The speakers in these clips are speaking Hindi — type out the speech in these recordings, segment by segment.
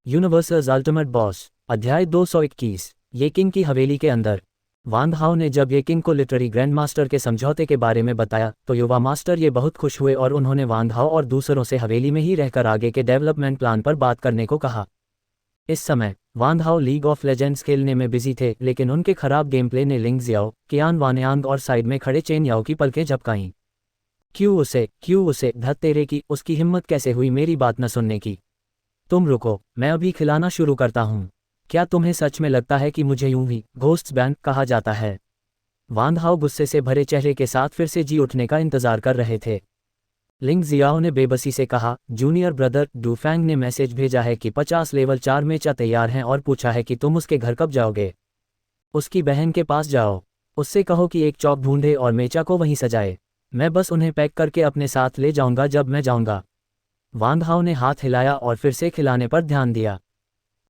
Universals ultimate boss. अध्याय 221। ये किंग की हवेली के अंदर। वांग हाओ ने जब ये किंग को लिटरेरी ग्रैंड मास्टर के समझौते के बारे में बताया तो युवा मास्टर ये बहुत खुश हुए और उन्होंने वांग हाओ और दूसरों से हवेली में ही रहकर आगे के डेवलपमेंट प्लान पर बात करने को कहा। इस समय वांग हाओ लीग ऑफ लेजेंड्स खेलने में बिजी थे, लेकिन उनके खराब गेम प्ले ने लिंग जियाओ, कियान वानयांग और साइड में खड़े चेन याओ की पलकें झपकाईं। क्यों उसे धत तेरे की, उसकी हिम्मत कैसे हुई मेरी बात न सुनने की। तुम रुको, मैं अभी खिलाना शुरू करता हूँ। क्या तुम्हें सच में लगता है कि मुझे यूं ही घोस्ट्स बैंड कहा जाता है? वांग हाओ गुस्से से भरे चेहरे के साथ फिर से जी उठने का इंतजार कर रहे थे। लिंग जियाओ ने बेबसी से कहा, जूनियर ब्रदर डूफैंग ने मैसेज भेजा है कि 50 लेवल 4 मेचा तैयार हैं और पूछा है कि तुम उसके घर कब जाओगे। उसकी बहन के पास जाओ, उससे कहो कि एक चौक ढूंढे और मेचा को वहीं सजाए। मैं बस उन्हें पैक करके अपने साथ ले जाऊंगा जब मैं जाऊंगा। वांग हाओ ने हाथ हिलाया और फिर से खिलाने पर ध्यान दिया।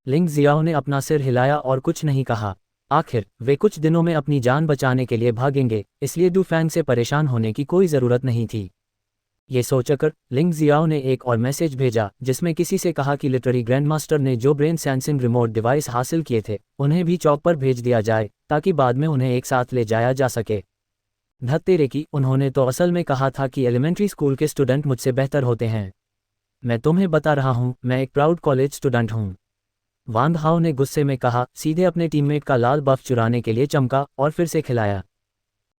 लिंग जियाओ ने अपना सिर हिलाया और कुछ नहीं कहा। आखिर वे कुछ दिनों में अपनी जान बचाने के लिए भागेंगे, इसलिए डूफैंग से परेशान होने की कोई ज़रूरत नहीं थी। ये सोचकर लिंग जियाओ ने एक और मैसेज भेजा जिसमें किसी से कहा कि लिटरेरी ग्रैंड मास्टर ने जो ब्रेन सेंसिंग रिमोट डिवाइस हासिल किए थे उन्हें भी चौक पर भेज दिया जाए ताकि बाद में उन्हें एक साथ ले जाया जा सके। धत्तेरे की, उन्होंने तो असल में कहा था कि एलिमेंट्री स्कूल के स्टूडेंट मुझसे बेहतर होते हैं। मैं तुम्हें बता रहा हूँ, मैं एक प्राउड कॉलेज स्टूडेंट हूँ। वांग हाओ ने गुस्से में कहा, सीधे अपने टीममेट का लाल बफ चुराने के लिए चमका और फिर से खिलाया।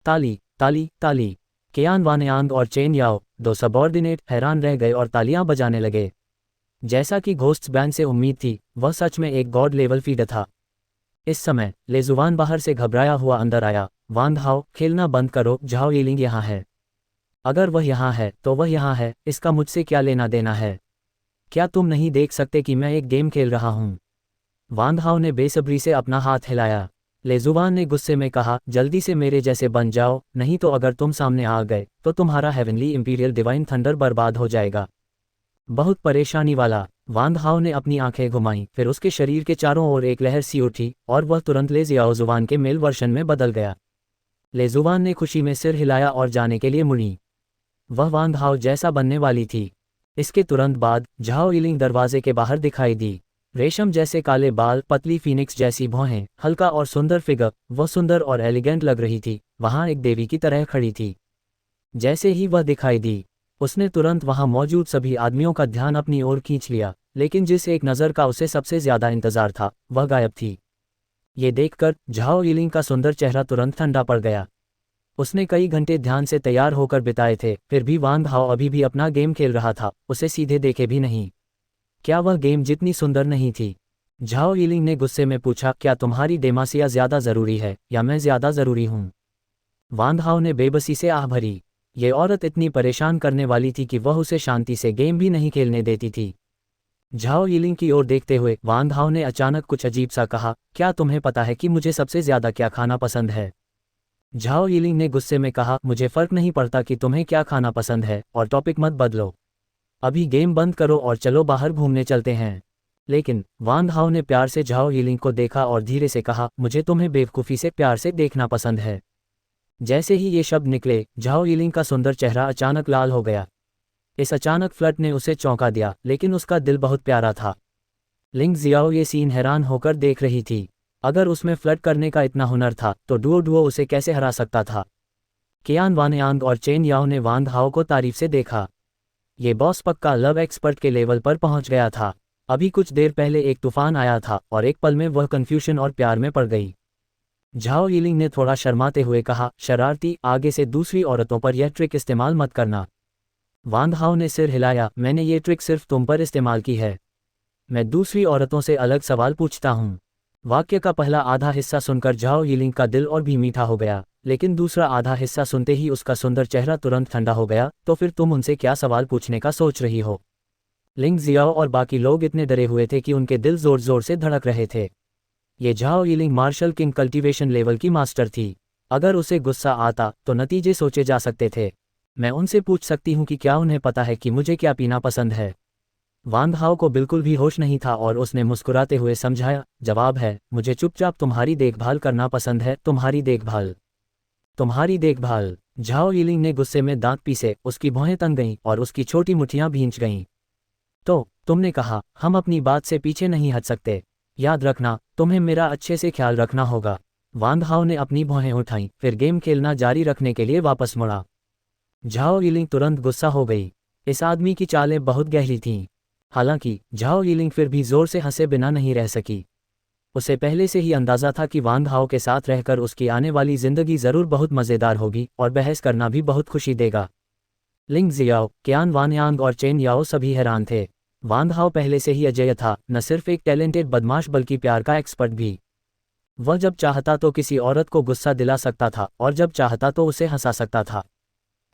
ताली ताली ताली। कियान वानयांग और चेन याओ, दो सबॉर्डिनेट, हैरान रह गए और तालियां बजाने लगे। जैसा कि घोस्ट्स बैंड से उम्मीद थी, वह सच में एक गॉड लेवल फीडर था। इस समय लेजुवान बाहर से घबराया हुआ अंदर आया। वांग हाओ, खेलना बंद करो, झाओ यीलिंग यहाँ है। अगर वह यहाँ है तो वह यहाँ है, इसका मुझसे क्या लेना देना है? क्या तुम नहीं देख सकते कि मैं एक गेम खेल रहा हूँ? वांग हाओ ने बेसब्री से अपना हाथ हिलाया। लेजुवान ने गुस्से में कहा, जल्दी से मेरे जैसे बन जाओ, नहीं तो अगर तुम सामने आ गए तो तुम्हारा हेवनली इंपीरियल डिवाइन थंडर बर्बाद हो जाएगा। बहुत परेशानी वाला। वांग हाओ ने अपनी आंखें घुमाईं, फिर उसके शरीर के चारों ओर एक लहर सी उठी और वह तुरंत ले जियाओजुवान के मेल वर्शन में बदल गया। लेजुवान ने खुशी में सिर हिलाया और जाने के लिए मुड़ी। वह वांग हाओ जैसा बनने वाली थी। इसके तुरंत बाद झाओ यीलिंग दरवाजे के बाहर दिखाई दी। रेशम जैसे काले बाल, पतली फीनिक्स जैसी भौहें, हल्का और सुंदर फिगर, वह सुंदर और एलिगेंट लग रही थी, वहां एक देवी की तरह खड़ी थी। जैसे ही वह दिखाई दी, उसने तुरंत वहां मौजूद सभी आदमियों का ध्यान अपनी ओर खींच लिया, लेकिन जिस एक नज़र का उसे सबसे ज्यादा इंतजार था वह गायब थी। ये देखकर झाओ यीलिंग का सुंदर चेहरा तुरंत ठंडा पड़ गया। उसने कई घंटे ध्यान से तैयार होकर बिताए थे, फिर भी वांग हाओ अभी भी अपना गेम खेल रहा था, उसे सीधे देखे भी नहीं। क्या वह गेम जितनी सुंदर नहीं थी? झाओ यीलिंग ने गुस्से में पूछा, क्या तुम्हारी डेमासिया ज्यादा जरूरी है या मैं ज्यादा जरूरी हूँ? वांग हाओ ने बेबसी से आह भरी। ये औरत इतनी परेशान करने वाली थी कि वह उसे शांति से गेम भी नहीं खेलने देती थी। झाओ यीलिंग की ओर देखते हुए वांग हाओ ने अचानक कुछ अजीब सा कहा, क्या तुम्हें पता है कि मुझे सबसे ज्यादा क्या खाना पसंद है? झाओ यीलिंग ने गुस्से में कहा, मुझे फर्क नहीं पड़ता कि तुम्हें क्या खाना पसंद है, और टॉपिक मत बदलो। अभी गेम बंद करो और चलो बाहर घूमने चलते हैं। लेकिन वांग हाओ ने प्यार से झाओ यीलिंग को देखा और धीरे से कहा, मुझे तुम्हें बेवकूफ़ी से प्यार से देखना पसंद है। जैसे ही ये शब्द निकले, झाओ यीलिंग का सुंदर चेहरा अचानक लाल हो गया। इस अचानक फ्लर्ट ने उसे चौंका दिया, लेकिन उसका दिल बहुत प्यारा था। लिंग जियाओ ये सीन हैरान होकर देख रही थी। अगर उसमें फ्लर्ट करने का इतना हुनर था तो डुओ उसे कैसे हरा सकता था? कियान वानयांग और चेन याओ ने वांग हाओ को तारीफ से देखा। ये बॉस पक्का लव एक्सपर्ट के लेवल पर पहुंच गया था। अभी कुछ देर पहले एक तूफान आया था और एक पल में वह कंफ्यूजन और प्यार में पड़ गई। झाओ यीलिंग ने थोड़ा शर्माते हुए कहा, शरारती, आगे से दूसरी औरतों पर यह ट्रिक इस्तेमाल मत करना। वांग हाओ ने सिर हिलाया, मैंने ये ट्रिक सिर्फ तुम पर इस्तेमाल की है। मैं दूसरी औरतों से अलग सवाल पूछता हूँ। वाक्य का पहला आधा हिस्सा सुनकर झाओ यीलिंग का दिल और भी मीठा हो गया, लेकिन दूसरा आधा हिस्सा सुनते ही उसका सुंदर चेहरा तुरंत ठंडा हो गया। तो फिर तुम उनसे क्या सवाल पूछने का सोच रही हो? लिंग जियाओ और बाकी लोग इतने डरे हुए थे कि उनके दिल जोर जोर से धड़क रहे थे। ये Zhao Yiling martial king cultivation level की मास्टर थी। अगर उसे गुस्सा आता तो नतीजे सोचे जा सकते थे। मैं उनसे पूछ सकती हूँ कि क्या उन्हें पता है कि मुझे क्या पीना पसंद है? वांग हाओ को बिल्कुल भी होश नहीं था और उसने मुस्कुराते हुए समझाया, जवाब है, मुझे चुपचाप तुम्हारी देखभाल करना पसंद है। तुम्हारी देखभाल? तुम्हारी देखभाल? झाओ यीलिंग ने गुस्से में दांत पीसे, उसकी भौहें तन गईं और उसकी छोटी मुट्ठियां भींच गईं। तो तुमने कहा हम अपनी बात से पीछे नहीं हट सकते। याद रखना, तुम्हें मेरा अच्छे से ख्याल रखना होगा। वांग हाओ ने अपनी भौहें उठाईं, फिर गेम खेलना जारी रखने के लिए वापस मुड़ा। झाओ यिलिंग तुरंत गुस्सा हो गई। इस आदमी की चालें बहुत गहरी थीं। हालांकि झाओ यिलिंग फिर भी जोर से हंसे बिना नहीं रह सकी। उसे पहले से ही अंदाजा था कि वांग हाओ के साथ रहकर उसकी आने वाली जिंदगी जरूर बहुत मज़ेदार होगी और बहस करना भी बहुत खुशी देगा। लिंग जियाओ, क्यान वानयांग और चेन याओ सभी हैरान थे। वांग हाओ पहले से ही अजेय था, न सिर्फ एक टैलेंटेड बदमाश बल्कि प्यार का एक्सपर्ट भी। वह जब चाहता तो किसी औरत को गुस्सा दिला सकता था और जब चाहता तो उसे हंसा सकता था।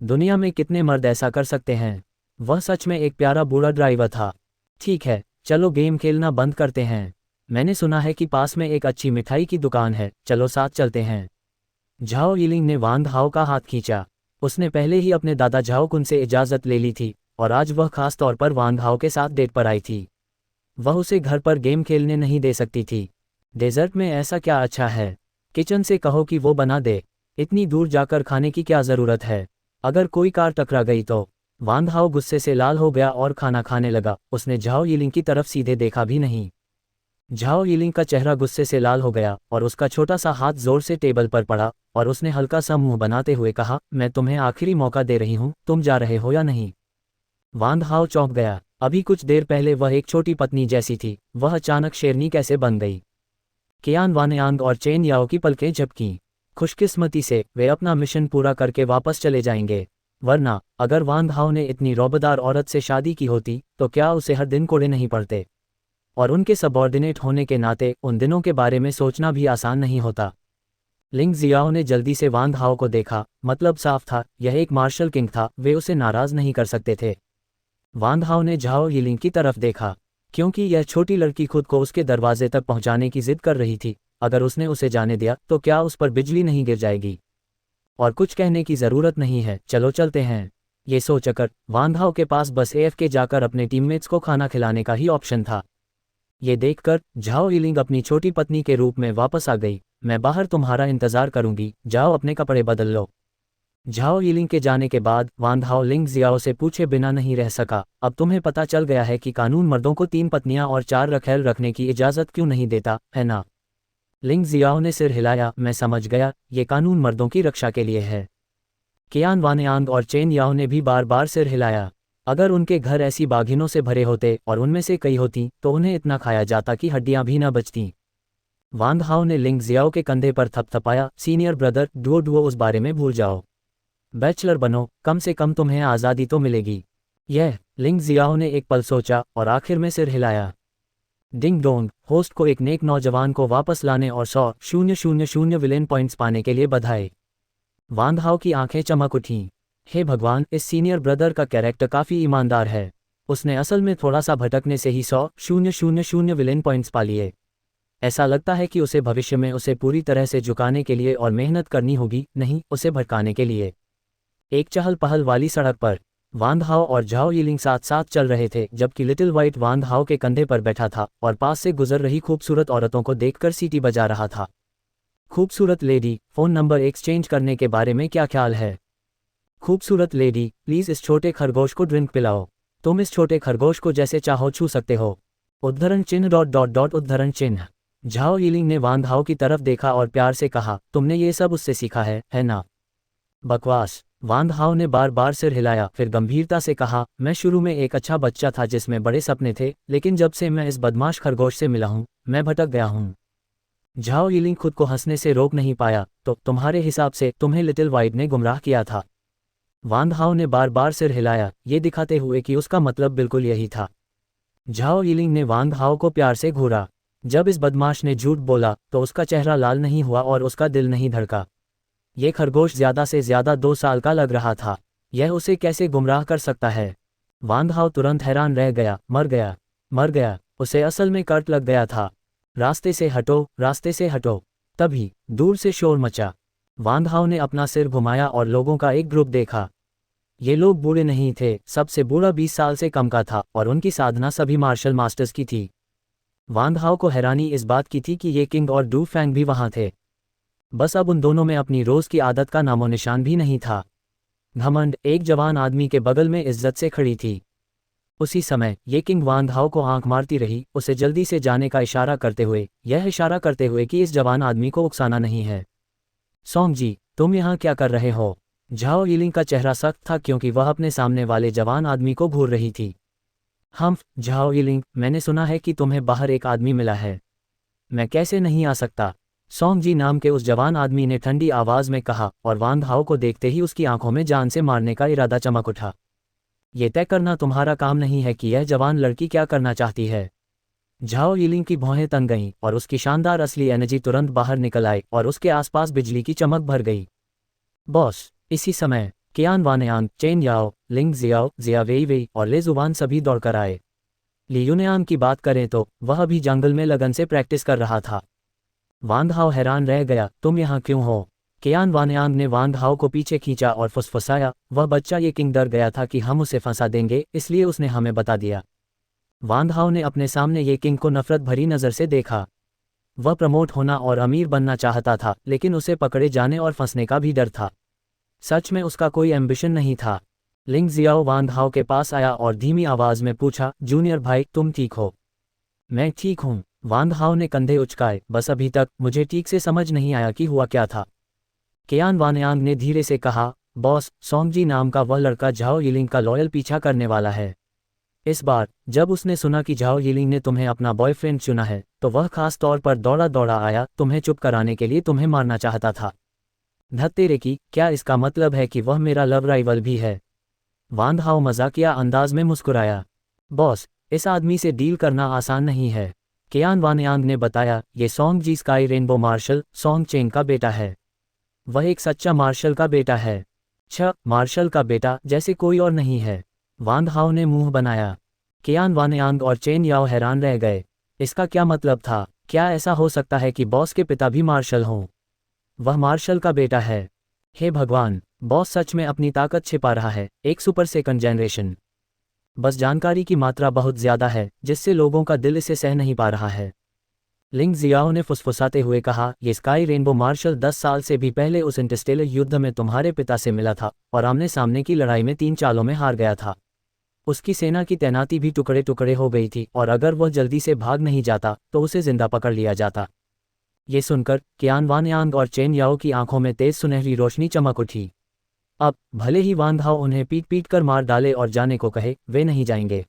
दुनिया में कितने मर्द ऐसा कर सकते हैं। वह सच में एक प्यारा बूढ़ा ड्राइवर था। ठीक है, चलो गेम खेलना बंद करते हैं। मैंने सुना है कि पास में एक अच्छी मिठाई की दुकान है, चलो साथ चलते हैं। झाओ यिलिंग ने वांग हाओ का हाथ खींचा। उसने पहले ही अपने दादा झाओ कुन से इजाज़त ले ली थी और आज वह खास तौर पर वांग हाओ के साथ डेट पर आई थी। वह उसे घर पर गेम खेलने नहीं दे सकती थी। डेजर्ट में ऐसा क्या अच्छा है? किचन से कहो कि वो बना दे। इतनी दूर जाकर खाने की क्या ज़रूरत है? अगर कोई कार टकरा गई तो? वांग हाओ गुस्से से लाल हो गया और खाना खाने लगा। उसने झाओ यिलिंग की तरफ सीधे देखा भी नहीं। झाओ यिलिंग का चेहरा गुस्से से लाल हो गया और उसका छोटा सा हाथ जोर से टेबल पर पड़ा और उसने हल्का सा मुंह बनाते हुए कहा, मैं तुम्हें आखिरी मौका दे रही हूं, तुम जा रहे हो या नहीं? वांग हाओ चौंक गया। अभी कुछ देर पहले वह एक छोटी पत्नी जैसी थी, वह अचानक शेरनी कैसे बन गई? कियान वानयांग और चेन याओ की पलकें झपकीं। खुशकिस्मती से वे अपना मिशन पूरा करके वापस चले जाएंगे, वरना अगर वांग हाओ ने इतनी रौबदार औरत से शादी की होती तो क्या उसे हर दिन कोड़े नहीं पड़ते? और उनके सबॉर्डिनेट होने के नाते उन दिनों के बारे में सोचना भी आसान नहीं होता। लिंग जियाओ ने जल्दी से वांग हाओ को देखा, मतलब साफ था, यह एक मार्शल किंग था, वे उसे नाराज नहीं कर सकते थे। वांग हाओ ने झाओ यिलिंग की तरफ देखा, क्योंकि यह छोटी लड़की खुद को उसके दरवाजे तक पहुंचाने की जिद कर रही थी। अगर उसने उसे जाने दिया तो क्या उस पर बिजली नहीं गिर जाएगी? और कुछ कहने की ज़रूरत नहीं है, चलो चलते हैं। ये सोचकर वांग हाओ के पास बस एएफके जाकर अपने टीममेट्स को खाना खिलाने का ही ऑप्शन था। ये देखकर झाओ यिलिंग अपनी छोटी पत्नी के रूप में वापस आ गई। मैं बाहर तुम्हारा इंतजार करूंगी, जाओ अपने कपड़े बदल लो। झाओ यिलिंग के जाने के बाद वांग हाओ लिंग जियाओ से पूछे बिना नहीं रह सका, अब तुम्हें पता चल गया है कि कानून मर्दों को 3 पत्नियां और 4 रखैल रखने की इजाज़त क्यों नहीं देता, है ना? लिंग जियाओ ने सिर हिलाया, मैं समझ गया, ये कानून मर्दों की रक्षा के लिए है। कियान वानयांग और चेन याओ ने भी बार बार सिर हिलाया। अगर उनके घर ऐसी बाघिनों से भरे होते और उनमें से कई होती तो उन्हें इतना खाया जाता कि हड्डियां भी न बचतीं। वांग हाओ ने लिंग जियाओ के कंधे पर थपथपाया, सीनियर ब्रदर, डुओ डुओ उस बारे में भूल जाओ। बैचलर बनो, कम से कम तुम्हें आज़ादी तो मिलेगी। यह लिंग जियाओ ने एक पल सोचा और आखिर में सिर हिलाया। डिंग डोंग, होस्ट को एक नेक नौजवान को वापस लाने और 100,000 विलेन पॉइंट्स पाने के लिए बधाई। वांग हाओ की आंखें चमक उठीं। हे भगवान, इस सीनियर ब्रदर का कैरेक्टर काफ़ी ईमानदार है। उसने असल में थोड़ा सा भटकने से ही 100,000 विलेन पॉइंट्स पा लिए। ऐसा लगता है कि उसे भविष्य में उसे पूरी तरह से झुकाने के लिए और मेहनत करनी होगी, नहीं उसे भटकाने के लिए। एक चहल पहल वाली सड़क पर वांग हाओ और झाओ यिलिंग साथ साथ चल रहे थे, जबकि लिटिल व्हाइट वांग हाओ के कंधे पर बैठा था और पास से गुजर रही खूबसूरत औरतों को देखकर सीटी बजा रहा था। खूबसूरत लेडी, फ़ोन नंबर एक्सचेंज करने के बारे में क्या ख्याल है? खूबसूरत लेडी, प्लीज़ इस छोटे खरगोश को ड्रिंक पिलाओ। तुम इस छोटे खरगोश को जैसे चाहो छू सकते हो। उद्धरण चिन्ह डॉट डॉट डॉट उद्धरण चिन्ह। झाओ यिलिंग ने वांग हाओ की तरफ देखा और प्यार से कहा, तुमने ये सब उससे सीखा है ना? बकवास। वांग हाओ ने बार बार सिर हिलाया, फिर गंभीरता से कहा, मैं शुरू में एक अच्छा बच्चा था जिसमें बड़े सपने थे, लेकिन जब से मैं इस बदमाश खरगोश से मिला हूं, मैं भटक गया हूं। झाओ यिलिंग खुद को हंसने से रोक नहीं पाया, तो तुम्हारे हिसाब से तुम्हें लिटिल व्हाइट ने गुमराह किया था? वांग हाओ ने बार बार सिर हिलाया, ये दिखाते हुए कि उसका मतलब बिल्कुल यही था। झाओ यिलिंग ने वांग हाओ को प्यार से घूरा। जब इस बदमाश ने झूठ बोला तो उसका चेहरा लाल नहीं हुआ और उसका दिल नहीं धड़का। ये खरगोश ज़्यादा से ज़्यादा 2 साल का लग रहा था। यह उसे कैसे गुमराह कर सकता है? वांग हाओ तुरंत हैरान रह गया, मर गया, मर गया। उसे असल में कर्ट लग गया था। रास्ते से हटो, रास्ते से हटो। तभी दूर से शोर मचा। वांग हाओ ने अपना सिर घुमाया और लोगों का एक ग्रुप देखा। ये लोग बूढ़े नहीं थे, सबसे बूढ़ा 20 साल से कम का था और उनकी साधना सभी मार्शल मास्टर्स की थी। वांग हाओ को हैरानी इस बात की थी कि ये किंग और डू फैंग भी वहां थे। बस अब उन दोनों में अपनी रोज की आदत का नामो निशान भी नहीं था। घमंड, एक जवान आदमी के बगल में इज्जत से खड़ी थी। उसी समय ये किंग वांग हाओ को आंख मारती रही, उसे जल्दी से जाने का इशारा करते हुए, यह इशारा करते हुए कि इस जवान आदमी को उकसाना नहीं है। सॉन्ग जी, तुम यहाँ क्या कर रहे हो? झाओ यिलिंग का चेहरा सख्त था क्योंकि वह अपने सामने वाले जवान आदमी को घूर रही थी। झाओ यिलिंग, मैंने सुना है कि तुम्हें बाहर एक आदमी मिला है। मैं कैसे नहीं आ सकता? सॉन्ग जी नाम के उस जवान आदमी ने ठंडी आवाज में कहा, और वांग हाओ को देखते ही उसकी आंखों में जान से मारने का इरादा चमक उठा। ये तय करना तुम्हारा काम नहीं है कि यह जवान लड़की क्या करना चाहती है। झाओ यिलिंग की भौहें तन गईं और उसकी शानदार असली एनर्जी तुरंत बाहर निकल आई और उसके आसपास बिजली की चमक भर गई। बॉस, इसी समय कियान वानयांग, चेन याओ, लिंग जियाओ, जिया वेई और ले जुबान सभी दौड़कर आए। ली यूनयांग की बात करें तो वह भी जंगल में लगन से प्रैक्टिस कर रहा था। वांग हाओ हैरान रह गया, तुम यहाँ क्यों हो? कियान वानयांग ने वांग हाओ को पीछे खींचा और फुसफुसाया, वह बच्चा ये किंग डर गया था कि हम उसे फंसा देंगे, इसलिए उसने हमें बता दिया। वांग हाओ ने अपने सामने ये किंग को नफरत भरी नज़र से देखा। वह प्रमोट होना और अमीर बनना चाहता था, लेकिन उसे पकड़े जाने और फंसने का भी डर था। सच में उसका कोई एम्बिशन नहीं था। लिंग जियाओ वांग हाओ के पास आया और धीमी आवाज में पूछा, जूनियर भाई, तुम ठीक हो? मैं ठीक हूँ। वांग हाओ ने कंधे उचकाए, बस अभी तक मुझे ठीक से समझ नहीं आया कि हुआ क्या था। कियान वानयांग ने धीरे से कहा, बॉस, सॉन्ग जी नाम का वह लड़का झाओ यिलिंग का लॉयल पीछा करने वाला है। इस बार जब उसने सुना कि झाओ यिलिंग ने तुम्हें अपना बॉयफ्रेंड चुना है, तो वह खास तौर पर दौड़ा दौड़ा आया, तुम्हें चुप कराने के लिए तुम्हें मारना चाहता था। धत्तेरे की, क्या इसका मतलब है कि वह मेरा लव राइवल भी है? वांग हाओ मजाकिया अंदाज में मुस्कुराया। बॉस, इस आदमी से डील करना आसान नहीं है। कियान वानयांग ने बताया, ये Song Ji sky rainbow martial Song Cheng का बेटा है। वह एक सच्चा मार्शल का बेटा है। मार्शल का बेटा जैसे कोई और नहीं है। वांग हाओ ने मुंह बनाया। कियान वानयांग और चेन याओ हैरान रह गए। इसका क्या मतलब था? क्या ऐसा हो सकता है कि बॉस के पिता भी मार्शल हों? वह मार्शल का बेटा है। हे भगवान, बॉस सच में अपनी ताकत छिपा रहा है, एक सुपर सेकंड जनरेशन। बस जानकारी की मात्रा बहुत ज्यादा है, जिससे लोगों का दिल इसे सह नहीं पा रहा है। लिंग जियाओ ने फुसफुसाते हुए कहा, ये स्काई रेनबो मार्शल 10 साल से भी पहले उस इंटरस्टेलर युद्ध में तुम्हारे पिता से मिला था और आमने सामने की लड़ाई में 3 चालों में हार गया था। उसकी सेना की तैनाती भी टुकड़े टुकड़े हो गई थी और अगर वह जल्दी से भाग नहीं जाता तो उसे जिंदा पकड़ लिया जाता। ये सुनकर कियान वानयांग और चेन याओ की आंखों में तेज सुनहरी रोशनी चमक उठी। अब भले ही वांग हाओ उन्हें पीट पीट कर मार डाले और जाने को कहे, वे नहीं जाएंगे।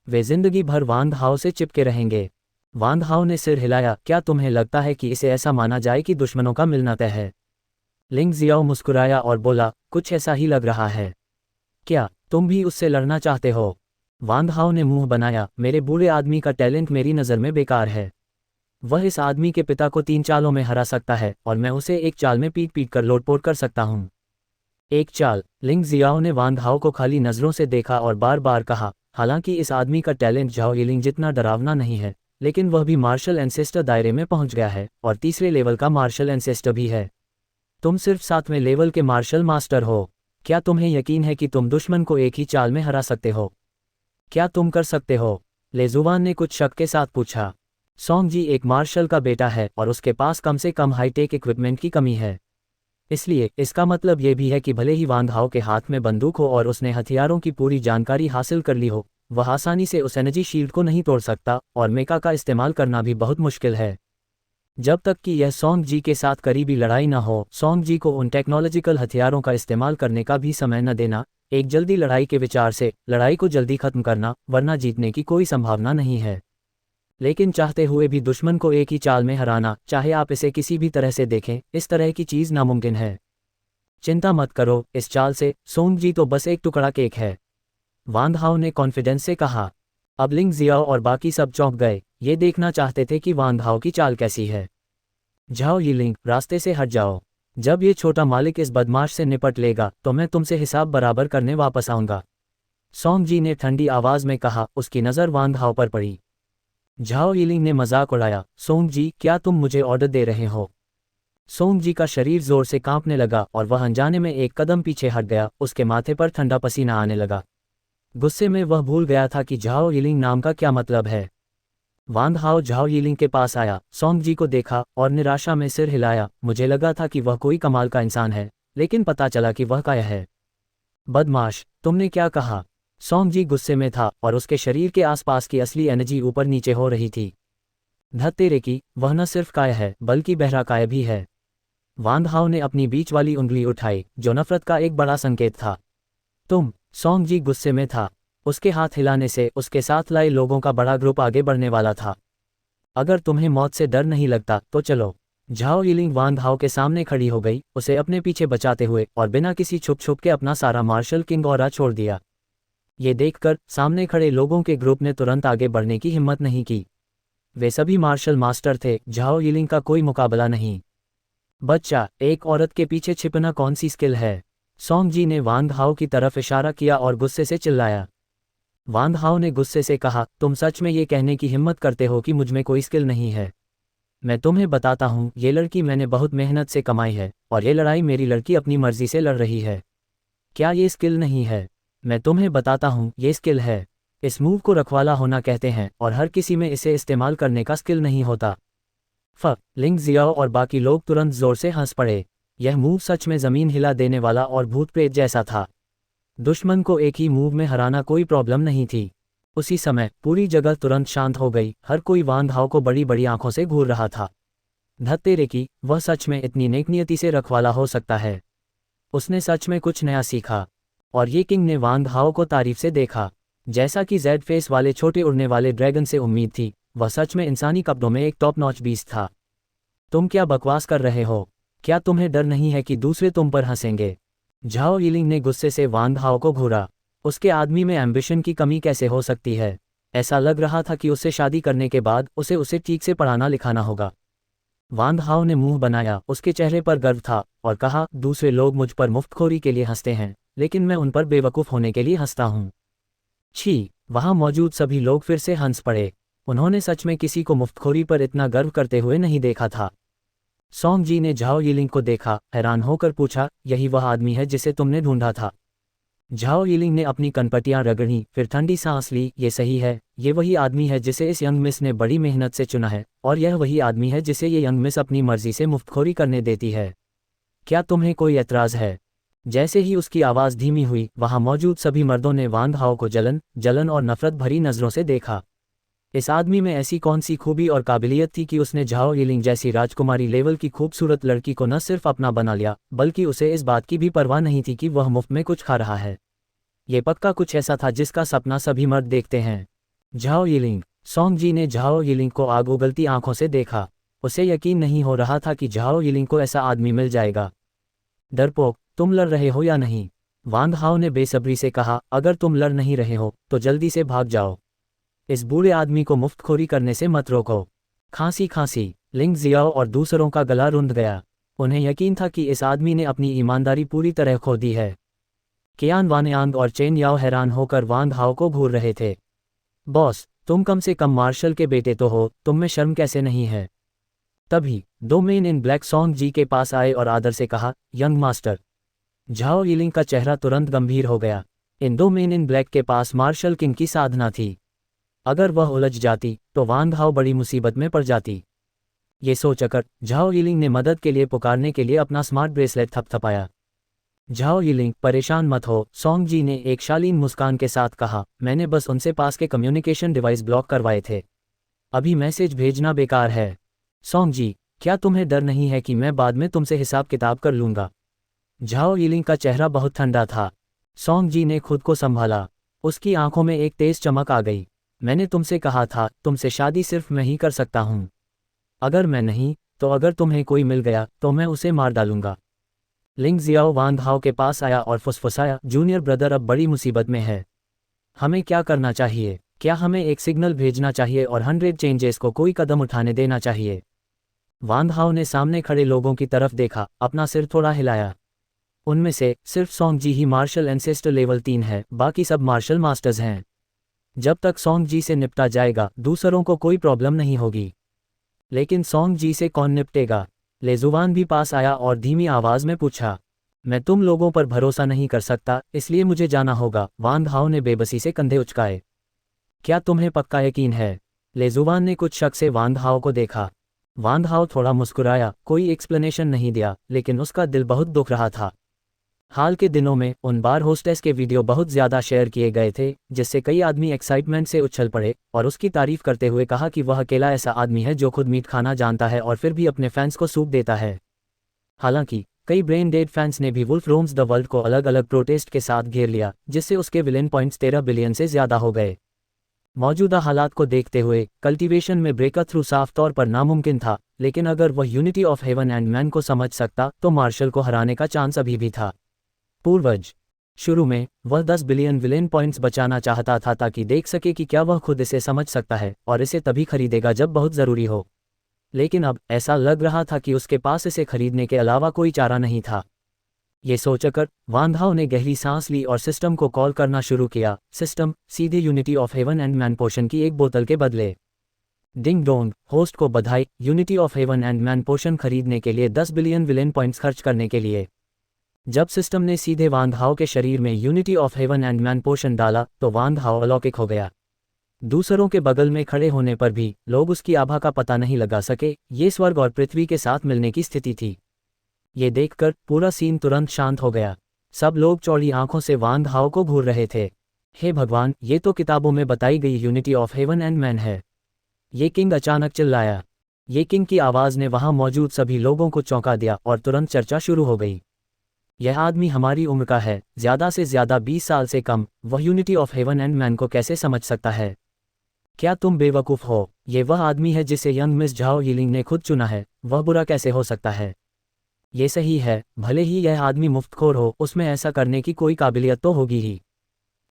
वे जिंदगी भर वांग हाओ से चिपके रहेंगे। वांग हाओ ने सिर हिलाया, क्या तुम्हें लगता है कि इसे ऐसा माना जाए कि दुश्मनों का मिलना तय है? लिंग जियाओ मुस्कुराया और बोला, कुछ ऐसा ही लग रहा है। क्या तुम भी उससे लड़ना चाहते हो? वांग हाओ ने मुंह बनाया, मेरे बूढ़े आदमी का टैलेंट मेरी नज़र में बेकार है। वह इस आदमी के पिता को 3 चालों में हरा सकता है और मैं उसे एक चाल में पीट पीट कर लोटपोट कर सकता हूँ। एक चाल? लिंग जियाओ ने वांग हाओ को खाली नज़रों से देखा और बार बार कहा, हालांकि इस आदमी का टैलेंट झाओ यिलिंग जितना डरावना नहीं है, लेकिन वह भी मार्शल एंसेस्टर दायरे में पहुंच गया है और तीसरे लेवल का मार्शल एंसेस्टर भी है। तुम सिर्फ 7वें लेवल के मार्शल मास्टर हो। क्या तुम्हें यकीन है कि तुम दुश्मन को एक ही चाल में हरा सकते हो? क्या तुम कर सकते हो? लेजुवान ने कुछ शक के साथ पूछा। सॉन्ग जी एक मार्शल का बेटा है और उसके पास कम से कम हाईटेक इक्विपमेंट की कमी है। इसलिए इसका मतलब ये भी है कि भले ही वांग हाओ के हाथ में बंदूक हो और उसने हथियारों की पूरी जानकारी हासिल कर ली हो, वह आसानी से उस एनर्जी शील्ड को नहीं तोड़ सकता और मेका का इस्तेमाल करना भी बहुत मुश्किल है। जब तक कि यह सॉन्ग जी के साथ करीबी लड़ाई न हो, सॉन्ग जी को उन टेक्नोलॉजिकल हथियारों का इस्तेमाल करने का भी समय न देना। एक जल्दी लड़ाई के विचार से लड़ाई को जल्दी खत्म करना, वरना जीतने की कोई संभावना नहीं है। लेकिन चाहते हुए भी दुश्मन को एक ही चाल में हराना, चाहे आप इसे किसी भी तरह से देखें, इस तरह की चीज़ नामुमकिन है। चिंता मत करो, इस चाल से सॉन्ग जी तो बस एक टुकड़ा केक है। वांग हाओ ने कॉन्फिडेंस से कहा। अब लिंग जियाओ और बाकी सब चौंक गए, ये देखना चाहते थे कि वांग हाओ की चाल कैसी है। झाओ यिलिंग, रास्ते से हट जाओ। जब ये छोटा मालिक इस बदमाश से निपट लेगा तो मैं तुमसे हिसाब बराबर करने वापस आऊंगा। सॉन्ग जी ने ठंडी आवाज में कहा। उसकी नज़र वांग हाओ पर पड़ी। झाओ यिलिंग ने मजाक उड़ाया, सोंग जी, क्या तुम मुझे ऑर्डर दे रहे हो? सोंग जी का शरीर जोर से कांपने लगा और वह अनजाने में एक कदम पीछे हट गया। उसके माथे पर ठंडा पसीना आने लगा। गुस्से में वह भूल गया था कि झाओ यिलिंग नाम का क्या मतलब है। वांग हाओ झाओ यिलिंग के पास आया, सोंग जी को देखा और निराशा में सिर हिलाया। मुझे लगा था कि वह कोई कमाल का इंसान है, लेकिन पता चला कि वह काया है। बदमाश, तुमने क्या कहा? सॉन्ग जी गुस्से में था और उसके शरीर के आसपास की असली एनर्जी ऊपर नीचे हो रही थी। धत्तेरे की, वह न सिर्फ काय है बल्कि बहराकाय भी है। वांग हाओ ने अपनी बीच वाली उंगली उठाई, जो नफरत का एक बड़ा संकेत था। तुम। सॉन्ग जी गुस्से में था। उसके हाथ हिलाने से उसके साथ लाए लोगों का बड़ा ग्रुप आगे बढ़ने वाला था। अगर तुम्हें मौत से डर नहीं लगता तो चलो। झाओ यिलिंग वांग हाओ के सामने खड़ी हो गई, उसे अपने पीछे बचाते हुए, और बिना किसी छुप छुप के अपना सारा मार्शल किंग ऑरा छोड़ दिया। ये देखकर सामने खड़े लोगों के ग्रुप ने तुरंत आगे बढ़ने की हिम्मत नहीं की। वे सभी मार्शल मास्टर थे, झाओ यिलिंग का कोई मुकाबला नहीं। बच्चा, एक औरत के पीछे छिपना कौन सी स्किल है? सॉन्ग जी ने वांग हाओ की तरफ इशारा किया और गुस्से से चिल्लाया। वांग हाओ ने गुस्से से कहा, तुम सच में ये कहने की हिम्मत करते हो कि मुझ में कोई स्किल नहीं है? मैं तुम्हें बताता हूँ, ये लड़की मैंने बहुत मेहनत से कमाई है, और ये लड़ाई मेरी लड़की अपनी मर्जी से लड़ रही है। क्या ये स्किल नहीं है? मैं तुम्हें बताता हूँ, ये स्किल है। इस मूव को रखवाला होना कहते हैं, और हर किसी में इसे इस्तेमाल करने का स्किल नहीं होता। लिंग जियाओ और बाकी लोग तुरंत जोर से हंस पड़े। यह मूव सच में जमीन हिला देने वाला और भूत प्रेत जैसा था। दुश्मन को एक ही मूव में हराना कोई प्रॉब्लम नहीं थी। उसी समय पूरी जगह तुरंत शांत हो गई, हर कोई वांग हाओ को बड़ी बड़ी आंखों से घूर रहा था। धत्तेरे की, वह सच में इतनी नेकनियति से रखवाला हो सकता है। उसने सच में कुछ नया सीखा। और ये किंग ने वांग हाओ को तारीफ से देखा। जैसा कि जेड फेस वाले छोटे उड़ने वाले ड्रैगन से उम्मीद थी, वह सच में इंसानी कपड़ों में एक टॉप नॉच बीस्ट था। तुम क्या बकवास कर रहे हो? क्या तुम्हें डर नहीं है कि दूसरे तुम पर हंसेंगे? झाओ यिलिंग ने गुस्से से वांग हाओ को घूरा। उसके आदमी में एम्बिशन की कमी कैसे हो सकती है? ऐसा लग रहा था कि उससे शादी करने के बाद उसे ठीक से पढ़ाना लिखाना होगा। वांग हाओ ने मुंह बनाया, उसके चेहरे पर गर्व था, और कहा, दूसरे लोग मुझ पर मुफ्तखोरी के लिए हंसते हैं, लेकिन मैं उन पर बेवकूफ़ होने के लिए हंसता हूँ। छी! वहाँ मौजूद सभी लोग फिर से हंस पड़े। उन्होंने सच में किसी को मुफ्तखोरी पर इतना गर्व करते हुए नहीं देखा था। सॉन्ग जी ने झाओ यिलिंग को देखा, हैरान होकर पूछा, यही वह आदमी है जिसे तुमने ढूंढा था? झाओ यिलिंग ने अपनी कनपटियां रगड़ी, फिर ठंडी सांस ली। ये सही है, ये वही आदमी है जिसे इस यंग मिस ने बड़ी मेहनत से चुना है, और यह वही आदमी है जिसे ये यंग मिस अपनी मर्जी से मुफ्तखोरी करने देती है। क्या तुम्हें कोई एतराज़ है? जैसे ही उसकी आवाज़ धीमी हुई, वहां मौजूद सभी मर्दों ने वांग हाओ को जलन और नफरत भरी नज़रों से देखा। इस आदमी में ऐसी कौन सी खूबी और काबिलियत थी कि उसने झाओ यिलिंग जैसी राजकुमारी लेवल की खूबसूरत लड़की को न सिर्फ अपना बना लिया, बल्कि उसे इस बात की भी परवाह नहीं थी कि वह मुफ्त में कुछ खा रहा है। ये पक्का कुछ ऐसा था जिसका सपना सभी मर्द देखते हैं। झाओ यिलिंग। सॉन्ग जी ने झाओ यिलिंग को आग उगलती आंखों से देखा। उसे यकीन नहीं हो रहा था कि झाओ यिलिंग को ऐसा आदमी मिल जाएगा। डरपोक, तुम लड़ रहे हो या नहीं? वांग हाओ ने बेसब्री से कहा, अगर तुम लड़ नहीं रहे हो तो जल्दी से भाग जाओ। इस बूढ़े आदमी को मुफ्तखोरी करने से मत रोको। खांसी, लिंग जियाओ और दूसरों का गला रुंध गया। उन्हें यकीन था कि इस आदमी ने अपनी ईमानदारी पूरी तरह खो दी है। कियान वानयांग और चेन याओ हैरान होकर वांग हाओ को घूर रहे थे। बॉस, तुम कम से कम मार्शल के बेटे तो हो, तुम में शर्म कैसे नहीं है? तभी दो मेन इन ब्लैक सॉन्ग जी के पास आए और आदर से कहा, यंग मास्टर। झाओ यिलिंग का चेहरा तुरंत गंभीर हो गया। इन दो मेन इन ब्लैक के पास मार्शल किंग की साधना थी। अगर वह उलझ जाती तो वांग हाओ बड़ी मुसीबत में पड़ जाती। ये सोचकर झाओ यिलिंग ने मदद के लिए पुकारने के लिए अपना स्मार्ट ब्रेसलेट थपथपाया। झाओ यिलिंग, परेशान मत हो, सॉन्ग जी ने एक शालीन मुस्कान के साथ कहा, मैंने बस उनसे पास के कम्युनिकेशन डिवाइस ब्लॉक करवाए थे। अभी मैसेज भेजना बेकार है। सॉन्ग जी, क्या तुम्हें डर नहीं है कि मैं बाद में तुमसे हिसाब किताब कर लूँगा? झाओ यिलिंग का चेहरा बहुत ठंडा था। सॉन्ग जी ने खुद को संभाला। उसकी आंखों में एक तेज चमक आ गई। मैंने तुमसे कहा था, तुमसे शादी सिर्फ मैं ही कर सकता हूँ। अगर मैं नहीं, तो अगर तुम्हें कोई मिल गया तो मैं उसे मार डालूंगा। लिंग जियाओ वांग हाओ के पास आया और फुसफुसाया, जूनियर ब्रदर अब बड़ी मुसीबत में है। हमें क्या करना चाहिए? क्या हमें एक सिग्नल भेजना चाहिए और 100 चेंजेस को कोई कदम उठाने देना चाहिए? वांग हाओ ने सामने खड़े लोगों की तरफ देखा, अपना सिर थोड़ा हिलाया। उनमें से सिर्फ सॉन्ग जी ही मार्शल एंसेस्टर लेवल 3 है, बाकी सब मार्शल मास्टर्स हैं। जब तक सॉन्ग जी से निपटा जाएगा, दूसरों को कोई प्रॉब्लम नहीं होगी। लेकिन सॉन्ग जी से कौन निपटेगा? लेजुवान भी पास आया और धीमी आवाज में पूछा। मैं तुम लोगों पर भरोसा नहीं कर सकता, इसलिए मुझे जाना होगा। वांग हाओ ने बेबसी से कंधे उचकाए। क्या तुम्हें पक्का यकीन है? लेजुवान ने कुछ शक से वांग हाओ को देखा। वांग हाओ थोड़ा मुस्कुराया, कोई एक्सप्लेनेशन नहीं दिया, लेकिन उसका दिल बहुत दुख रहा था। हाल के दिनों में उन बार होस्टेस के वीडियो बहुत ज़्यादा शेयर किए गए थे, जिससे कई आदमी एक्साइटमेंट से उछल पड़े और उसकी तारीफ करते हुए कहा कि वह अकेला ऐसा आदमी है जो खुद मीट खाना जानता है और फिर भी अपने फैंस को सूप देता है। हालांकि कई ब्रेन डेड फैंस ने भी वुल्फ रोम्स द वर्ल्ड को अलग अलग प्रोटेस्ट के साथ घेर लिया, जिससे उसके विलेन पॉइंट्स 13 बिलियन से ज़्यादा हो गए। मौजूदा हालात को देखते हुए कल्टीवेशन में ब्रेक थ्रू साफ तौर पर नामुमकिन था, लेकिन अगर वह unity of heaven and man को समझ सकता तो मार्शल को हराने का चांस अभी भी था। पूर्वज शुरू में वह 10 बिलियन विलेन पॉइंट्स बचाना चाहता था ताकि देख सके कि क्या वह खुद इसे समझ सकता है और इसे तभी खरीदेगा जब बहुत ज़रूरी हो। लेकिन अब ऐसा लग रहा था कि उसके पास इसे खरीदने के अलावा कोई चारा नहीं था। ये सोचकर वान हाओ ने गहरी सांस ली और सिस्टम को कॉल करना शुरू किया। सिस्टम, सीधे unity of heaven and man potion की एक बोतल के बदले। डिंग डोंग, होस्ट को बधाई, unity of heaven and man potion खरीदने के लिए 10 बिलियन विलेन पॉइंट्स खर्च करने के लिए। जब सिस्टम ने सीधे वान हाओ के शरीर में unity of heaven and man potion डाला तो वान हाओ अलौकिक हो गया। दूसरों के बगल में खड़े होने पर भी लोग उसकी आभा का पता नहीं लगा सके। ये स्वर्ग और पृथ्वी के साथ मिलने की स्थिति थी। ये देखकर पूरा सीन तुरंत शांत हो गया। सब लोग चौड़ी आंखों से वान हाओ को घूर रहे थे। हे भगवान, ये तो किताबों में बताई गई unity of heaven and man है। ये किंग अचानक चिल्लाया। ये किंग की आवाज़ ने वहां मौजूद सभी लोगों को चौंका दिया और तुरंत चर्चा शुरू हो गई। यह आदमी हमारी उम्र का है, ज़्यादा से ज़्यादा 20 साल से कम। वह unity of heaven and man को कैसे समझ सकता है? क्या तुम बेवकूफ़ हो? ये वह आदमी है जिसे यंग मिस झाओ यिलिंग ने खुद चुना है। वह बुरा कैसे हो सकता है? ये सही है, भले ही यह आदमी मुफ्तखोर हो, उसमें ऐसा करने की कोई काबिलियत तो होगी ही।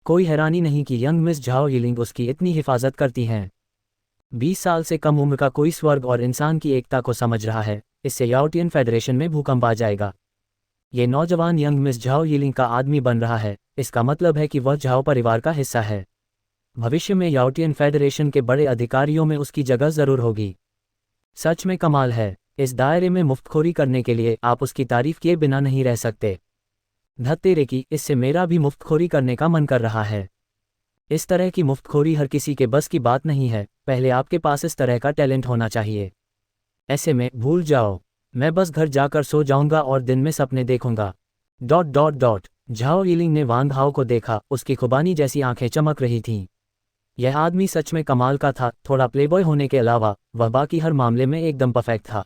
कोई हैरानी नहीं कि यंग मिस झाओ यिलिंग उसकी इतनी हिफाजत करती हैं। 20 साल से कम उम्र का कोई स्वर्ग और इंसान की एकता को समझ रहा है, इससे याओटियन फेडरेशन में भूकंप आ जाएगा। ये नौजवान यंग मिस झाओ यिलिंग का आदमी बन रहा है, इसका मतलब है कि वह झाओ परिवार का हिस्सा है। भविष्य में याओटियन फेडरेशन के बड़े अधिकारियों में उसकी जगह ज़रूर होगी। सच में कमाल है। इस दायरे में मुफ्तखोरी करने के लिए आप उसकी तारीफ किए बिना नहीं रह सकते। धत्तेरे की, इससे मेरा भी मुफ्तखोरी करने का मन कर रहा है। इस तरह की मुफ्तखोरी हर किसी के बस की बात नहीं है। पहले आपके पास इस तरह का टैलेंट होना चाहिए। ऐसे में भूल जाओ, मैं बस घर जाकर सो जाऊंगा और दिन में सपने देखूंगा। ... झाओ यिलिंग ने वान हाओ को देखा। उसकी खुबानी जैसी आंखें चमक रही थीं। यह आदमी सच में कमाल का था। थोड़ा प्लेबॉय होने के अलावा वह बाकी हर मामले में एकदम परफेक्ट था।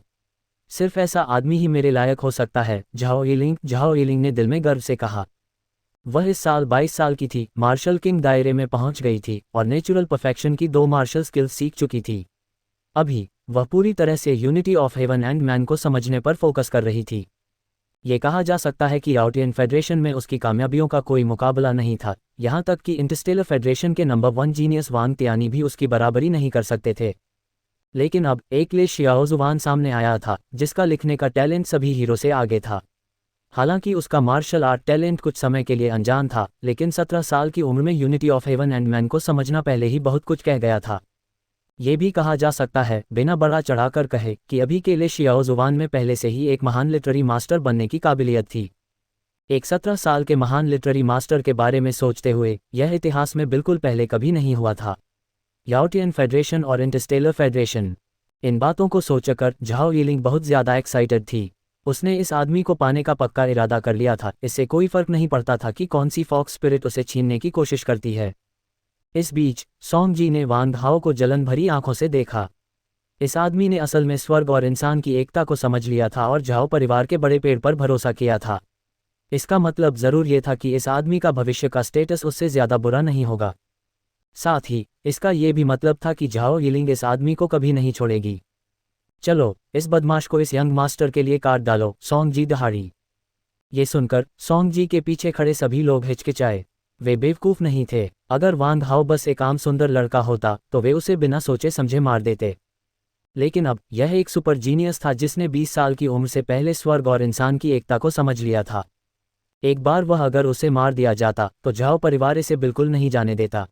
सिर्फ ऐसा आदमी ही मेरे लायक हो सकता है। झाओ यिलिंग ने दिल में गर्व से कहा। वह इस साल 22 साल की थी, मार्शल किंग दायरे में पहुंच गई थी और नेचुरल परफेक्शन की 2 मार्शल स्किल्स सीख चुकी थी। अभी वह पूरी तरह से unity of heaven and man को समझने पर फोकस कर रही थी। ये कहा जा सकता है कि याओटियन फेडरेशन में उसकी कामयाबियों का कोई मुकाबला नहीं था, यहाँ तक कि इंटरस्टेलर फेडरेशन के नंबर 1 जीनियस वांग तियानी भी उसकी बराबरी नहीं कर सकते थे। लेकिन अब एक ले शियाओजुवान सामने आया था, जिसका लिखने का टैलेंट सभी हीरो से आगे था। हालांकि उसका मार्शल आर्ट टैलेंट कुछ समय के लिए अनजान था, लेकिन 17 साल की उम्र में unity of heaven and man को समझना पहले ही बहुत कुछ कह गया था। ये भी कहा जा सकता है, बिना बड़ा चढ़ाकर कहे, कि अभी के लिए शियाओजुवान में पहले से ही एक महान लिटरेरी मास्टर बनने की काबिलियत थी। एक 17 साल के महान लिटरेरी मास्टर के बारे में सोचते हुए यह इतिहास में बिल्कुल पहले कभी नहीं हुआ था। याओटियन फेडरेशन और इंटरस्टेलर फेडरेशन, इन बातों को सोचकर झाओ यिलिंग बहुत ज़्यादा एक्साइटेड थी। उसने इस आदमी को पाने का पक्का इरादा कर लिया था। इससे कोई फर्क नहीं पड़ता था कि कौन सी फॉक्स स्पिरिट उसे छीनने की कोशिश करती है। इस बीच सॉन्ग जी ने वान हाओ को जलन भरी आंखों से देखा। इस आदमी ने असल में स्वर्ग और इंसान की एकता को समझ लिया था और झाओ परिवार के बड़े पेड़ पर भरोसा किया था। इसका मतलब ज़रूर ये था कि इस आदमी का भविष्य का स्टेटस उससे ज़्यादा बुरा नहीं होगा। साथ ही इसका ये भी मतलब था कि झाओ यिलिंग इस आदमी को कभी नहीं छोड़ेगी। चलो, इस बदमाश को इस यंग मास्टर के लिए काट डालो, सॉन्ग जी दहाड़ी। ये सुनकर सॉन्ग जी के पीछे खड़े सभी लोग हिचकिचाए। वे बेवकूफ़ नहीं थे। अगर वान हाओ बस एक आम सुंदर लड़का होता तो वे उसे बिना सोचे समझे मार देते। लेकिन अब यह एक सुपर जीनियस था जिसने 20 साल की उम्र से पहले स्वर्ग और इंसान की एकता को समझ लिया था। एक बार वह अगर उसे मार दिया जाता तो झाओ परिवार इसे बिल्कुल नहीं जाने देता।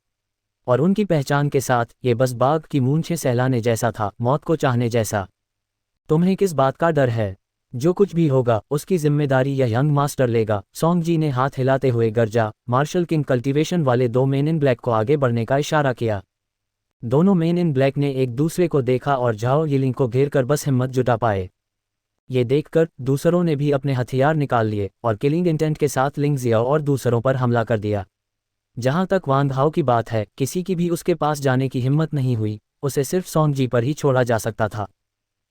और उनकी पहचान के साथ ये बस बाघ की मूंछें सहलाने जैसा था, मौत को चाहने जैसा। तुम्हें किस बात का डर है? जो कुछ भी होगा उसकी जिम्मेदारी यह यंग मास्टर लेगा, सॉन्ग जी ने हाथ हिलाते हुए गर्जा। मार्शल किंग कल्टीवेशन वाले 2 मेन इन ब्लैक को आगे बढ़ने का इशारा किया। दोनों मेन इन ब्लैक ने एक दूसरे को देखा और झाओ यिलिंग को घेर कर बस हिम्मत जुटा पाए। ये देखकर दूसरों ने भी अपने हथियार निकाल लिए और किलिंग इंटेंट के साथ लिंग जियाओ और दूसरों पर हमला कर दिया। जहां तक वांग हाओ की बात है, किसी की भी उसके पास जाने की हिम्मत नहीं हुई, उसे सिर्फ सोंग जी पर ही छोड़ा जा सकता था।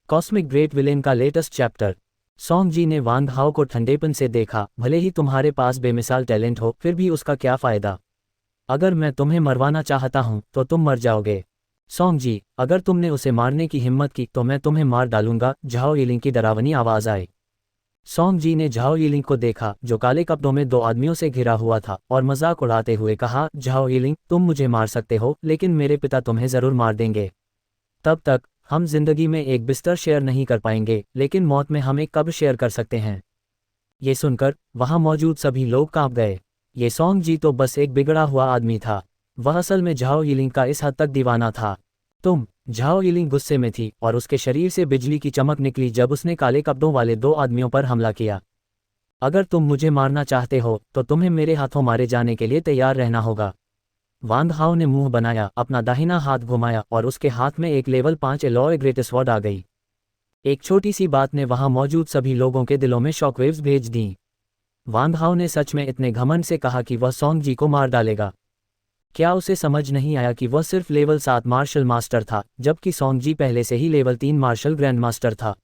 कॉस्मिक ग्रेट विलेन का लेटेस्ट चैप्टर। सोंग जी ने वांग हाओ को ठंडेपन से देखा। भले ही तुम्हारे पास बेमिसाल टैलेंट हो, फिर भी उसका क्या फ़ायदा? अगर मैं तुम्हें मरवाना चाहता हूं तो तुम मर जाओगे। सोंग जी, अगर तुमने उसे मारने की हिम्मत की तो मैं तुम्हें मार डालूंगा। झाओ यिलिंग की डरावनी आवाज़ आई। सोंग जी ने झाओ यिलिंग को देखा, जो काले कपड़ों में दो आदमियों से घिरा हुआ था, और मजाक उड़ाते हुए कहा, झाओ यिलिंग, तुम मुझे मार सकते हो, लेकिन मेरे पिता तुम्हें ज़रूर मार देंगे। तब तक हम जिंदगी में एक बिस्तर शेयर नहीं कर पाएंगे, लेकिन मौत में हम एक कब्र शेयर कर सकते हैं। ये सुनकर वहां मौजूद सभी लोग कांप गए। ये सोंग जी तो बस एक बिगड़ा हुआ आदमी था, वह असल में झाओ यिलिंग का इस हद तक दीवाना था। झाओ यिलिंग गुस्से में थी और उसके शरीर से बिजली की चमक निकली जब उसने काले कपड़ों वाले दो आदमियों पर हमला किया। अगर तुम मुझे मारना चाहते हो तो तुम्हें मेरे हाथों मारे जाने के लिए तैयार रहना होगा। वांग हाओ ने मुंह बनाया, अपना दाहिना हाथ घुमाया और उसके हाथ में एक लेवल 5 एलॉय ग्रेट स्वॉर्ड आ गई। एक छोटी सी बात ने वहां मौजूद सभी लोगों के दिलों में शॉकवेव्स भेज दीं। वांग हाओ ने सच में इतने घमंड से कहा कि वह सोंग जी को मार डालेगा। क्या उसे समझ नहीं आया कि वह सिर्फ लेवल 7 मार्शल मास्टर था, जबकि सोंग जी पहले से ही लेवल 3 मार्शल ग्रैंड मास्टर था।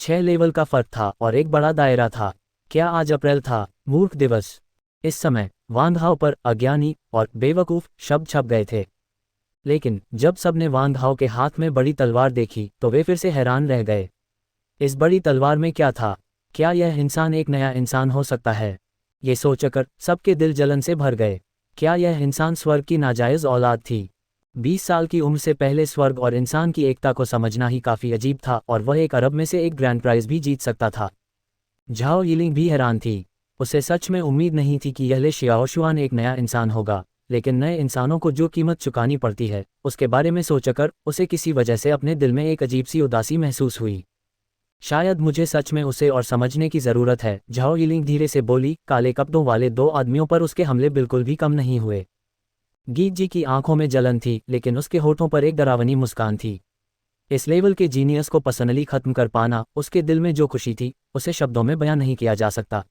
6 लेवल का फर्क था और एक बड़ा दायरा था। क्या आज अप्रैल था? मूर्ख दिवस। इस समय वांग हाओ पर अज्ञानी और बेवकूफ़ शब्द छप गए थे। लेकिन जब सबने वांग हाओ के हाथ में बड़ी तलवार देखी तो वे फिर से हैरान रह गए। इस बड़ी तलवार में क्या था? क्या यह इंसान एक नया इंसान हो सकता है? ये सोचकर सबके दिल जलन से भर गए। क्या यह इंसान स्वर्ग की नाजायज़ औलाद थी? 20 साल की उम्र से पहले स्वर्ग और इंसान की एकता को समझना ही काफ़ी अजीब था, और वह एक अरब में से एक ग्रैंड प्राइज भी जीत सकता था। झाओ यिलिंग भी हैरान थी। उसे सच में उम्मीद नहीं थी कि यह ले शियाओशुआन एक नया इंसान होगा, लेकिन नए इंसानों को जो कीमत चुकानी पड़ती है, उसके बारे में सोचकर उसे किसी वजह से अपने दिल में एक अजीब सी उदासी महसूस हुई। शायद मुझे सच में उसे और समझने की ज़रूरत है, झाओ यिलिंग धीरे से बोली। काले कपड़ों वाले दो आदमियों पर उसके हमले बिल्कुल भी कम नहीं हुए। गीत जी की आंखों में जलन थी, लेकिन उसके होठों पर एक डरावनी मुस्कान थी। इस लेवल के जीनियस को पर्सनली खत्म कर पाना, उसके दिल में जो खुशी थी, उसे शब्दों में बयां नहीं किया जा सकता।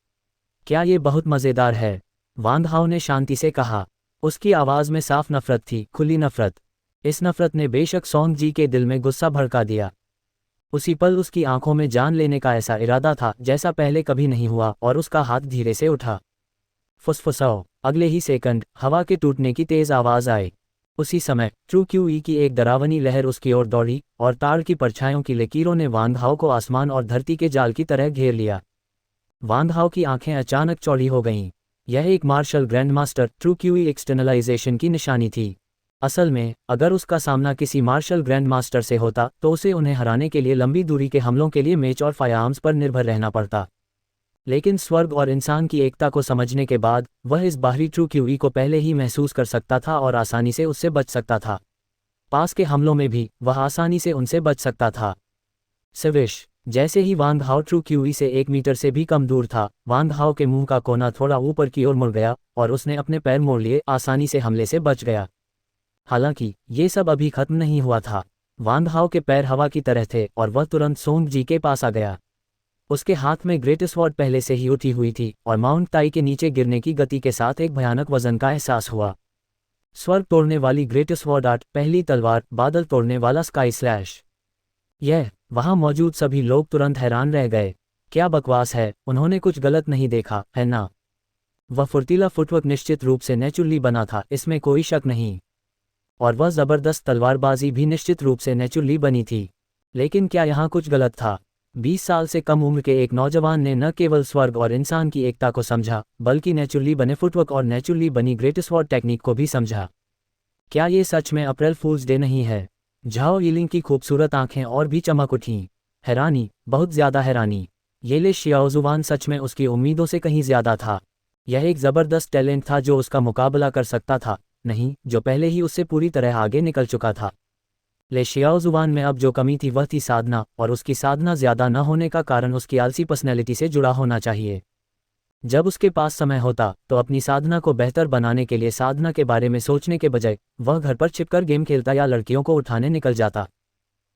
क्या ये बहुत मज़ेदार है? वांग हाओ ने शांति से कहा। उसकी आवाज़ में साफ नफरत थी, खुली नफरत। इस नफरत ने बेशक सोंग जी के दिल में गुस्सा भड़का दिया। उसी पल उसकी आंखों में जान लेने का ऐसा इरादा था जैसा पहले कभी नहीं हुआ, और उसका हाथ धीरे से उठा। फुसफुसाओ। अगले ही सेकंड हवा के टूटने की तेज आवाज़ आई। उसी समय ट्रू क्यूई की एक डरावनी लहर उसकी ओर दौड़ी, और ताड़ की परछाइयों की लकीरों ने वांग हाओ को आसमान और धरती के जाल की तरह घेर लिया। वांग हाओ की आंखें अचानक चौड़ी हो गईं। यह एक martial grand master true qi externalization की निशानी थी। असल में अगर उसका सामना किसी मार्शल ग्रैंड मास्टर से होता तो उसे उन्हें हराने के लिए लंबी दूरी के हमलों के लिए मेच और फायरआर्म्स पर निर्भर रहना पड़ता। लेकिन स्वर्ग और इंसान की एकता को समझने के बाद वह इस बाहरी ट्रू क्यूई को पहले ही महसूस कर सकता था और आसानी से उससे बच सकता था। पास के हमलों में भी वह आसानी से उनसे बच सकता था। स्विश। जैसे ही वांग हाओ ट्रू क्यूई से 1 मीटर से भी कम दूर था, वांग हाओ के मुंह का कोना थोड़ा ऊपर की ओर मुड़ गया और उसने अपने पैर मोड़ लिए, आसानी से हमले से बच गया। हालांकि ये सब अभी खत्म नहीं हुआ था। वांग हाओ के पैर हवा की तरह थे और वह तुरंत सोंग जी के पास आ गया। उसके हाथ में ग्रेट स्वॉर्ड पहले से ही उठी हुई थी और माउंट ताई के नीचे गिरने की गति के साथ एक भयानक वजन का एहसास हुआ। स्वर्ग तोड़ने वाली ग्रेट स्वॉर्ड 8, पहली तलवार, बादल तोड़ने वाला स्काई स्लैश। यह वहां मौजूद सभी लोग तुरंत हैरान रह गए। क्या बकवास है, उन्होंने कुछ गलत नहीं देखा, है ना? वह फुर्तीला फुटवर्क निश्चित रूप से नेचुरली बना था, इसमें कोई शक नहीं। और वह ज़बरदस्त तलवारबाजी भी निश्चित रूप से नेचुरली बनी थी। लेकिन क्या यहाँ कुछ गलत था? 20 साल से कम उम्र के एक नौजवान ने न केवल स्वर्ग और इंसान की एकता को समझा, बल्कि नेचुरली बने फुटवर्क और नेचुरली बनी ग्रेट स्वॉर्ड टेक्निक को भी समझा। क्या ये सच में अप्रैल फूल्स डे नहीं है? झाओ यिलिंग की खूबसूरत आंखें और भी चमक उठीं। हैरानी, बहुत ज़्यादा हैरानी। ये ले शियाओजुवान सच में उसकी उम्मीदों से कहीं ज़्यादा था। यह एक ज़बरदस्त टैलेंट था जो उसका मुकाबला कर सकता था, नहीं जो पहले ही उससे पूरी तरह आगे निकल चुका था। ले शियाओजुवान में अब जो कमी थी वह थी साधना, और उसकी साधना ज़्यादा न होने का कारण उसकी आलसी पर्सनैलिटी से जुड़ा होना चाहिए। जब उसके पास समय होता तो अपनी साधना को बेहतर बनाने के लिए साधना के बारे में सोचने के बजाय वह घर पर छिपकर गेम खेलता या लड़कियों को उठाने निकल जाता।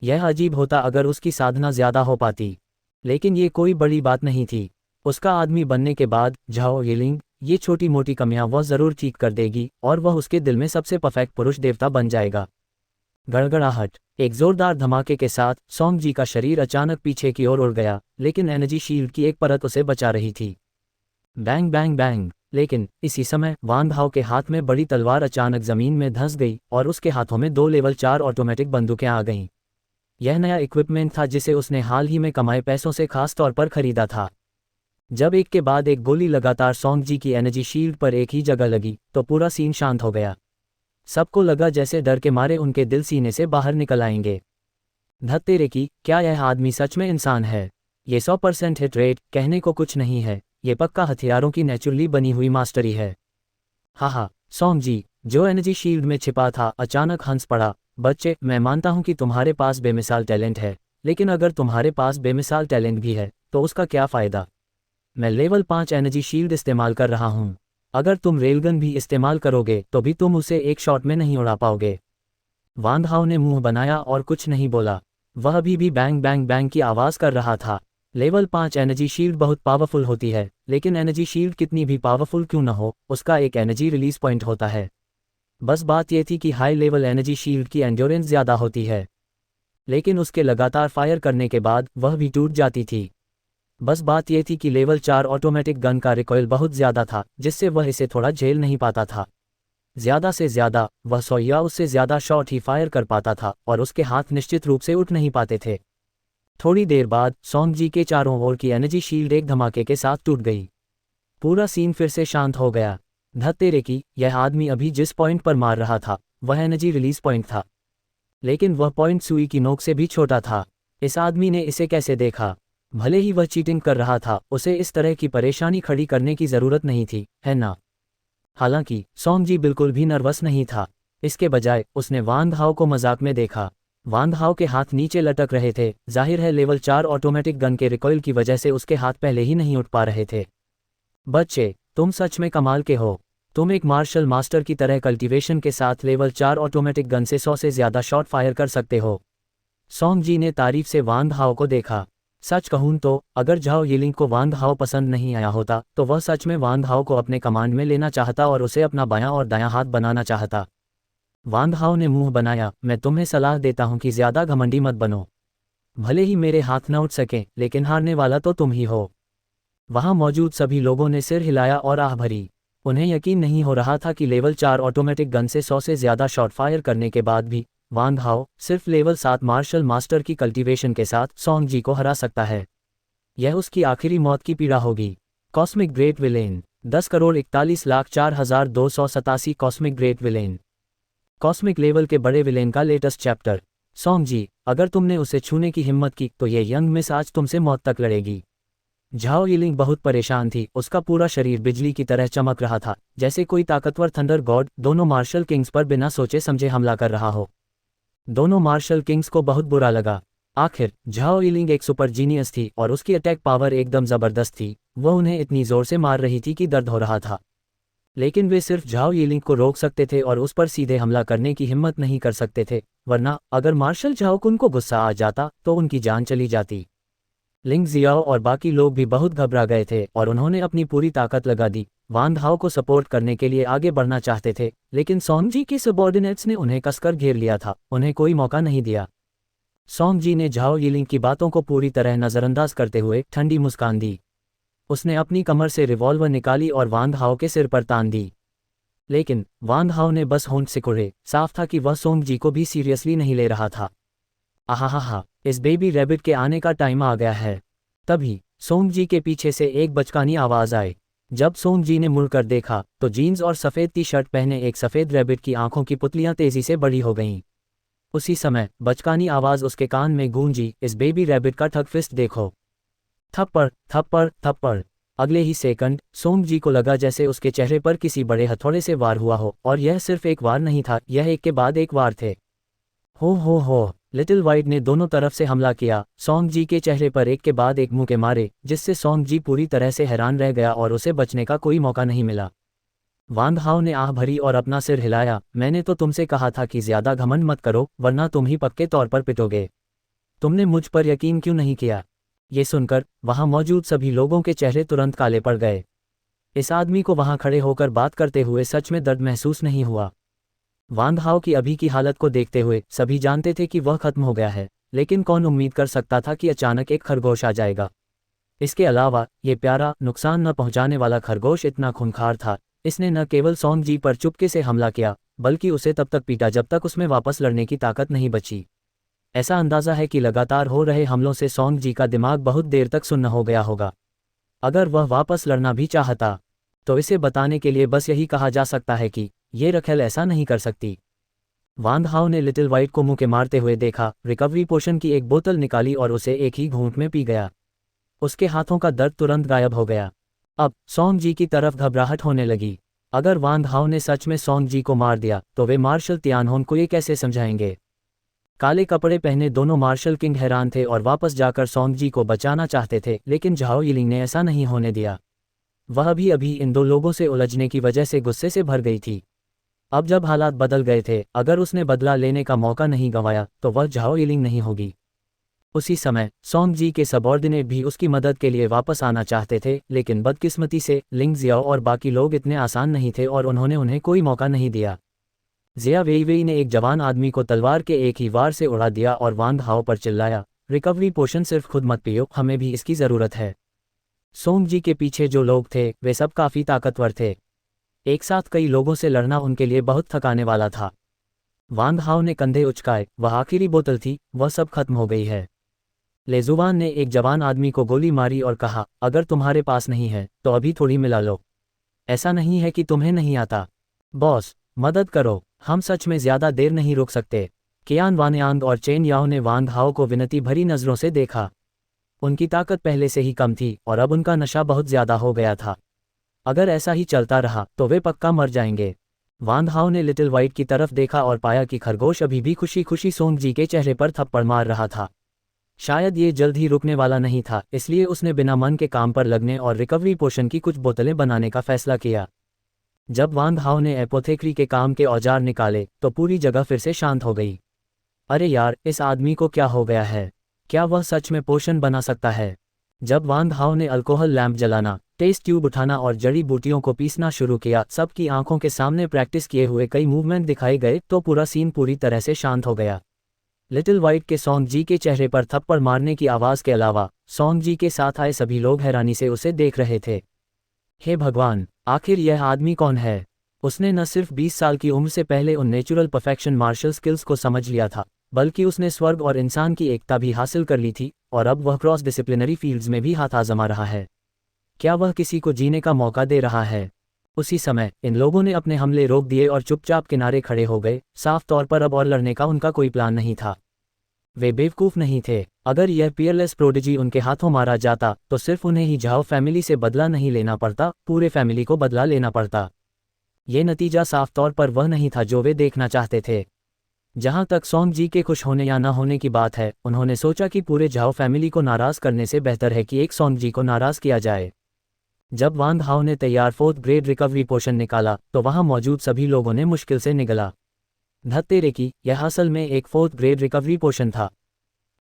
यह अजीब होता अगर उसकी साधना ज़्यादा हो पाती। लेकिन ये कोई बड़ी बात नहीं थी। उसका आदमी बनने के बाद झाओ यिलिंग ये छोटी मोटी कमियां वह ज़रूर ठीक कर देगी और वह उसके दिल में सबसे परफेक्ट पुरुष देवता बन जाएगा। गड़गड़ाहट। एक जोरदार धमाके के साथ सोंग जी का शरीर अचानक पीछे की ओर उड़ गया, लेकिन एनर्जी शील्ड की एक परत उसे बचा रही थी। Bang bang bang. लेकिन इसी समय वान हाओ के हाथ में बड़ी तलवार अचानक जमीन में धंस गई और उसके हाथों में 2 लेवल 4 ऑटोमेटिक बंदूकें आ गईं। यह नया इक्विपमेंट था जिसे उसने हाल ही में कमाए पैसों से खास तौर पर खरीदा था। जब एक के बाद एक गोली लगातार सोंग जी की एनर्जी शील्ड पर एक ही जगह लगी तो पूरा सीन शांत हो गया। सबको लगा जैसे डर के मारे उनके दिल सीने से बाहर निकल आएंगे। धत तेरे की, क्या यह आदमी सच में इंसान है? ये 100% हिट रेट कहने को कुछ नहीं है, ये पक्का हथियारों की नेचुरली बनी हुई मास्टरी है। हाँ, सोंग जी, जो एनर्जी शील्ड में छिपा था, अचानक हंस पड़ा। बच्चे, मैं मानता हूं कि तुम्हारे पास बेमिसाल टैलेंट है, लेकिन अगर तुम्हारे पास बेमिसाल टैलेंट भी है तो उसका क्या फ़ायदा? मैं लेवल 5 एनर्जी शील्ड इस्तेमाल कर रहा हूं। अगर तुम रेलगन भी इस्तेमाल करोगे तो भी तुम उसे एक शॉट में नहीं उड़ा पाओगे। वान हाओ ने मुंह बनाया और कुछ नहीं बोला। वह अभी भी बैंग बैंग बैंग की आवाज़ कर रहा था। लेवल 5 एनर्जी शील्ड बहुत पावरफुल होती है, लेकिन एनर्जी शील्ड कितनी भी पावरफुल क्यों न हो, उसका एक एनर्जी रिलीज पॉइंट होता है। बस बात यह थी कि हाई लेवल एनर्जी शील्ड की एंड्योरेंस ज़्यादा होती है, लेकिन उसके लगातार फायर करने के बाद वह भी टूट जाती थी। बस बात यह थी कि लेवल 4 ऑटोमेटिक गन का रिकॉइल बहुत ज़्यादा था, जिससे वह इसे थोड़ा झेल नहीं पाता था। ज़्यादा से ज़्यादा वह 100 या उससे ज़्यादा शॉट ही फायर कर पाता था और उसके हाथ निश्चित रूप से उठ नहीं पाते थे। थोड़ी देर बाद सोंग जी के चारों ओर की एनर्जी शील्ड एक धमाके के साथ टूट गई। पूरा सीन फिर से शांत हो गया। धत तेरे की, यह आदमी अभी जिस पॉइंट पर मार रहा था वह एनर्जी रिलीज पॉइंट था, लेकिन वह पॉइंट सुई की नोक से भी छोटा था। इस आदमी ने इसे कैसे देखा? भले ही वह चीटिंग कर रहा था, उसे इस तरह की परेशानी खड़ी करने की ज़रूरत नहीं थी, है ना? हालांकि सोंग जी बिल्कुल भी नर्वस नहीं था। इसके बजाय उसने वान हाओ को मजाक में देखा। वान हाओ के हाथ नीचे लटक रहे थे, जाहिर है लेवल 4 ऑटोमेटिक गन के रिकॉइल की वजह से उसके हाथ पहले ही नहीं उठ पा रहे थे। बच्चे, तुम सच में कमाल के हो। तुम एक मार्शल मास्टर की तरह कल्टीवेशन के साथ लेवल 4 ऑटोमेटिक गन से 100 से ज़्यादा शॉट फायर कर सकते हो। सोंग जी ने तारीफ से वान हाओ को देखा। सच कहूं तो अगर झाओ यिलिंग को वान हाओ पसंद नहीं आया होता तो वह सच में वान हाओ को अपने कमांड में लेना चाहता और उसे अपना बायां और दायां हाथ बनाना चाहता। वान हाओ ने मुंह बनाया, मैं तुम्हें सलाह देता हूं कि ज़्यादा घमंडी मत बनो। भले ही मेरे हाथ न उठ सकें, लेकिन हारने वाला तो तुम ही हो। वहां मौजूद सभी लोगों ने सिर हिलाया और आह भरी। उन्हें यकीन नहीं हो रहा था कि लेवल 4 ऑटोमेटिक गन से 100 से ज़्यादा शॉट फायर करने के बाद भी वान हाओ सिर्फ लेवल 7 मार्शल मास्टर की कल्टीवेशन के साथ सोंग जी को हरा सकता है। यह उसकी आखिरी मौत की पीड़ा होगी। Cosmic great villain. 10,41,04,287 cosmic great villain. Cosmic level के बड़े विलेन का लेटेस्ट चैप्टर। सोंग जी, अगर तुमने उसे छूने की हिम्मत की तो ये यंग मिस आज तुमसे मौत तक लड़ेगी। झाओ यिलिंग बहुत परेशान थी। उसका पूरा शरीर बिजली की तरह चमक रहा था, जैसे कोई ताकतवर थंडर गॉड दोनों मार्शल किंग्स पर बिना सोचे समझे हमला कर रहा हो। दोनों मार्शल किंग्स को बहुत बुरा लगा। आखिर झाओ यिलिंग एक सुपर जीनियस थी और उसकी अटैक पावर एकदम ज़बरदस्त थी। वह उन्हें इतनी ज़ोर से मार रही थी कि दर्द हो रहा था, लेकिन वे सिर्फ झाओ यिलिंग को रोक सकते थे और उस पर सीधे हमला करने की हिम्मत नहीं कर सकते थे, वरना अगर मार्शल झाओ कुन को गुस्सा आ जाता तो उनकी जान चली जाती। लिंग जियाओ और बाकी लोग भी बहुत घबरा गए थे और उन्होंने अपनी पूरी ताकत लगा दी। वान हाओ को सपोर्ट करने के लिए आगे बढ़ना चाहते थे, लेकिन सोंग जी के सबॉर्डिनेट्स ने उन्हें कसकर घेर लिया था, उन्हें कोई मौका नहीं दिया। सोंग जी ने झाओ यिलिंग की बातों को पूरी तरह नज़रअंदाज करते हुए ठंडी मुस्कान दी। उसने अपनी कमर से रिवॉल्वर निकाली और वान हाओ के सिर पर तान दी। लेकिन वान हाओ ने बस होंठ सिकुड़े। साफ था कि वह सोंग जी को भी सीरियसली नहीं ले रहा था। आहा, इस बेबी रैबिट के आने का टाइम आ गया है। तभी सोंग जी के पीछे से एक बचकानी आवाज़ आई। जब सोंग जी ने मुड़कर देखा तो जीन्स और सफ़ेद टी शर्ट पहने एक सफ़ेद रैबिट की आंखों की पुतलियां तेज़ी से बड़ी हो गईं। उसी समय बचकानी आवाज़ उसके कान में गूंजी, इस बेबी रैबिट का ठग फिस्ट देखो। थप्पड़ थप्पड़ थप्पड़। अगले ही सेकंड सोंग जी को लगा जैसे उसके चेहरे पर किसी बड़े हथौड़े से वार हुआ हो, और यह सिर्फ एक वार नहीं था, यह एक के बाद एक वार थे। हो, लिटिल वाइट ने दोनों तरफ से हमला किया। सोंग जी के चेहरे पर एक के बाद एक मुंह के मारे, जिससे सोंग जी पूरी तरह से हैरान रह गया और उसे बचने का कोई मौका नहीं मिला। वान हाओ ने आह भरी और अपना सिर हिलाया, मैंने तो तुमसे कहा था कि ज्यादा घमंड मत करो, वरना तुम ही पक्के तौर पर पिटोगे। तुमने मुझ पर यकीन क्यों नहीं किया? ये सुनकर वहां मौजूद सभी लोगों के चेहरे तुरंत काले पड़ गए। इस आदमी को वहां खड़े होकर बात करते हुए सच में दर्द महसूस नहीं हुआ। वांग हाओ की अभी की हालत को देखते हुए सभी जानते थे कि वह खत्म हो गया है, लेकिन कौन उम्मीद कर सकता था कि अचानक एक खरगोश आ जाएगा। इसके अलावा ये प्यारा, नुकसान न पहुंचाने वाला खरगोश इतना खूंखार था। इसने न केवल सोंग जी पर चुपके से हमला किया, बल्कि उसे तब तक पीटा जब तक उसमें वापस लड़ने की ताकत नहीं बची। ऐसा अंदाजा है कि लगातार हो रहे हमलों से सोंग जी का दिमाग बहुत देर तक सुन्न हो गया होगा। अगर वह वापस लड़ना भी चाहता तो इसे बताने के लिए बस यही कहा जा सकता है कि ये रखेल ऐसा नहीं कर सकती। वांग हाओ ने लिटिल वाइट को मुंह के मारते हुए देखा, रिकवरी पोशन की एक बोतल निकाली और उसे एक ही घूंट में पी गया। उसके हाथों का दर्द तुरंत गायब हो गया। अब सोंग जी की तरफ घबराहट होने लगी। अगर वांग हाओ ने सच में सोंग जी को मार दिया तो वे मार्शल तियानहोन को ये कैसे समझाएंगे। काले कपड़े पहने दोनों मार्शल किंग हैरान थे और वापस जाकर सोंग जी को बचाना चाहते थे, लेकिन झाओ यिलिंग ने ऐसा नहीं होने दिया। वह भी अभी इन दो लोगों से उलझने की वजह से गुस्से से भर गई थी। अब जब हालात बदल गए थे, अगर उसने बदला लेने का मौका नहीं गंवाया तो वह झाओ यिलिंग नहीं होगी। उसी समय सोंग जी के सबऑर्डिनेट भी उसकी मदद के लिए वापस आना चाहते थे, लेकिन बदकिस्मती से लिंग जियाओ और बाकी लोग इतने आसान नहीं थे और उन्होंने उन्हें कोई मौका नहीं दिया। जिया वेईवेई ने एक जवान आदमी को तलवार के एक ही वार से उड़ा दिया और वांग हाओ पर चिल्लाया, रिकवरी पोशन सिर्फ खुद मत पियो, हमें भी इसकी ज़रूरत है। सोंग जी के पीछे जो लोग थे वे सब काफ़ी ताकतवर थे। एक साथ कई लोगों से लड़ना उनके लिए बहुत थकाने वाला था। वांग हाओ ने कंधे उचकाए, वह आखिरी बोतल थी, वह सब खत्म हो गई है। लेजुवान ने एक जवान आदमी को गोली मारी और कहा, अगर तुम्हारे पास नहीं है तो अभी थोड़ी मिला लो। ऐसा नहीं है कि तुम्हें नहीं आता। बॉस, मदद करो, हम सच में ज़्यादा देर नहीं रुक सकते। कियान वानयांग और चेन याओ ने वांग हाओ को विनती भरी नज़रों से देखा। उनकी ताकत पहले से ही कम थी और अब उनका नशा बहुत ज़्यादा हो गया था। अगर ऐसा ही चलता रहा तो वे पक्का मर जाएंगे। वांग हाओ ने लिटिल वाइट की तरफ देखा और पाया कि खरगोश अभी भी खुशी खुशी सोंग जी के चेहरे पर थप्पड़ मार रहा था। शायद ये जल्द ही रुकने वाला नहीं था, इसलिए उसने बिना मन के काम पर लगने और रिकवरी पोशन की कुछ बोतलें बनाने का फैसला किया। जब वांग हाओ ने एपोथेक्री के काम के औजार निकाले तो पूरी जगह फिर से शांत हो गई। अरे यार, इस आदमी को क्या हो गया है? क्या वह सच में पोशन बना सकता है? जब वांग हाओ ने अल्कोहल लैंप जलाना, टेस्ट ट्यूब उठाना और जड़ी बूटियों को पीसना शुरू किया, सबकी आंखों के सामने प्रैक्टिस किए हुए कई मूवमेंट दिखाए गए तो पूरा सीन पूरी तरह से शांत हो गया। लिटिल वाइट के सोंग जी के चेहरे पर थप्पड़ मारने की आवाज़ के अलावा सोंग जी के साथ आए सभी लोग हैरानी से उसे देख रहे थे। हे भगवान, आखिर यह आदमी कौन है? उसने न सिर्फ 20 साल की उम्र से पहले उन नेचुरल परफेक्शन मार्शल स्किल्स को समझ लिया था, बल्कि उसने स्वर्ग और इंसान की एकता भी हासिल कर ली थी और अब वह क्रॉस डिसिप्लिनरी फील्ड्स में भी हाथ आजमा रहा है। क्या वह किसी को जीने का मौका दे रहा है? उसी समय इन लोगों ने अपने हमले रोक दिए और चुपचाप किनारे खड़े हो गए। साफ तौर पर अब और लड़ने का उनका कोई प्लान नहीं था। वे बेवकूफ़ नहीं थे। अगर यह पियरलेस प्रोडिजी उनके हाथों मारा जाता तो सिर्फ उन्हें ही झाओ फैमिली से बदला नहीं लेना पड़ता, पूरे फैमिली को बदला लेना पड़ता। ये नतीजा साफ तौर पर वह नहीं था जो वे देखना चाहते थे। जहां तक सोंग जी के खुश होने या ना होने की बात है, उन्होंने सोचा कि पूरे झाओ फैमिली को नाराज़ करने से बेहतर है कि एक सोंग जी को नाराज़ किया जाए। जब वांग हाओ ने तैयार 4th ग्रेड रिकवरी पोशन निकाला तो वहां मौजूद सभी लोगों ने मुश्किल से निगला, धत्तेरे की, यह असल में एक 4th ग्रेड रिकवरी पोशन था।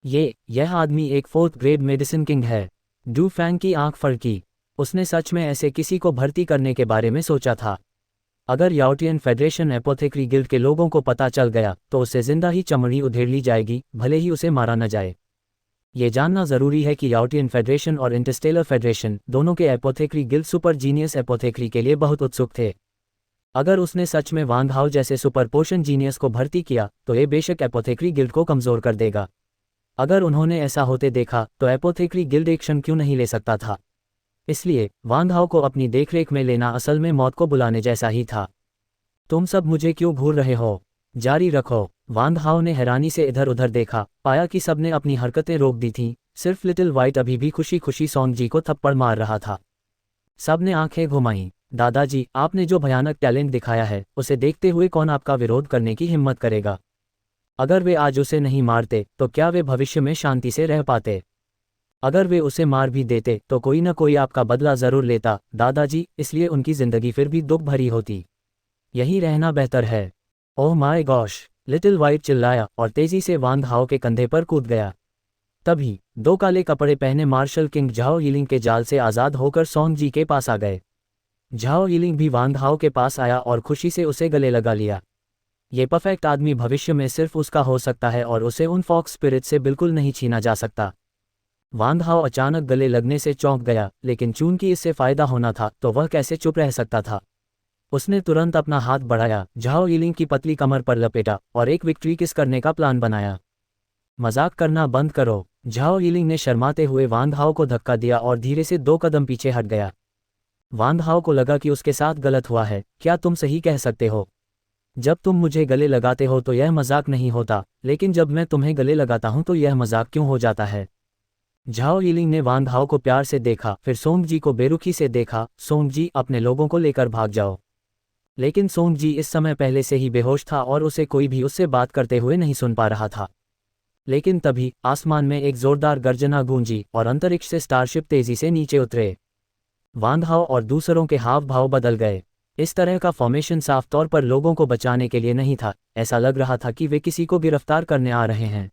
यह आदमी एक 4th ग्रेड मेडिसिन किंग है। डू फैंग की आंख फड़की। उसने सच में ऐसे किसी को भर्ती करने के बारे में सोचा था। अगर याओटियन फेडरेशन एपोथेक्री गिल्ड के लोगों को पता चल गया तो उसे जिंदा ही चमड़ी उधेड़ ली जाएगी, भले ही उसे मारा न जाए। ये जानना ज़रूरी है कि याओटियन फेडरेशन और इंटरस्टेलर फेडरेशन दोनों के एपोथेक्री गिल्ड सुपर जीनियस एपोथेक्री के लिए बहुत उत्सुक थे। अगर उसने सच में वांग हाओ जैसे सुपर पोशन जीनियस को भर्ती किया तो ये बेशक एपोथेक्री गिल्ड को कमज़ोर कर देगा। अगर उन्होंने ऐसा होते देखा तो एपोथेक्री गिल्ड एक्शन क्यों नहीं ले सकता था। इसलिए वांग हाओ को अपनी देखरेख में लेना असल में मौत को बुलाने जैसा ही था। तुम सब मुझे क्यों घूर रहे हो? जारी रखो। वांग हाओ ने हैरानी से इधर उधर देखा, पाया कि सबने अपनी हरकतें रोक दी थीं, सिर्फ लिटिल वाइट अभी भी खुशी खुशी सोंग जी को थप्पड़ मार रहा था। सबने आंखें घुमाईं। दादाजी, आपने जो भयानक टैलेंट दिखाया है उसे देखते हुए कौन आपका विरोध करने की हिम्मत करेगा? अगर वे आज उसे नहीं मारते तो क्या वे भविष्य में शांति से रह पाते? अगर वे उसे मार भी देते तो कोई न कोई आपका बदला ज़रूर लेता दादाजी, इसलिए उनकी ज़िंदगी फिर भी दुख भरी होती। यही रहना बेहतर है। Oh my gosh, little white चिल्लाया और तेजी से वांग हाओ के कंधे पर कूद गया। तभी दो काले कपड़े पहने मार्शल किंग झाओ यिलिंग के जाल से आज़ाद होकर सोंग जी के पास आ गए। झाओ यिलिंग भी वान हाओ के पास आया और खुशी से उसे गले लगा लिया। ये परफेक्ट आदमी भविष्य में सिर्फ उसका हो सकता है और उसे उन फॉक्स स्पिरिट से बिल्कुल नहीं छीना जा सकता। वान हाओ अचानक गले लगने से चौंक गया, लेकिन चूंकि इससे फायदा होना था तो वह कैसे चुप रह सकता था। उसने तुरंत अपना हाथ बढ़ाया, झाओ यिलिंग की पतली कमर पर लपेटा और एक विक्ट्री किस करने का प्लान बनाया। मजाक करना बंद करो। झाओ यिलिंग ने शर्माते हुए वान हाओ को धक्का दिया और धीरे से 2 कदम पीछे हट गया। वान हाओ को लगा कि उसके साथ गलत हुआ है। क्या तुम सही कह सकते हो? जब तुम मुझे गले लगाते हो तो यह मजाक नहीं होता, लेकिन जब मैं तुम्हें गले लगाता हूं तो यह मजाक क्यों हो जाता है? झाओ यिलिंग ने वान हाओ को प्यार से देखा, फिर सोंग जी को बेरुखी से देखा। सोंग जी, अपने लोगों को लेकर भाग जाओ। लेकिन सोंग जी इस समय पहले से ही बेहोश था और उसे कोई भी उससे बात करते हुए नहीं सुन पा रहा था। लेकिन तभी आसमान में एक जोरदार गर्जना गूंजी और अंतरिक्ष से स्टारशिप तेजी से नीचे उतरे। वान हाओ और दूसरों के हाव भाव बदल गए। इस तरह का फॉर्मेशन साफ तौर पर लोगों को बचाने के लिए नहीं था। ऐसा लग रहा था कि वे किसी को गिरफ्तार करने आ रहे हैं।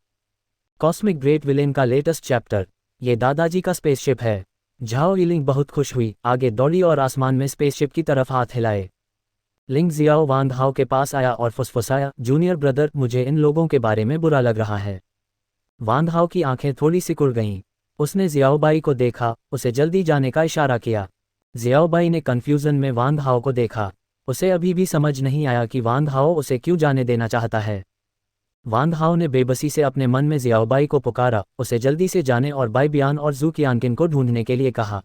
कॉस्मिक ग्रेट विलेन का लेटेस्ट चैप्टर। ये दादाजी का स्पेसशिप है। झाओ यिलिंग बहुत खुश हुई, आगे दौड़ी और आसमान में स्पेसशिप की तरफ हाथ हिलाए। लिंग जियाओ वान हाओ के पास आया और फुसफुसाया, जूनियर ब्रदर, मुझे इन लोगों के बारे में बुरा लग रहा है। वान हाओ की आंखें थोड़ी सिकुड़ गईं। उसने जियाओबाई को देखा, उसे जल्दी जाने का इशारा किया। जियाओबाई ने कंफ्यूजन में वान हाओ को देखा। उसे अभी भी समझ नहीं आया कि वान हाओ उसे क्यों जाने देना चाहता है। वान हाओ ने बेबसी से अपने मन में जियाओबाई को पुकारा, उसे जल्दी से जाने और बाई बियान और जू कियानकिन को ढूंढने के लिए कहा।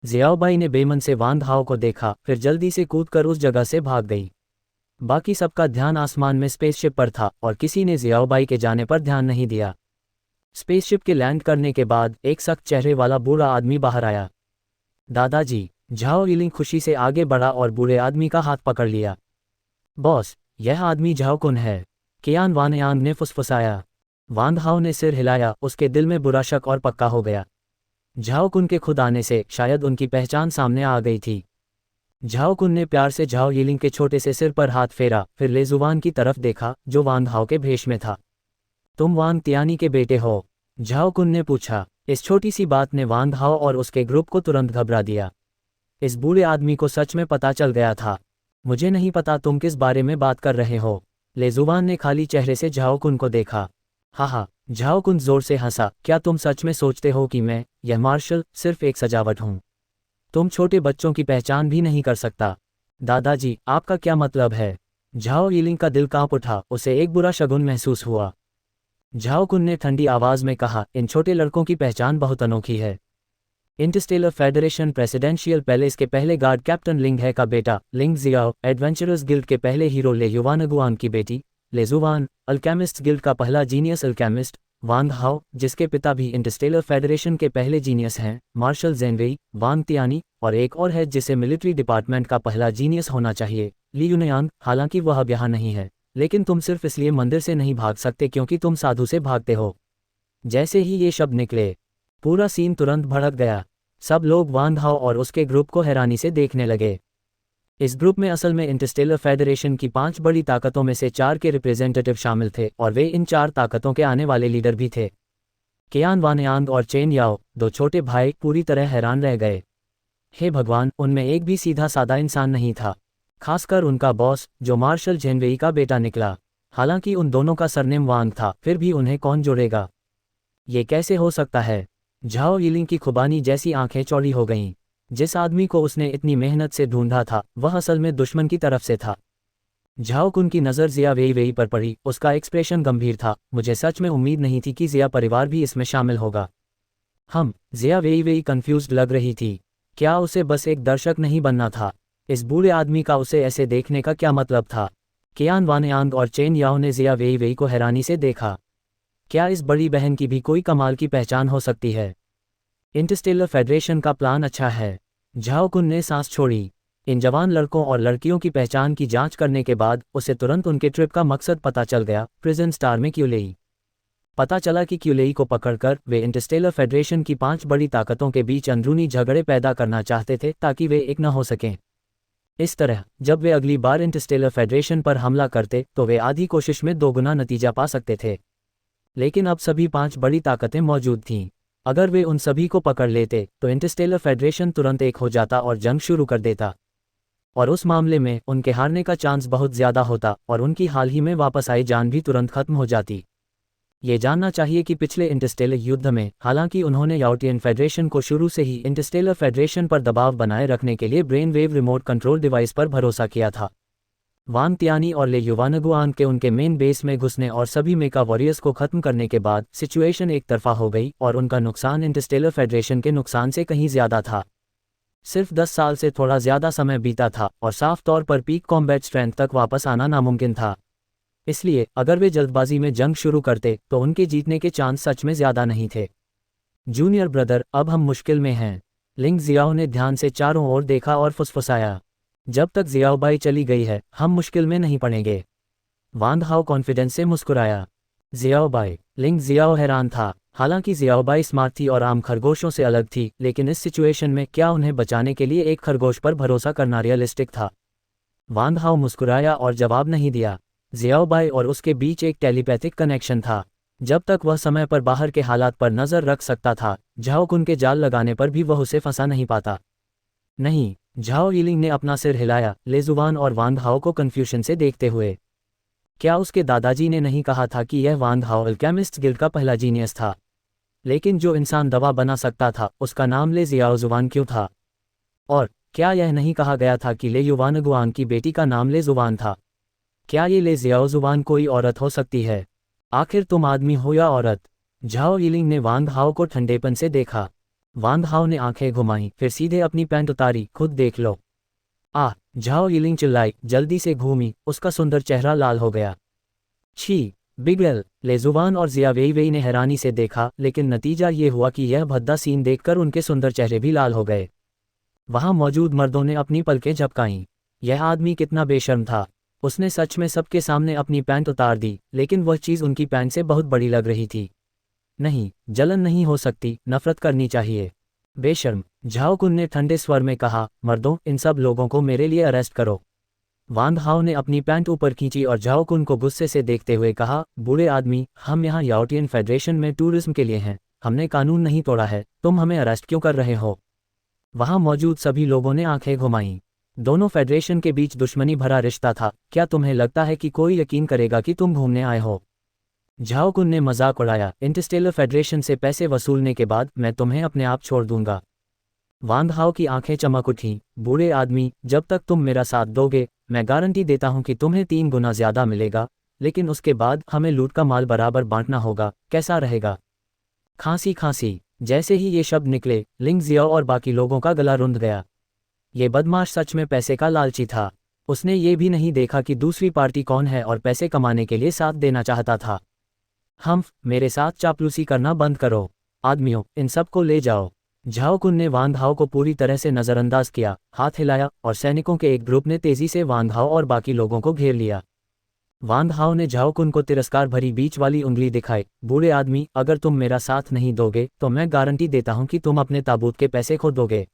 जियाओबाई ने बेमन से वान हाओ को देखा, फिर जल्दी से कूदकर उस जगह से भाग गई। बाकी सबका ध्यान आसमान में स्पेसशिप पर था और किसी ने जियाओबाई के जाने पर ध्यान नहीं दिया। स्पेसशिप के लैंड करने के बाद एक सख्त चेहरे वाला बूढ़ा आदमी बाहर आया। दादाजी। झाओ यिलिंग खुशी से आगे बढ़ा और बूढ़े आदमी का हाथ पकड़ लिया। बॉस, यह आदमी झाओ कुन है, कियान वानयांग ने फुसफुसाया। वान हाओ ने सिर हिलाया, उसके दिल में बुरा शक और पक्का हो गया। झाओ कुन के खुद आने से शायद उनकी पहचान सामने आ गई थी। झाओ कुन ने प्यार से झाओ यिलिंग के छोटे से सिर पर हाथ फेरा, फिर लेजुवान की तरफ देखा जो वान हाओ के भेष में था। तुम वांग तियानी के बेटे हो? झाओ कुन ने पूछा। इस छोटी सी बात ने वान हाओ और उसके ग्रुप को तुरंत घबरा दिया। इस बूढ़े आदमी को सच में पता चल गया था। मुझे नहीं पता तुम किस बारे में बात कर रहे हो। लेजुवान ने खाली चेहरे से झाओ कुन को देखा। हा, झाओ कुन जोर से हंसा। क्या तुम सच में सोचते हो कि मैं, यह मार्शल, सिर्फ एक सजावट हूं? तुम छोटे बच्चों की पहचान भी नहीं कर सकता। दादाजी, आपका क्या मतलब है? झाओ यिलिंग का दिल कांप उठा, उसे एक बुरा शगुन महसूस हुआ। झाओ कुन ने ठंडी आवाज में कहा, इन छोटे लड़कों की पहचान बहुत अनोखी है। इंटरस्टेलर फेडरेशन प्रेसिडेंशियल पैलेस के पहले गार्ड कैप्टन लिंग है का बेटा लिंग जियाओ, एडवेंचरर्स गिल्ड के पहले हीरो ले युवानगुआन की बेटी लेजुवान, अल्केमिस्ट गिल्ड का पहला जीनियस अल्केमिस्ट वांग हाओ, जिसके पिता भी इंटरस्टेलर फेडरेशन के पहले जीनियस हैं, मार्शल जेनवेई, वांग तियानी, और एक और है जिसे मिलिट्री डिपार्टमेंट का पहला जीनियस होना चाहिए, ली युनयांग। हालांकि वह अब यहाँ नहीं है, लेकिन तुम सिर्फ इसलिए मंदिर से नहीं भाग सकते क्योंकि तुम साधु से भागते हो। जैसे ही ये शब्द निकले, पूरा सीन तुरंत भड़क गया। सब लोग वान हाओ और उसके ग्रुप को हैरानी से देखने लगे। इस ग्रुप में असल में इंटरस्टेलर फेडरेशन की 5 बड़ी ताकतों में से 4 के रिप्रेजेंटेटिव शामिल थे और वे इन 4 ताकतों के आने वाले लीडर भी थे। कियान वानयांग और चेन याओ, 2 छोटे भाई, पूरी तरह हैरान रह गए। हे भगवान, उनमें एक भी सीधा सादा इंसान नहीं था, खासकर उनका बॉस जो मार्शल जेनवेई का बेटा निकला। हालांकि उन दोनों का सरनेम वांग था, फिर भी उन्हें कौन जोड़ेगा? ये कैसे हो सकता है? झाओ यिलिंग की खुबानी जैसी आंखें चौड़ी हो गईं। जिस आदमी को उसने इतनी मेहनत से ढूंढा था वह असल में दुश्मन की तरफ से था। झाओ कुन की नज़र जिया वेई पर पड़ी, उसका एक्सप्रेशन गंभीर था। मुझे सच में उम्मीद नहीं थी कि जिया परिवार भी इसमें शामिल होगा। जिया वेई कंफ्यूज्ड लग रही थी। क्या उसे बस एक दर्शक नहीं बनना था? इस बूढ़े आदमी का उसे ऐसे देखने का क्या मतलब था? कियान वानयांग और चेन याओ ने जिया वेई को हैरानी से देखा। क्या इस बड़ी बहन की भी कोई कमाल की पहचान हो सकती है? इंटरस्टेलर फेडरेशन का प्लान अच्छा है। झाओ कुन ने सांस छोड़ी। इन जवान लड़कों और लड़कियों की पहचान की जांच करने के बाद उसे तुरंत उनके ट्रिप का मकसद पता चल गया, प्रिजन स्टार में क्यूलेई। पता चला कि क्यूलेई को पकड़कर वे इंटरस्टेलर फेडरेशन की 5 बड़ी ताकतों के बीच अंदरूनी झगड़े पैदा करना चाहते थे ताकि वे एक न हो सकें। इस तरह जब वे अगली बार इंटरस्टेलर फेडरेशन पर हमला करते तो वे आधी कोशिश में 2 गुना नतीजा पा सकते थे। लेकिन अब सभी 5 बड़ी ताकतें मौजूद थीं। अगर वे उन सभी को पकड़ लेते तो इंटरस्टेलर फेडरेशन तुरंत एक हो जाता और जंग शुरू कर देता। और उस मामले में उनके हारने का चांस बहुत ज़्यादा होता और उनकी हाल ही में वापस आई जान भी तुरंत खत्म हो जाती। ये जानना चाहिए कि पिछले इंटरस्टेलर युद्ध में हालांकि उन्होंने याओटियन फेडरेशन को शुरू से ही इंटरस्टेलर फेडरेशन पर दबाव बनाए रखने के लिए brain wave remote control device पर भरोसा किया था। वांग तियानी और ले युवानगुआन के उनके मेन बेस में घुसने और सभी मेका वॉरियर्स को खत्म करने के बाद सिचुएशन एक तरफा हो गई और उनका नुकसान इंटरस्टेलर फेडरेशन के नुकसान से कहीं ज़्यादा था। सिर्फ 10 साल से थोड़ा ज़्यादा समय बीता था और साफ तौर पर पीक कॉम्बैट स्ट्रेंथ तक वापस आना नामुमकिन था। इसलिए अगर वे जल्दबाजी में जंग शुरू करते तो उनके जीतने के चांस सच में ज़्यादा नहीं थे। जूनियर ब्रदर, अब हम मुश्किल में हैं। लिंग जियाओ ने ध्यान से चारों ओर देखा और फुसफुसाया। जब तक जियाओबाई चली गई है हम मुश्किल में नहीं पड़ेंगे। वांग हाओ कॉन्फिडेंस से मुस्कुराया। जियाओबाई। लिंग जियाओ हैरान था। हालांकि जियाओबाई स्मार्ट थी और आम खरगोशों से अलग थी, लेकिन इस सिचुएशन में क्या उन्हें बचाने के लिए एक खरगोश पर भरोसा करना रियलिस्टिक था? वांग हाओ मुस्कुराया और जवाब नहीं दिया। जियाओबाई और उसके बीच एक टेलीपैथिक कनेक्शन था। जब तक वह समय पर बाहर के हालात पर नज़र रख सकता था, झाओ कुन के जाल लगाने पर भी वह उसे फंसा नहीं पाता। नहीं, झाओ यिलिंग ने अपना सिर हिलाया, लेजुवान और वांग हाओ को कन्फ्यूजन से देखते हुए। क्या उसके दादाजी ने नहीं कहा था कि यह वांग हाओ अल्केमिस्ट्स गिल्ड का पहला जीनियस था? लेकिन जो इंसान दवा बना सकता था उसका नाम ले जियाओजुवान क्यों था? और क्या यह नहीं कहा गया था कि ले युवानगुआन की बेटी का नाम ले जुवान था? क्या ये ले जियाओजुवान कोई औरत हो सकती है? आखिर तुम आदमी हो या औरत? झाओ यिलिंग ने वांग हाओ को ठंडेपन से देखा। वांग हाओ ने आंखें घुमाईं, फिर सीधे अपनी पैंट उतारी। खुद देख लो। झाओ यिलिंग चिल्लाई, जल्दी से घूमी, उसका सुंदर चेहरा लाल हो गया। छी, बिगल। लेजुवान और जिया वेई वेई ने हैरानी से देखा, लेकिन नतीजा ये हुआ कि यह भद्दा सीन देखकर उनके सुंदर चेहरे भी लाल हो गए। वहां मौजूद मर्दों ने अपनी पलकें झपकाईं। यह आदमी कितना बेशर्म था। उसने सच में सबके सामने अपनी पैंट उतार दी, लेकिन वह चीज़ उनकी पैंट से बहुत बड़ी लग रही थी। नहीं, जलन नहीं हो सकती, नफरत करनी चाहिए। बेशर्म, झाओ कुन ने ठंडे स्वर में कहा। मर्दों, इन सब लोगों को मेरे लिए अरेस्ट करो। वांग हाओ ने अपनी पैंट ऊपर खींची और झाओ कुन को गुस्से से देखते हुए कहा, बूढ़े आदमी, हम यहाँ याओटियन फेडरेशन में टूरिज्म के लिए हैं, हमने कानून नहीं तोड़ा है, तुम हमें अरेस्ट क्यों कर रहे हो? वहाँ मौजूद सभी लोगों ने आंखें घुमाईं। दोनों फेडरेशन के बीच दुश्मनी भरा रिश्ता था। क्या तुम्हें लगता है कि कोई यकीन करेगा कि तुम घूमने आए हो? झाओ कुन ने मजाक उड़ाया, इंटरस्टेलर फेडरेशन से पैसे वसूलने के बाद मैं तुम्हें अपने आप छोड़ दूंगा। वांग हाओ की आंखें चमक उठीं। बूढ़े आदमी, जब तक तुम मेरा साथ दोगे, मैं गारंटी देता हूं कि तुम्हें 3 गुना ज्यादा मिलेगा, लेकिन उसके बाद हमें लूट का माल बराबर बांटना होगा। कैसा रहेगा? खांसी खांसी। जैसे ही ये शब्द निकले, लिंग जियाओ और बाकी लोगों का गला रुंध गया। ये बदमाश सच में पैसे का लालची था। उसने ये भी नहीं देखा कि दूसरी पार्टी कौन है और पैसे कमाने के लिए साथ देना चाहता था। मेरे साथ चापलूसी करना बंद करो। आदमियों, इन सब को ले जाओ। झाओ कुन ने वांग हाओ को पूरी तरह से नज़रअंदाज किया, हाथ हिलाया और सैनिकों के एक ग्रुप ने तेजी से वांग हाओ और बाकी लोगों को घेर लिया। वांग हाओ ने झाओ कुन को तिरस्कार भरी बीच वाली उंगली दिखाई। बूढ़े आदमी, अगर तुम मेरा साथ नहीं दोगे तो मैं गारंटी देता हूं कि तुम अपने ताबूत के पैसे खो दोगे।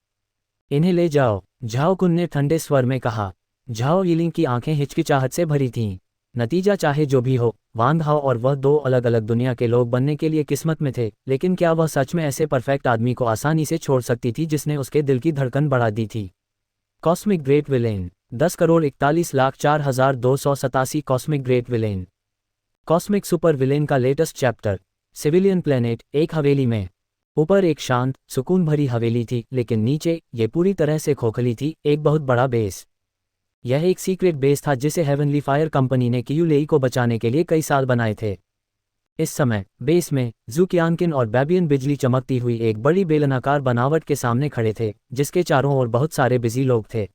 इन्हें ले जाओ, झाओ कुन ने ठंडे स्वर में कहा। झाओ यिलिंग की आंखें हिचकिचाहट से भरी थीं। नतीजा चाहे जो भी हो, वांग हाओ और वह 2 अलग अलग दुनिया के लोग बनने के लिए किस्मत में थे, लेकिन क्या वह सच में ऐसे परफेक्ट आदमी को आसानी से छोड़ सकती थी जिसने उसके दिल की धड़कन बढ़ा दी थी? Cosmic great villain. 10,41,04,287 cosmic great villain. Cosmic super villain का लेटेस्ट चैप्टर। सिविलियन प्लेनेट, एक हवेली में। ऊपर एक शांत, सुकून भरी हवेली थी, लेकिन नीचे ये पूरी तरह से खोखली थी, एक बहुत बड़ा बेस। यह एक सीक्रेट बेस था जिसे हेवनली फायर कंपनी ने कियूलेई को बचाने के लिए कई साल बनाए थे। इस समय बेस में ज़ुकियानकिन और बैबियन बिजली चमकती हुई एक बड़ी बेलनाकार बनावट के सामने खड़े थे, जिसके चारों ओर बहुत सारे बिजी लोग थे।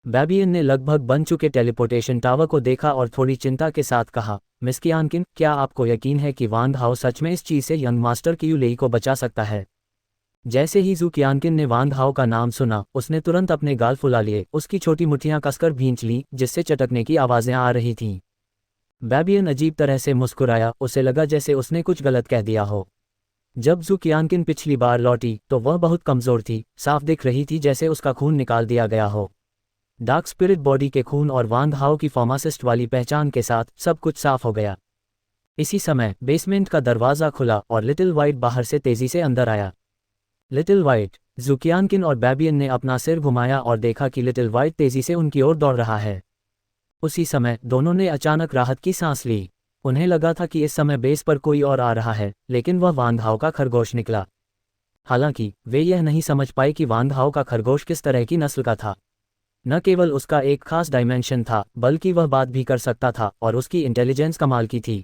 बैबियन ने लगभग बन चुके टेलीपोर्टेशन टावर को देखा और थोड़ी चिंता के साथ कहा, मिस कियानकिन, क्या आपको यकीन है कि वांग हाओ सच में इस चीज़ से यंग मास्टर कियूलेई को बचा सकता है? जैसे ही ज़ुकियानकिन ने वांग हाओ का नाम सुना, उसने तुरंत अपने गाल फुला लिए, उसकी छोटी मुट्ठियां कसकर भींच लीं, जिससे चटकने की आवाज़ें आ रही थीं। बैबियन अजीब तरह से मुस्कुराया, उसे लगा जैसे उसने कुछ गलत कह दिया हो। जब ज़ुकियानकिन पिछली बार लौटी तो वह बहुत कमज़ोर थी, साफ दिख रही थी जैसे उसका खून निकाल दिया गया हो। डार्क स्पिरिट बॉडी के खून और वांग हाओ की फार्मासिस्ट वाली पहचान के साथ सब कुछ साफ हो गया। इसी समय बेसमेंट का दरवाज़ा खुला और लिटिल वाइट बाहर से तेजी से अंदर आया। लिटिल वाइट, ज़ुकियानकिन और बैबियन ने अपना सिर घुमाया और देखा कि लिटिल वाइट तेजी से उनकी ओर दौड़ रहा है। उसी समय दोनों ने अचानक राहत की सांस ली। उन्हें लगा था कि इस समय बेस पर कोई और आ रहा है, लेकिन वह वान हाओ का खरगोश निकला। हालांकि वे यह नहीं समझ पाए कि वान हाओ का खरगोश किस तरह की नस्ल का था। न केवल उसका एक खास डायमेंशन था, बल्कि वह बात भी कर सकता था और उसकी इंटेलिजेंस कमाल की थी।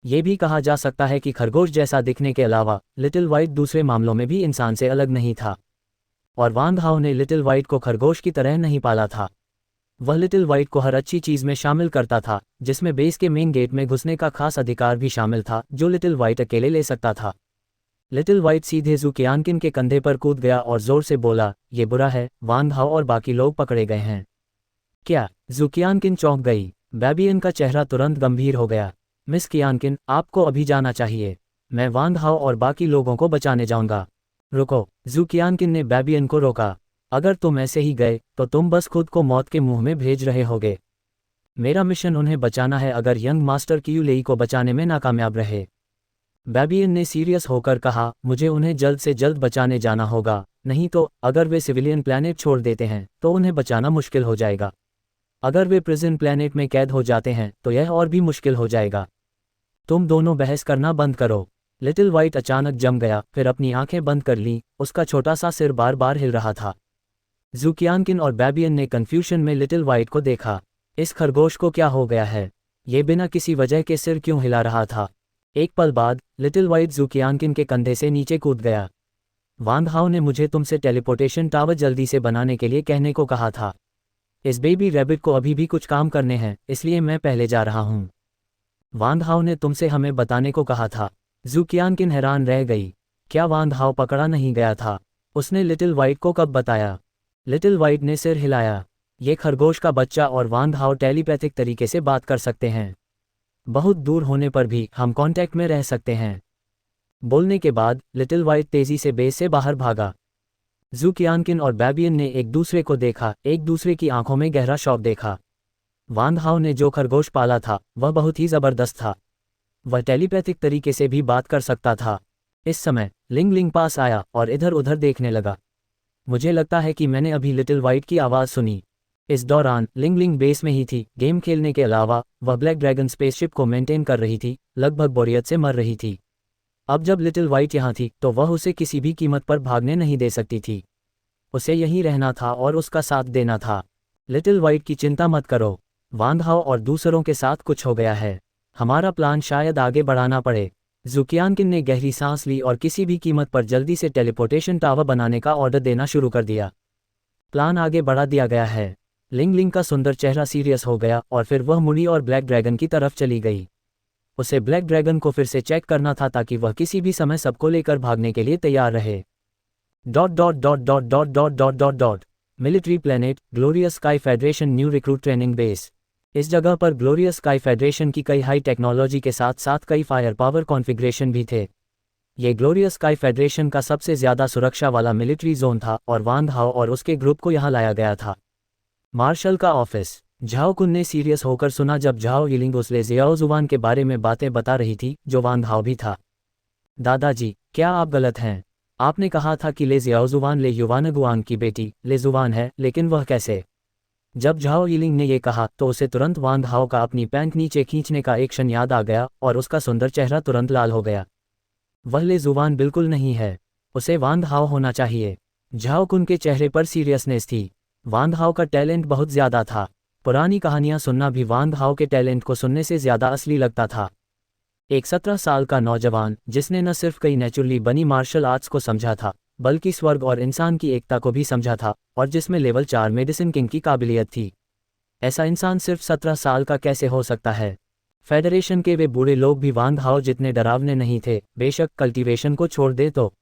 ये भी कहा जा सकता है कि खरगोश जैसा दिखने के अलावा लिटिल वाइट दूसरे मामलों में भी इंसान से अलग नहीं था। और वान हाओ ने लिटिल वाइट को खरगोश की तरह नहीं पाला था। वह लिटिल वाइट को हर अच्छी चीज़ में शामिल करता था, जिसमें बेस के मेन गेट में घुसने का खास अधिकार भी शामिल था, जो लिटिल वाइट अकेले ले सकता था। लिटिल वाइट सीधे ज़ुकियानकिन के कंधे पर कूद गया और जोर से बोला, ये बुरा है, वान हाओ और बाकी लोग पकड़े गए हैं। क्या? ज़ुकियानकिन चौंक गई। बैबियन का चेहरा तुरंत गंभीर हो गया। मिस कियानकिन, आपको अभी जाना चाहिए। मैं वान हाओ और बाकी लोगों को बचाने जाऊंगा। रुको, ज़ुकियानकिन ने बैबियन को रोका। अगर तुम ऐसे ही गए तो तुम बस खुद को मौत के मुंह में भेज रहे होगे। मेरा मिशन उन्हें बचाना है, अगर यंग मास्टर कियूलेई को बचाने में नाकामयाब रहे। बैबियन ने सीरियस होकर कहा, मुझे उन्हें जल्द से जल्द बचाने जाना होगा, नहीं तो अगर वे सिविलियन प्लैनेट छोड़ देते हैं तो उन्हें बचाना मुश्किल हो जाएगा। अगर वे प्रिजन प्लैनेट में कैद हो जाते हैं तो यह और भी मुश्किल हो जाएगा। तुम दोनों बहस करना बंद करो। लिटिल वाइट अचानक जम गया, फिर अपनी आंखें बंद कर लीं, उसका छोटा सा सिर बार बार हिल रहा था। ज़ुकियानकिन और बैबियन ने कन्फ्यूजन में लिटिल वाइट को देखा। इस खरगोश को क्या हो गया है? ये बिना किसी वजह के सिर क्यों हिला रहा था? एक पल बाद लिटिल वाइट ज़ुकियानकिन के कंधे से नीचे कूद गया। वान हाओ ने मुझे तुमसे टेलीपोर्टेशन टावर जल्दी से बनाने के लिए कहने को कहा था। इस बेबी रैबिट को अभी भी कुछ काम करने हैं, इसलिए मैं पहले जा रहा हूँ। वान हाओ ने तुमसे हमें बताने को कहा था। ज़ुकियानकिन हैरान रह गई। क्या वान हाओ पकड़ा नहीं गया था? उसने लिटिल वाइट को कब बताया? लिटिल वाइट ने सिर हिलाया। ये खरगोश का बच्चा और वान हाओ टेलीपैथिक तरीके से बात कर सकते हैं। बहुत दूर होने पर भी हम कांटेक्ट में रह सकते हैं। बोलने के बाद लिटिल वाइट तेजी से बेस से बाहर भागा। ज़ुकियानकिन और बैबियन ने एक दूसरे को देखा, एक दूसरे की आंखों में गहरा शौक देखा। वान हाओ ने जो खरगोश पाला था वह बहुत ही ज़बरदस्त था। वह टेलीपैथिक तरीके से भी बात कर सकता था। इस समय लिंग लिंग पास आया और इधर उधर देखने लगा। मुझे लगता है कि मैंने अभी लिटिल वाइट की आवाज़ सुनी। इस दौरान लिंग लिंग बेस में ही थी। गेम खेलने के अलावा वह ब्लैक ड्रैगन स्पेसशिप को मेंटेन कर रही थी, लगभग बोरियत से मर रही थी। अब जब लिटिल वाइट यहाँ थी तो वह उसे किसी भी कीमत पर भागने नहीं दे सकती थी। उसे यहीं रहना था और उसका साथ देना था। लिटिल वाइट की चिंता मत करो, वान हाओ और दूसरों के साथ कुछ हो गया है। हमारा प्लान शायद आगे बढ़ाना पड़े। ज़ुकियानकिन ने गहरी सांस ली और किसी भी कीमत पर जल्दी से टेलीपोर्टेशन टावर बनाने का ऑर्डर देना शुरू कर दिया। प्लान आगे बढ़ा दिया गया है। लिंग लिंग का सुंदर चेहरा सीरियस हो गया और फिर वह मुड़ी और ब्लैक ड्रैगन की तरफ चली गई। उसे ब्लैक ड्रैगन को फिर से चेक करना था ताकि वह किसी भी समय सबको लेकर भागने के लिए तैयार रहे। Military planet glorious sky federation new recruit training base. इस जगह पर ग्लोरियस स्काई फेडरेशन की कई हाई टेक्नोलॉजी के साथ साथ कई फायर पावर कॉन्फ़िगरेशन भी थे। ये ग्लोरियस स्काई फेडरेशन का सबसे ज़्यादा सुरक्षा वाला मिलिट्री जोन था और वान हाओ और उसके ग्रुप को यहाँ लाया गया था। मार्शल का ऑफिस। झाओ कुन ने सीरियस होकर सुना जब झाओ यिलिंग उस ले ज़ियाओजुवान के बारे में बातें बता रही थी, जो वान हाओ भी था। दादाजी, क्या आप गलत हैं? आपने कहा था कि ले ज़ियाओजुवान ले युवानगुआंग की बेटी ले जुवान है, लेकिन वह कैसे? जब झाओ यिलिंग ने यह कहा तो उसे तुरंत वान हाओ का अपनी पैंट नीचे खींचने का एक क्षण याद आ गया और उसका सुंदर चेहरा तुरंत लाल हो गया। वह ले जुवान बिल्कुल नहीं है, उसे वान हाओ होना चाहिए। झाओ कुन के चेहरे पर सीरियसनेस थी। वान हाओ का टैलेंट बहुत ज़्यादा था। पुरानी कहानियां सुनना भी वान हाओ के टैलेंट को सुनने से ज़्यादा असली लगता था। एक 17 साल का नौजवान जिसने न सिर्फ कई नेचुरली बनी मार्शल आर्ट्स को समझा था, बल्कि स्वर्ग और इंसान की एकता को भी समझा था, और जिसमें लेवल 4 मेडिसिन किंग की काबिलियत थी। ऐसा इंसान सिर्फ 17 साल का कैसे हो सकता है? फेडरेशन के वे बूढ़े लोग भी वान हाओ जितने डरावने नहीं थे, बेशक कल्टीवेशन को छोड़ दे तो।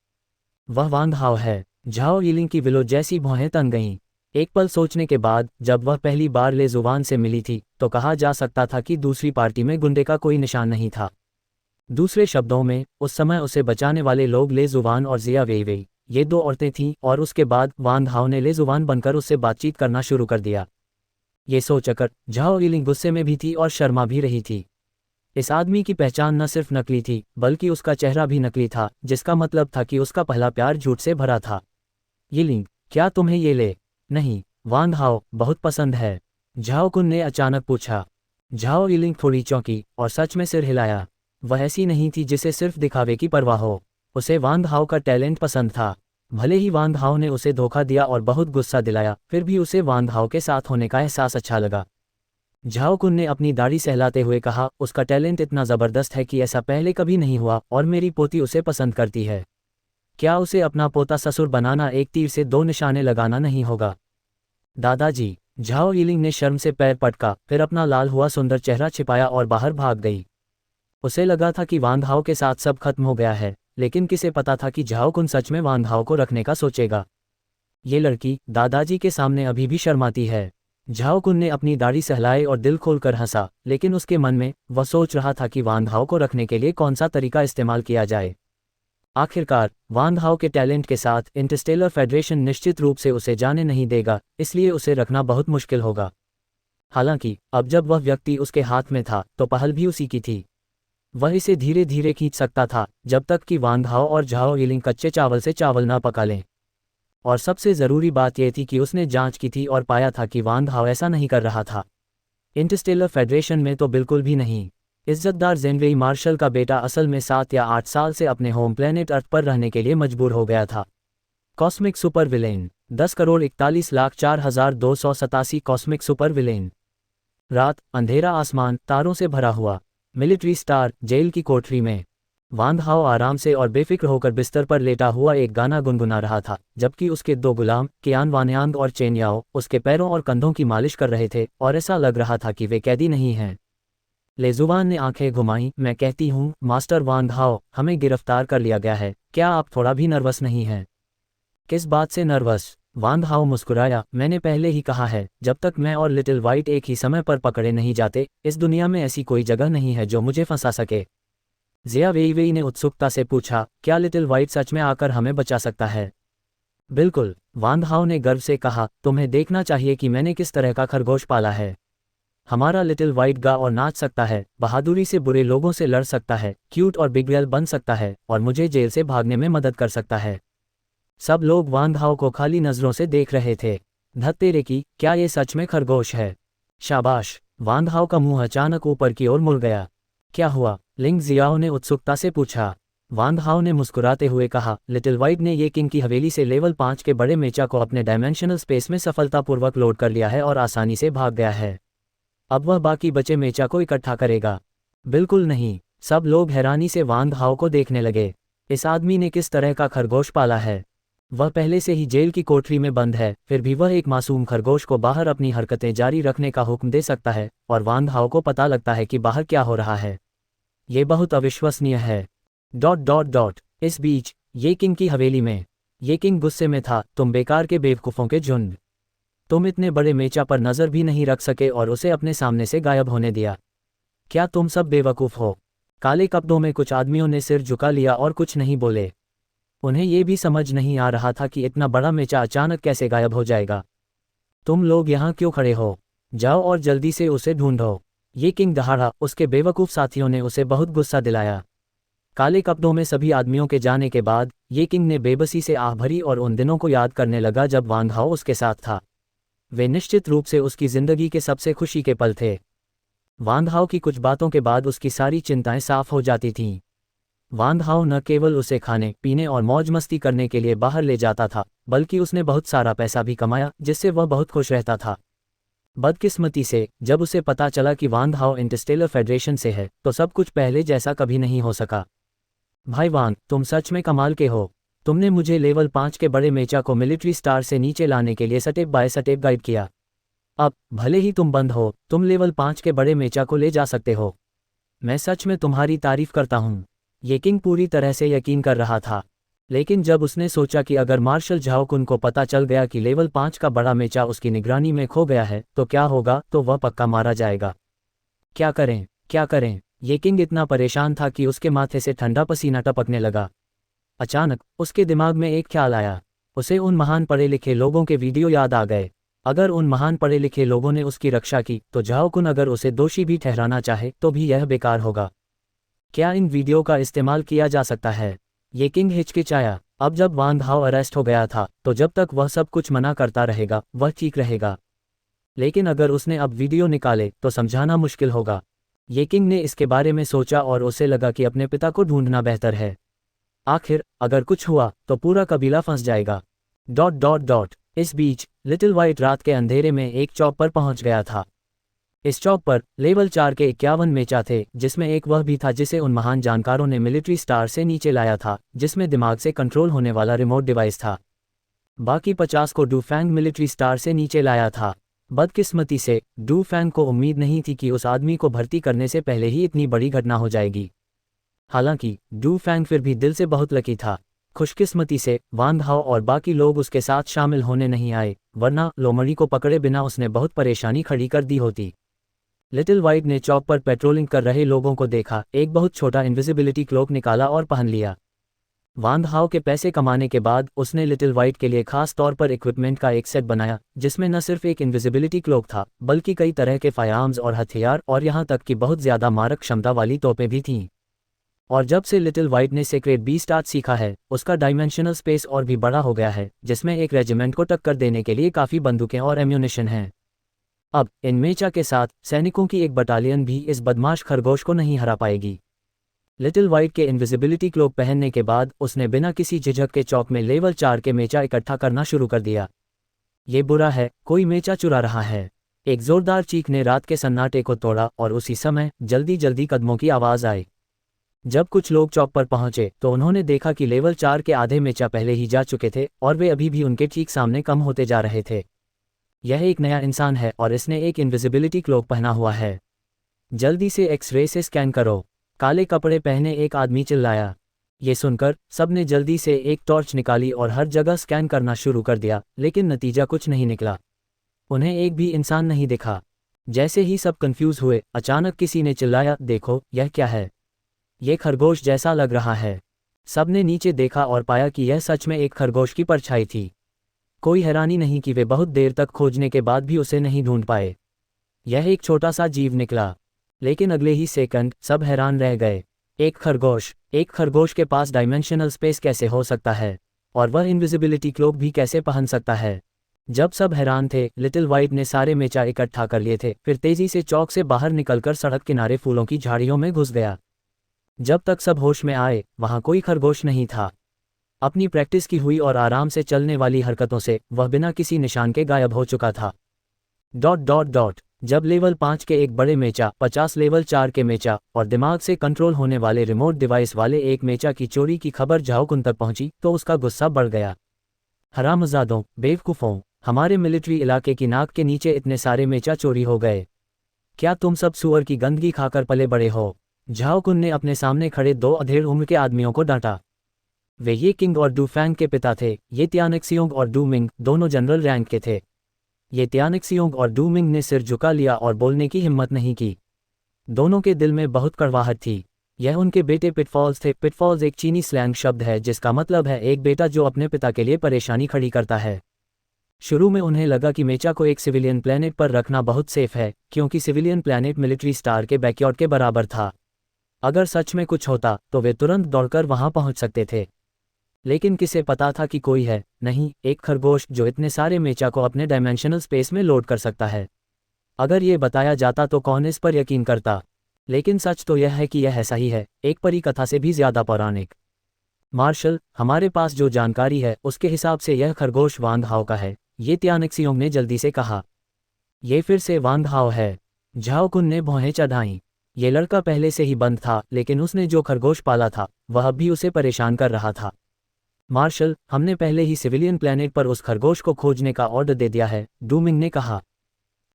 वह वान हाओ है। झाओ यिलिंग की विलो जैसी भौहें तन गईं। एक पल सोचने के बाद जब वह पहली बार ले जुवान से मिली थी तो कहा जा सकता था कि दूसरी पार्टी में गुंडे का कोई निशान नहीं था। दूसरे शब्दों में, उस समय उसे बचाने वाले लोग ले जुवान और जिया वेइवेई, ये दो औरतें थीं, और उसके बाद वान हाओ ने ले जुवान बनकर उससे बातचीत करना शुरू कर दिया। ये सोचकर झाओ यिलिंग गुस्से में भी थी और शर्मा भी रही थी। इस आदमी की पहचान न सिर्फ नकली थी बल्कि उसका चेहरा भी नकली था, जिसका मतलब था कि उसका पहला प्यार झूठ से भरा था। यिलिंग, क्या तुम्हें ये ले नहीं वान हाओ बहुत पसंद है? झाओ कुन ने अचानक पूछा। झाओ यिलिंग थोड़ी चौंकी और सच में सिर हिलाया। वह ऐसी नहीं थी जिसे सिर्फ दिखावे की परवाह हो। उसे वान हाओ का टैलेंट पसंद था। भले ही वान हाओ ने उसे धोखा दिया और बहुत गुस्सा दिलाया, फिर भी उसे वान हाओ के साथ होने का एहसास अच्छा लगा। झाओ कुन ने अपनी दाढ़ी सहलाते हुए कहा, उसका टैलेंट इतना ज़बरदस्त है कि ऐसा पहले कभी नहीं हुआ और मेरी पोती उसे पसंद करती है। क्या उसे अपना पोता ससुर बनाना एक तीर से दो निशाने लगाना नहीं होगा? दादाजी, झाओ यिलिंग ने शर्म से पैर पटका, फिर अपना लाल हुआ सुंदर चेहरा छिपाया और बाहर भाग गई। उसे लगा था कि वान हाओ के साथ सब खत्म हो गया है, लेकिन किसे पता था कि झाओ कुन सच में वान हाओ को रखने का सोचेगा। ये लड़की दादाजी के सामने अभी भी शर्माती है। झाओ कुन ने अपनी दाढ़ी सहलाई और दिल खोलकर हंसा, लेकिन उसके मन में वह सोच रहा था कि वान हाओ को रखने के लिए कौन सा तरीका इस्तेमाल किया जाए। आखिरकार वान हाओ के टैलेंट के साथ इंटरस्टेलर फेडरेशन निश्चित रूप से उसे जाने नहीं देगा, इसलिए उसे रखना बहुत मुश्किल होगा। हालांकि अब जब वह व्यक्ति उसके हाथ में था तो पहल भी उसी की थी। वह इसे धीरे धीरे खींच सकता था, जब तक कि वान हाओ और झाओ यिलिंग कच्चे चावल से चावल ना पका लें। और सबसे ज़रूरी बात यह थी कि उसने जांच की थी और पाया था कि वान हाओ ऐसा नहीं कर रहा था। इंटरस्टेलर फेडरेशन में तो बिल्कुल भी नहीं। इज्जतदार जेनवेई मार्शल का बेटा असल में 7 या 8 साल से अपने होम प्लेनेट अर्थ पर रहने के लिए मजबूर हो गया था। Cosmic super villain 10,41,04,287 cosmic super villain. रात, अंधेरा आसमान, तारों से भरा हुआ। मिलिट्री स्टार जेल की कोठरी में वान हाओ आराम से और बेफिक्र होकर बिस्तर पर लेटा हुआ एक गाना गुनगुना रहा था, जबकि उसके दो गुलाम कियान वानयांग और चेन याओ उसके पैरों और कंधों की मालिश कर रहे थे और ऐसा लग रहा था कि वे कैदी नहीं हैं। लेजुवान ने आंखें घुमाईं। मैं कहती हूँ मास्टर वान हाओ, हमें गिरफ्तार कर लिया गया है, क्या आप थोड़ा भी नर्वस नहीं हैं? किस बात से नर्वस? वान हाओ मुस्कुराया, मैंने पहले ही कहा है, जब तक मैं और लिटिल वाइट एक ही समय पर पकड़े नहीं जाते, इस दुनिया में ऐसी कोई जगह नहीं है जो मुझे फंसा सके। जिया वेईवेई ने उत्सुकता से पूछा, क्या लिटिल वाइट सच में आकर हमें बचा सकता है? बिल्कुल, वान हाओ ने गर्व से कहा, तुम्हें देखना चाहिए कि मैंने किस तरह का खरगोश पाला है। हमारा लिटिल वाइट गा और नाच सकता है, बहादुरी से बुरे लोगों से लड़ सकता है, क्यूट और बिगवेल बन सकता है और मुझे जेल से भागने में मदद कर सकता है। सब लोग वान हाओ को खाली नजरों से देख रहे थे। धत्तेरे की, क्या ये सच में खरगोश है? शाबाश! वान हाओ का मुंह अचानक ऊपर की ओर मुड़ गया। क्या हुआ? लिंग जियाओ ने उत्सुकता से पूछा। वान हाओ ने मुस्कुराते हुए कहा, लिटिल वाइट ने ये किंग की हवेली से लेवल 5 के बड़े मेचा को अपने डायमेंशनल स्पेस में सफलतापूर्वक लोड कर लिया है और आसानी से भाग गया है। अब वह बाकी बचे मेचा को इकट्ठा करेगा। बिल्कुल नहीं। सब लोग हैरानी से वान हाओ को देखने लगे। इस आदमी ने किस तरह का खरगोश पाला है? वह पहले से ही जेल की कोठरी में बंद है, फिर भी वह एक मासूम खरगोश को बाहर अपनी हरकतें जारी रखने का हुक्म दे सकता है और वान हाओ को पता लगता है कि बाहर क्या हो रहा है। ये बहुत अविश्वसनीय है। ... इस बीच ये किंग की हवेली में ये किंग गुस्से में था, तुम बेकार के बेवकूफ़ों के झुंड। तुम इतने बड़े मेचा पर नज़र भी नहीं रख सके और उसे अपने सामने से गायब होने दिया। क्या तुम सब बेवकूफ़ हो? काले कपड़ों में कुछ आदमियों ने सिर झुका लिया और कुछ नहीं बोले। उन्हें ये भी समझ नहीं आ रहा था कि इतना बड़ा मेचा अचानक कैसे गायब हो जाएगा। तुम लोग यहाँ क्यों खड़े हो? जाओ और जल्दी से उसे ढूंढो। ये किंग दहाड़ा। उसके बेवकूफ़ साथियों ने उसे बहुत गुस्सा दिलाया। काले कपड़ों में सभी आदमियों के जाने के बाद ये किंग ने बेबसी से आह भरी और उन दिनों को याद करने लगा जब वान हाओ उसके साथ था। वे निश्चित रूप से उसकी ज़िंदगी के सबसे खुशी के पल थे। वान हाओ की कुछ बातों के बाद उसकी सारी चिंताएं साफ हो जाती थीं। वान हाओ न केवल उसे खाने पीने और मौज मस्ती करने के लिए बाहर ले जाता था, बल्कि उसने बहुत सारा पैसा भी कमाया, जिससे वह बहुत खुश रहता था। बदकिस्मती से जब उसे पता चला कि वान हाओ इंटरस्टेलर फेडरेशन से है, तो सब कुछ पहले जैसा कभी नहीं हो सका। भाई वान, तुम सच में कमाल के हो। तुमने मुझे लेवल 5 के बड़े मेचा को मिलिट्री स्टार से नीचे लाने के लिए स्टेप बाय स्टेप गाइड किया। अब भले ही तुम बंद हो, तुम लेवल 5 के बड़े मेचा को ले जा सकते हो। मैं सच में तुम्हारी तारीफ करता हूँ। ये किंग पूरी तरह से यकीन कर रहा था, लेकिन जब उसने सोचा कि अगर मार्शल झाओ कुन को पता चल गया कि लेवल 5 का बड़ा मेचा उसकी निगरानी में खो गया है तो क्या होगा, तो वह पक्का मारा जाएगा। क्या करें, क्या करें? ये किंग इतना परेशान था कि उसके माथे से ठंडा पसीना टपकने लगा। अचानक उसके दिमाग में एक ख्याल आया। उसे उन महान पढ़े लिखे लोगों के वीडियो याद आ गए। अगर उन महान पढ़े लिखे लोगों ने उसकी रक्षा की तो झाओ कुन अगर उसे दोषी भी ठहराना चाहे तो भी यह बेकार होगा। क्या इन वीडियो का इस्तेमाल किया जा सकता है? ये किंग हिचकिचाया। अब जब वांग हाओ अरेस्ट हो गया था तो जब तक वह सब कुछ मना करता रहेगा वह ठीक रहेगा, लेकिन अगर उसने अब वीडियो निकाले तो समझाना मुश्किल होगा। ये किंग ने इसके बारे में सोचा और उसे लगा कि अपने पिता को ढूंढना बेहतर है। आखिर अगर कुछ हुआ तो पूरा कबीला फंस जाएगा। ... इस बीच लिटिल वाइट रात के अंधेरे में एक चौक पर पहुंच गया था। इस चौक पर लेवल 4 के 51 मेचा थे, जिसमें एक वह भी था जिसे उन महान जानकारों ने मिलिट्री स्टार से नीचे लाया था, जिसमें दिमाग से कंट्रोल होने वाला रिमोट डिवाइस था। बाकी 50 को डूफैंग मिलिट्री स्टार से नीचे लाया था। बदकिस्मती से डूफैंग को उम्मीद नहीं थी कि उस आदमी को भर्ती करने से पहले ही इतनी बड़ी घटना हो जाएगी। हालांकि डूफैंग फिर भी दिल से बहुत लकी था। खुशकिस्मती से वांग हाओ और बाकी लोग उसके साथ शामिल होने नहीं आए, वरना लोमड़ी को पकड़े बिना उसने बहुत परेशानी खड़ी कर दी होती। लिटिल वाइट ने चौक पर पेट्रोलिंग कर रहे लोगों को देखा, एक बहुत छोटा इनविजिबिलिटी क्लोक निकाला और पहन लिया। वांग हाओ के पैसे कमाने के बाद उसने लिटिल वाइट के लिए खास तौर पर इक्विपमेंट का एक सेट बनाया, जिसमें न सिर्फ एक इनविजिबिलिटी क्लोक था बल्कि कई तरह के फायरआर्म्स और हथियार और यहाँ तक कि बहुत ज़्यादा मारक क्षमता वाली तोपें भी थीं। और जब से लिटिल वाइट ने सीक्रेट बीस्ट आर्ट सीखा है, उसका डायमेंशनल स्पेस और भी बड़ा हो गया है, जिसमें एक रेजिमेंट को टक्कर देने के लिए काफ़ी बंदूकें और एम्यूनिशन हैं। अब इन मेचा के साथ सैनिकों की एक बटालियन भी इस बदमाश खरगोश को नहीं हरा पाएगी। लिटिल वाइट के इनविजिबिलिटी क्लोक पहनने के बाद उसने बिना किसी झिझक के चौक में लेवल 4 के मेचा इकट्ठा करना शुरू कर दिया। ये बुरा है, कोई मेचा चुरा रहा है। एक जोरदार चीख ने रात के सन्नाटे को तोड़ा और उसी समय जल्दी जल्दी कदमों की आवाज़ आई। जब कुछ लोग चौक पर पहुंचे तो उन्होंने देखा कि लेवल 4 के आधे मेचा पहले ही जा चुके थे और वे अभी भी उनके ठीक सामने कम होते जा रहे थे। यह एक नया इंसान है और इसने एक इनविजिबिलिटी क्लोक पहना हुआ है। जल्दी से एक्स-रे से स्कैन करो, काले कपड़े पहने एक आदमी चिल्लाया। ये सुनकर सबने जल्दी से एक टॉर्च निकाली और हर जगह स्कैन करना शुरू कर दिया, लेकिन नतीजा कुछ नहीं निकला। उन्हें एक भी इंसान नहीं दिखा। जैसे ही सब कंफ्यूज हुए, अचानक किसी ने चिल्लाया, देखो, यह क्या है? ये खरगोश जैसा लग रहा है। सबने नीचे देखा और पाया कि यह सच में एक खरगोश की परछाई थी। कोई हैरानी नहीं कि वे बहुत देर तक खोजने के बाद भी उसे नहीं ढूंढ पाए। यह एक छोटा सा जीव निकला, लेकिन अगले ही सेकंड सब हैरान रह गए। एक खरगोश के पास डायमेंशनल स्पेस कैसे हो सकता है, और वह इनविजिबिलिटी क्लोक भी कैसे पहन सकता है? जब सब हैरान थे, लिटिल वाइट ने सारे मेचा इकट्ठा कर लिए थे, फिर तेजी से चौक से बाहर निकलकर सड़क किनारे फूलों की झाड़ियों में घुस गया। जब तक सब होश में आए, वहां कोई खरगोश नहीं था। अपनी प्रैक्टिस की हुई और आराम से चलने वाली हरकतों से वह बिना किसी निशान के गायब हो चुका था। ... जब लेवल 5 के एक बड़े मेचा, 50 लेवल 4 के मेचा और दिमाग से कंट्रोल होने वाले रिमोट डिवाइस वाले एक मेचा की चोरी की खबर झाओ कुन तक पहुंची तो उसका गुस्सा बढ़ गया। हरामजादों, बेवकूफ़ों, हमारे मिलिट्री इलाके की नाक के नीचे इतने सारे मेचा चोरी हो गए। क्या तुम सब सुअर की गंदगी खाकर पले बड़े हो? झाओ कुन ने अपने सामने खड़े 2 अधेड़ उम्र के आदमियों को डांटा। वे ये किंग और डूफैंग के पिता थे। ये त्यानिक्सियोंग और डूमिंग दोनों जनरल रैंक के थे। ये त्यानिक्सियोंग और डूमिंग ने सिर झुका लिया और बोलने की हिम्मत नहीं की। दोनों के दिल में बहुत कड़वाहट थी। यह उनके बेटे पिटफॉल्स थे। पिटफॉल्स एक चीनी स्लैंग शब्द है जिसका मतलब है एक बेटा जो अपने पिता के लिए परेशानी खड़ी करता है। शुरू में उन्हें लगा कि मेचा को एक सिविलियन प्लैनेट पर रखना बहुत सेफ है, क्योंकि सिविलियन प्लैनेट मिलिट्री स्टार के बैकयार्ड के बराबर था। अगर सच में कुछ होता तो वे तुरंत दौड़कर वहां पहुंच सकते थे। लेकिन किसे पता था कि कोई है नहीं, एक खरगोश जो इतने सारे मेचा को अपने डायमेंशनल स्पेस में लोड कर सकता है। अगर ये बताया जाता तो कौन इस पर यकीन करता? लेकिन सच तो यह है कि यह ऐसा ही है, एक परी कथा से भी ज्यादा पौराणिक। मार्शल, हमारे पास जो जानकारी है उसके हिसाब से यह खरगोश वांग हाओ का है, ये त्यानिक्सियोंग ने जल्दी से कहा। ये फिर से वांग हाओ है। झाओ कुन ने भौहें चढ़ाईं। ये लड़का पहले से ही बंद था, लेकिन उसने जो खरगोश पाला था वह भी उसे परेशान कर रहा था। मार्शल, हमने पहले ही सिविलियन प्लैनेट पर उस खरगोश को खोजने का ऑर्डर दे दिया है, डूमिंग ने कहा।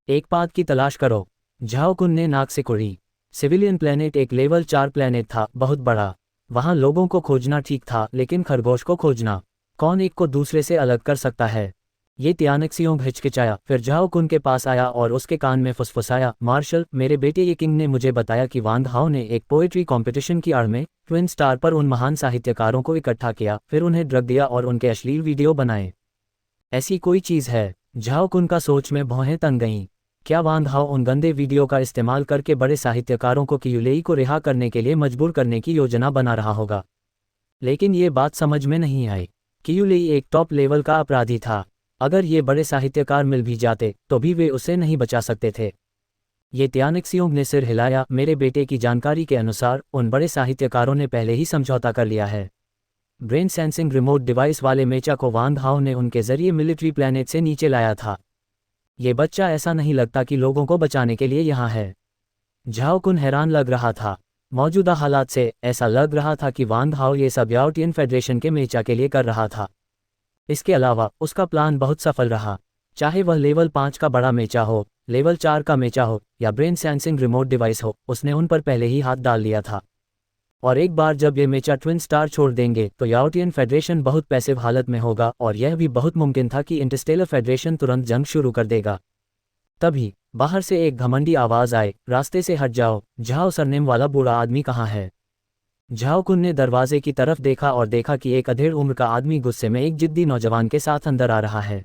एक पाथ की तलाश करो, झाओ कुन ने नाक से कुड़ी। सिविलियन प्लैनेट एक लेवल 4 प्लैनेट था, बहुत बड़ा। वहां लोगों को खोजना ठीक था, लेकिन खरगोश को खोजना, कौन एक को दूसरे से अलग कर सकता है? ये त्यानिक्सियोंग हिचकिचाया, फिर झाओ कुन के पास आया और उसके कान में फुसफुसाया, मार्शल, मेरे बेटे ये किंग ने मुझे बताया कि वांग हाओ ने एक पोएट्री कॉम्पिटिशन की आड़ में ट्विन स्टार पर उन महान साहित्यकारों को इकट्ठा किया, फिर उन्हें ड्रग दिया और उनके अश्लील वीडियो बनाए। ऐसी कोई चीज़ है? झाओ कुन का सोच में भौहें तन गईं। क्या वांग हाओ उन गंदे वीडियो का इस्तेमाल करके बड़े साहित्यकारों को कियुलेई को रिहा करने के लिए मजबूर करने की योजना बना रहा होगा? लेकिन ये बात समझ में नहीं आई। कियुलेई एक टॉप लेवल का अपराधी था। अगर ये बड़े साहित्यकार मिल भी जाते तो भी वे उसे नहीं बचा सकते थे। ये त्यानिक्सियोंग ने सिर हिलाया। मेरे बेटे की जानकारी के अनुसार उन बड़े साहित्यकारों ने पहले ही समझौता कर लिया है। ब्रेन सेंसिंग रिमोट डिवाइस वाले मेचा को वांग हाओ ने उनके जरिए मिलिट्री प्लैनेट से नीचे लाया था। ये बच्चा ऐसा नहीं लगता कि लोगों को बचाने के लिए यहाँ है। झाओ कुन हैरान लग रहा था। मौजूदा हालात से ऐसा लग रहा था कि वांग हाओ ये सब याओटियन फेडरेशन के मेचा के लिए कर रहा था। इसके अलावा उसका प्लान बहुत सफल रहा। चाहे वह लेवल 5 का बड़ा मेचा हो, लेवल 4 का मेचा हो या ब्रेन सेंसिंग रिमोट डिवाइस हो, उसने उन पर पहले ही हाथ डाल लिया था। और एक बार जब ये मेचा ट्विन स्टार छोड़ देंगे तो याओटियन फेडरेशन बहुत पैसिव हालत में होगा और यह भी बहुत मुमकिन था कि इंटरस्टेलर फेडरेशन तुरंत जंग शुरू कर देगा। तभी बाहर से एक घमंडी आवाज आए, रास्ते से हट जाओ, झाओ सरनेम वाला बूढ़ा आदमी कहाँ है? झाओ कुन ने दरवाजे की तरफ देखा और देखा कि एक अधेड़ उम्र का आदमी गुस्से में एक जिद्दी नौजवान के साथ अंदर आ रहा है।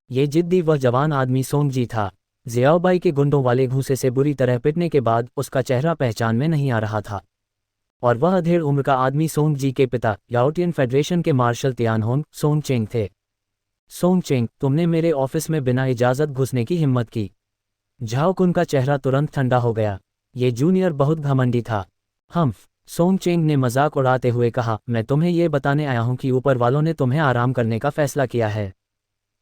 ये जिद्दी वह जवान आदमी सोंग जी था। जियाओबाई के गुंडों वाले घूंसे से बुरी तरह पिटने के बाद उसका चेहरा पहचान में नहीं आ रहा था। और वह अधेड़ उम्र का आदमी सोंग जी के पिता याओटियन फेडरेशन के मार्शल तियानहोंग सोंग चेंग थे। सोंग चेंग, तुमने मेरे ऑफिस में बिना इजाज़त घुसने की हिम्मत की? झाओ कुन का चेहरा तुरंत ठंडा हो गया। ये जूनियर बहुत घमंडी था। हम्फ, सोंग चेंग ने मजाक उड़ाते हुए कहा, मैं तुम्हें ये बताने आया हूँ कि ऊपर वालों ने तुम्हें आराम करने का फैसला किया है।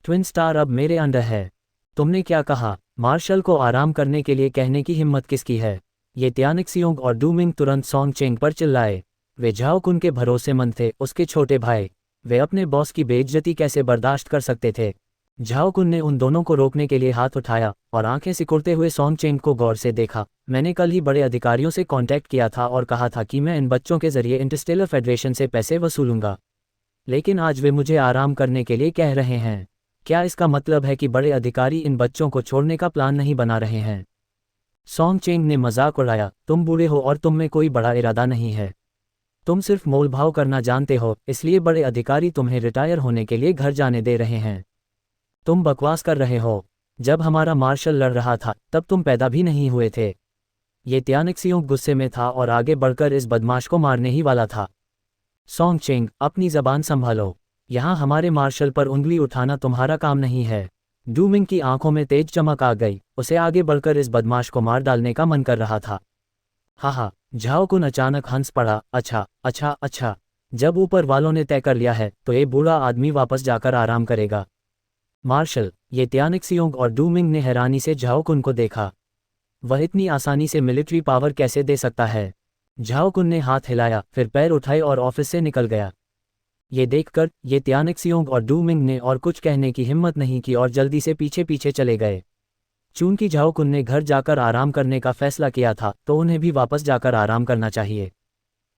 ट्विन स्टार अब मेरे अंडर है। तुमने क्या कहा? मार्शल को आराम करने के लिए कहने की हिम्मत किसकी है? ये त्यानिक्सियोंग और डूमिंग तुरंत सोंग चेंग पर चिल्लाए। वे झाओ कुन के भरोसेमंद थे, उसके छोटे भाई। वे अपने बॉस की बेइज्जती कैसे बर्दाश्त कर सकते थे? झाओ कुन ने उन दोनों को रोकने के लिए हाथ उठाया और आंखें सिकुड़ते हुए सोंग चेंग को गौर से देखा। मैंने कल ही बड़े अधिकारियों से कांटेक्ट किया था और कहा था कि मैं इन बच्चों के जरिए इंटरस्टेलर फेडरेशन से पैसे वसूलूंगा। लेकिन आज वे मुझे आराम करने के लिए कह रहे हैं। क्या इसका मतलब है कि बड़े अधिकारी इन बच्चों को छोड़ने का प्लान नहीं बना रहे हैं? सोंग चेंग ने मजाक उड़ाया, तुम बूढ़े हो और तुम में कोई बड़ा इरादा नहीं है। तुम सिर्फ मोलभाव करना जानते हो, इसलिए बड़े अधिकारी तुम्हें रिटायर होने के लिए घर जाने दे रहे हैं। तुम बकवास कर रहे हो। जब हमारा मार्शल लड़ रहा था तब तुम पैदा भी नहीं हुए थे। ये त्यानिक्सियों गुस्से में था और आगे बढ़कर इस बदमाश को मारने ही वाला था। सोंग चेंग, अपनी जबान संभालो। यहाँ हमारे मार्शल पर उंगली उठाना तुम्हारा काम नहीं है। डूमिंग की आंखों में तेज चमक आ गई। उसे आगे बढ़कर इस बदमाश को मार डालने का मन कर रहा था। हा, झाओ कुन अचानक हंस पड़ा। अच्छा, जब ऊपर वालों ने तय कर लिया है तो ये बूढ़ा आदमी वापस जाकर आराम करेगा। मार्शल, ये त्यानिक्सियोंग और डूमिंग ने हैरानी से झाओ कुन को देखा। वह इतनी आसानी से मिलिट्री पावर कैसे दे सकता है? झाओ कुन ने हाथ हिलाया, फिर पैर उठाए और ऑफिस से निकल गया। ये देखकर ये त्यानिक्सियोंग और डूमिंग ने और कुछ कहने की हिम्मत नहीं की और जल्दी से पीछे पीछे चले गए। चूंकि झाओ कुन ने घर जाकर आराम करने का फैसला किया था तो उन्हें भी वापस जाकर आराम करना चाहिए।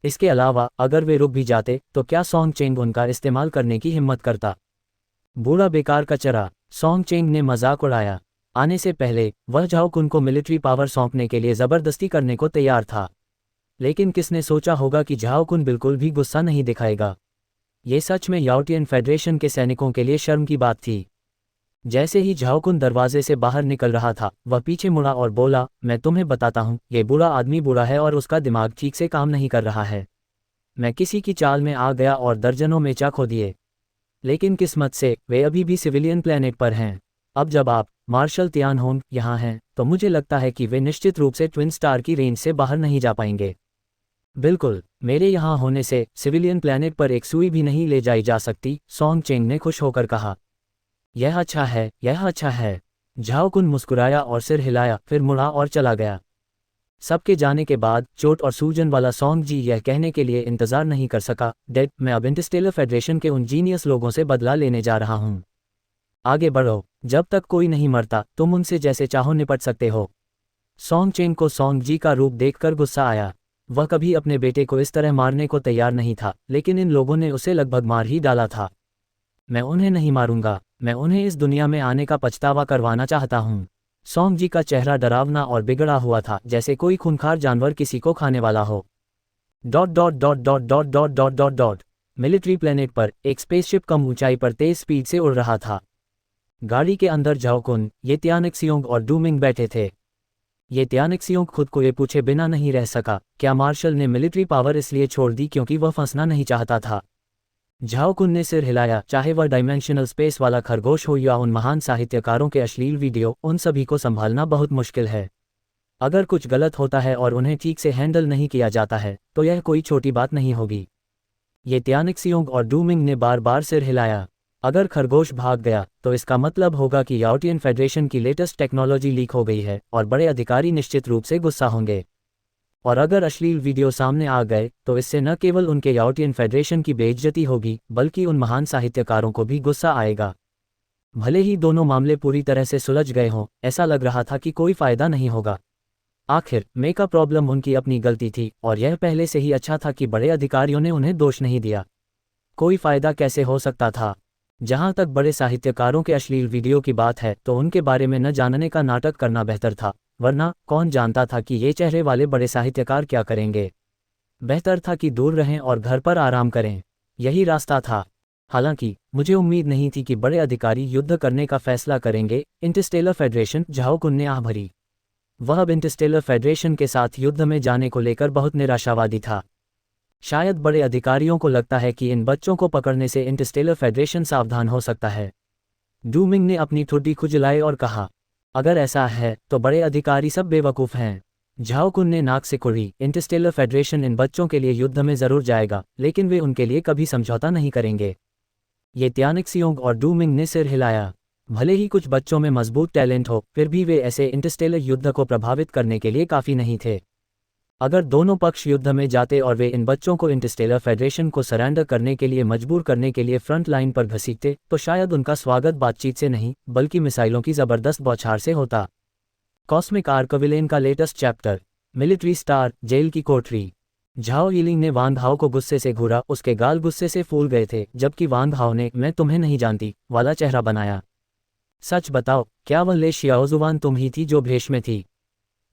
इसके अलावा अगर वे रुक भी जाते तो क्या सोंग चेंग उनका इस्तेमाल करने की हिम्मत करता? बूढ़ा बेकार का चरा, सोंग चेंग ने मजाक उड़ाया। आने से पहले वह झाओ कुन को मिलिट्री पावर सौंपने के लिए जबरदस्ती करने को तैयार था। लेकिन किसने सोचा होगा कि झाओ कुन बिल्कुल भी गुस्सा नहीं दिखाएगा। ये सच में याओटियन फेडरेशन के सैनिकों के लिए शर्म की बात थी। जैसे ही झाओ कुन दरवाजे से बाहर निकल रहा था वह पीछे मुड़ा और बोला, मैं तुम्हें बताता हूँ, ये बूढ़ा आदमी बूढ़ा है और उसका दिमाग ठीक से काम नहीं कर रहा है। मैं किसी की चाल में आ गया और दर्जनों मेचा खो दिए। लेकिन किस्मत से वे अभी भी सिविलियन प्लेनेट पर हैं। अब जब आप मार्शल तियानहोंग यहाँ हैं तो मुझे लगता है कि वे निश्चित रूप से ट्विन स्टार की रेंज से बाहर नहीं जा पाएंगे। बिल्कुल, मेरे यहाँ होने से सिविलियन प्लेनेट पर एक सुई भी नहीं ले जाई जा सकती, सोंग चेंग ने खुश होकर कहा। यह अच्छा है। झाओ कुन मुस्कुराया और सिर हिलाया, फिर मुड़ा और चला गया। सबके जाने के बाद चोट और सूजन वाला सोंग जी यह कहने के लिए इंतजार नहीं कर सका, डेड, मैं अब इंटरस्टेलर फेडरेशन के उन जीनियस लोगों से बदला लेने जा रहा हूँ। आगे बढ़ो, जब तक कोई नहीं मरता तुम उनसे जैसे चाहो निपट सकते हो। सोंग चेंग को सोंग जी का रूप देखकर गुस्सा आया। वह कभी अपने बेटे को इस तरह मारने को तैयार नहीं था, लेकिन इन लोगों ने उसे लगभग मार ही डाला था। मैं उन्हें नहीं मारूंगा, मैं उन्हें इस दुनिया में आने का पछतावा करवाना चाहता हूँ। सोंग जी का चेहरा डरावना और बिगड़ा हुआ था, जैसे कोई खूंखार जानवर किसी को खाने वाला हो। मिलिट्री प्लेनेट पर एक स्पेसशिप कम ऊंचाई पर तेज स्पीड से उड़ रहा था। गाड़ी के अंदर झाओ कुन, ये त्यानिक्सियोंग और डूमिंग बैठे थे। ये त्यानिक्सियोंग खुद को ये पूछे बिना नहीं रह सका, क्या मार्शल ने मिलिट्री पावर इसलिए छोड़ दी क्योंकि वह फंसना नहीं चाहता था। झाओ कुन ने सिर हिलाया, चाहे वह डायमेंशनल स्पेस वाला खरगोश हो या उन महान साहित्यकारों के अश्लील वीडियो, उन सभी को संभालना बहुत मुश्किल है। अगर कुछ गलत होता है और उन्हें ठीक से हैंडल नहीं किया जाता है तो यह कोई छोटी बात नहीं होगी। ये त्यानिक्सियोंग और डूमिंग ने बार बार सिर हिलाया। अगर खरगोश भाग गया तो इसका मतलब होगा कि याओटियन फेडरेशन की लेटेस्ट टेक्नोलॉजी लीक हो गई है और बड़े अधिकारी निश्चित रूप से गुस्सा होंगे। और अगर अश्लील वीडियो सामने आ गए तो इससे न केवल उनके याओटियन फेडरेशन की बेइज्जती होगी बल्कि उन महान साहित्यकारों को भी गुस्सा आएगा। भले ही दोनों मामले पूरी तरह से सुलझ गए हों, ऐसा लग रहा था कि कोई फायदा नहीं होगा। आखिर मेका प्रॉब्लम उनकी अपनी गलती थी और यह पहले से ही अच्छा था कि बड़े अधिकारियों ने उन्हें दोष नहीं दिया। कोई फायदा कैसे हो सकता था? जहां तक बड़े साहित्यकारों के अश्लील वीडियो की बात है तो उनके बारे में न जानने का नाटक करना बेहतर था, वरना कौन जानता था कि ये चेहरे वाले बड़े साहित्यकार क्या करेंगे। बेहतर था कि दूर रहें और घर पर आराम करें, यही रास्ता था। हालांकि मुझे उम्मीद नहीं थी कि बड़े अधिकारी युद्ध करने का फैसला करेंगे। इंटरस्टेलर फेडरेशन, झाओ कुन ने आह भरी। वह अब इंटरस्टेलर फेडरेशन के साथ युद्ध में जाने को लेकर बहुत निराशावादी था। शायद बड़े अधिकारियों को लगता है कि इन बच्चों को पकड़ने से इंटरस्टेलर फेडरेशन सावधान हो सकता है। डूमिंग ने अपनी ठुड्डी खुजलाई और कहा, अगर ऐसा है तो बड़े अधिकारी सब बेवकूफ़ हैं। झाओ कुन ने नाक से कुड़ी, इंटरस्टेलर फेडरेशन इन बच्चों के लिए युद्ध में ज़रूर जाएगा लेकिन वे उनके लिए कभी समझौता नहीं करेंगे। ये त्यानिक्सियोंग और डूमिंग ने सिर हिलाया। भले ही कुछ बच्चों में मजबूत टैलेंट हो, फिर भी वे ऐसे इंटरस्टेलर युद्ध को प्रभावित करने के लिए काफ़ी नहीं थे। अगर दोनों पक्ष युद्ध में जाते और वे इन बच्चों को इंटरस्टेलर फेडरेशन को सरेंडर करने के लिए मजबूर करने के लिए फ्रंट लाइन पर घसीटते तो शायद उनका स्वागत बातचीत से नहीं बल्कि मिसाइलों की ज़बरदस्त बौछार से होता। कॉस्मिक आर्क विलेन का latest chapter, military star, jail की कोठरी। झाओ यिलिंग ने वान हाओ को गुस्से से घूरा, उसके गाल गुस्से से फूल गए थे जबकि वान हाओ ने मैं तुम्हें नहीं जानती वाला चेहरा बनाया। सच बताओ, क्या वह ले शियाओजुवान तुम ही थी जो भेष में थी?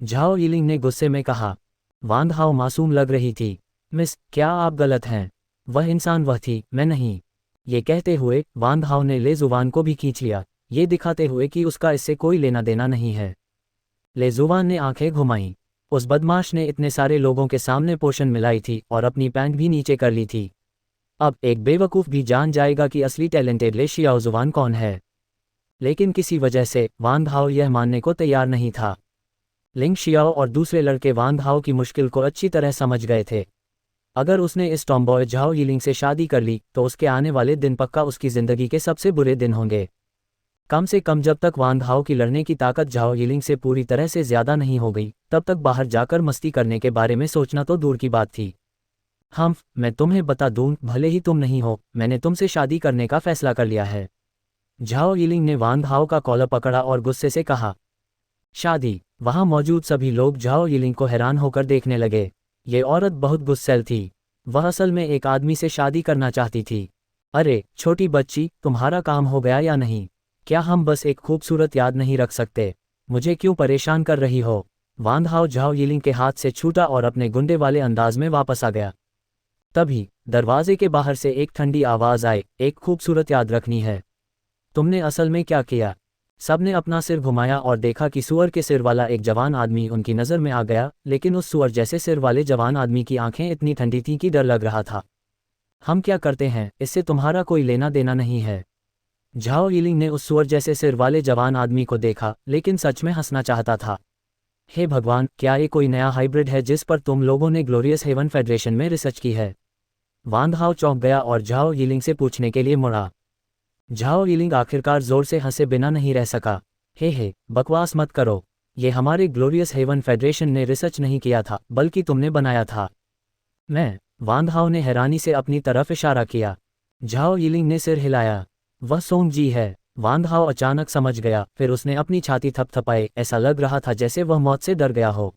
झाओ यिलिंग ने गुस्से में कहा। वान हाओ मासूम लग रही थी। मिस, क्या आप गलत हैं? वह इंसान वह थी, मैं नहीं। ये कहते हुए वान हाओ ने ले जुवान को भी खींच लिया, ये दिखाते हुए कि उसका इससे कोई लेना देना नहीं है। ले जुवान ने आंखें घुमाईं। उस बदमाश ने इतने सारे लोगों के सामने पोषण मिलाई थी और अपनी पैंट भी नीचे कर ली थी। अब एक बेवकूफ़ भी जान जाएगा कि असली टैलेंटेड ले शियाओजुवान कौन है। लेकिन किसी वजह से वान हाओ यह मानने को तैयार नहीं था। लिंग शियाओ और दूसरे लड़के वान हाओ की मुश्किल को अच्छी तरह समझ गए थे। अगर उसने इस टॉमबॉय झाओ यिलिंग से शादी कर ली तो उसके आने वाले दिन पक्का उसकी ज़िंदगी के सबसे बुरे दिन होंगे। कम से कम जब तक वान हाओ की लड़ने की ताकत झाओ यिलिंग से पूरी तरह से ज़्यादा नहीं हो गई तब तक बाहर जाकर मस्ती करने के बारे में सोचना तो दूर की बात थी। मैं तुम्हें बता दूं, भले ही तुम नहीं हो, मैंने तुमसे शादी करने का फैसला कर लिया है। झाओ यिलिंग ने वान हाओ का कॉलर पकड़ा और गुस्से से कहा। शादी? वहां मौजूद सभी लोग झाओ यिलिंग को हैरान होकर देखने लगे। ये औरत बहुत गुस्सैल थी। वह असल में एक आदमी से शादी करना चाहती थी। अरे छोटी बच्ची, तुम्हारा काम हो गया या नहीं? क्या हम बस एक खूबसूरत याद नहीं रख सकते? मुझे क्यों परेशान कर रही हो? वान हाओ झाओ यिलिंग के हाथ से छूटा और अपने गुंडे वाले अंदाज में वापस आ गया। तभी दरवाजे के बाहर से एक ठंडी आवाज़ आई, एक खूबसूरत याद रखनी है। तुमने असल में क्या किया? सबने अपना सिर घुमाया और देखा कि सुअर के सिर वाला एक जवान आदमी उनकी नज़र में आ गया, लेकिन उस सुअर जैसे सिर वाले जवान आदमी की आंखें इतनी ठंडी थीं कि डर लग रहा था। हम क्या करते हैं, इससे तुम्हारा कोई लेना देना नहीं है। झाओ यिलिंग ने उस सुअर जैसे सिर वाले जवान आदमी को देखा लेकिन सच में हंसना चाहता था। हे भगवान, क्या ये कोई नया हाइब्रिड है जिस पर तुम लोगों ने ग्लोरियस हेवन फेडरेशन में रिसर्च की है? वान हाओ चौंक गया और झाओ यिलिंग से पूछने के लिए मुड़ा। झाओ यिलिंग आखिरकार जोर से हंसे बिना नहीं रह सका। हे बकवास मत करो, ये हमारे ग्लोरियस हेवन फेडरेशन ने रिसर्च नहीं किया था बल्कि तुमने बनाया था। मैं? वान हाओ ने हैरानी से अपनी तरफ इशारा किया। झाओ यिलिंग ने सिर हिलाया। वह सोंग जी है। वान हाओ अचानक समझ गया, फिर उसने अपनी छाती थपथपाई, ऐसा लग रहा था जैसे वह मौत से डर गया हो।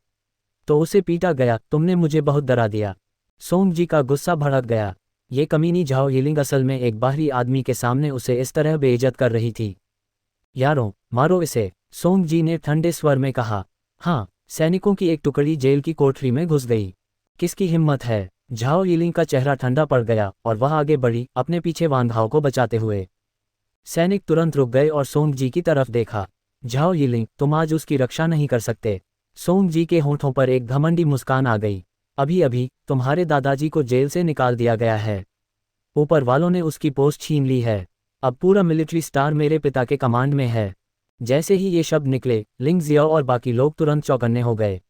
तो उसे पीटा गया, तुमने मुझे बहुत डरा दिया। सोंग जी का गुस्सा भड़क गया। ये कमीनी झाओ यिलिंग असल में एक बाहरी आदमी के सामने उसे इस तरह बेइज्जत कर रही थी। यारों, मारो इसे, सोंग जी ने ठंडे स्वर में कहा। हाँ, सैनिकों की एक टुकड़ी जेल की कोठरी में घुस गई। किसकी हिम्मत है? झाओ यिलिंग का चेहरा ठंडा पड़ गया और वह आगे बढ़ी, अपने पीछे वान हाओ को बचाते हुए। सैनिक तुरंत रुक गए और सोंग जी की तरफ देखा। झाओ यिलिंग, तुम आज उसकी रक्षा नहीं कर सकते। सोंग जी के होठों पर एक घमंडी मुस्कान आ गई। अभी अभी तुम्हारे दादाजी को जेल से निकाल दिया गया है। ऊपर वालों ने उसकी पोस्ट छीन ली है। अब पूरा मिलिट्री स्टार मेरे पिता के कमांड में है। जैसे ही ये शब्द निकले, लिंग जियाओ और बाकी लोग तुरंत चौकन्ने हो गए।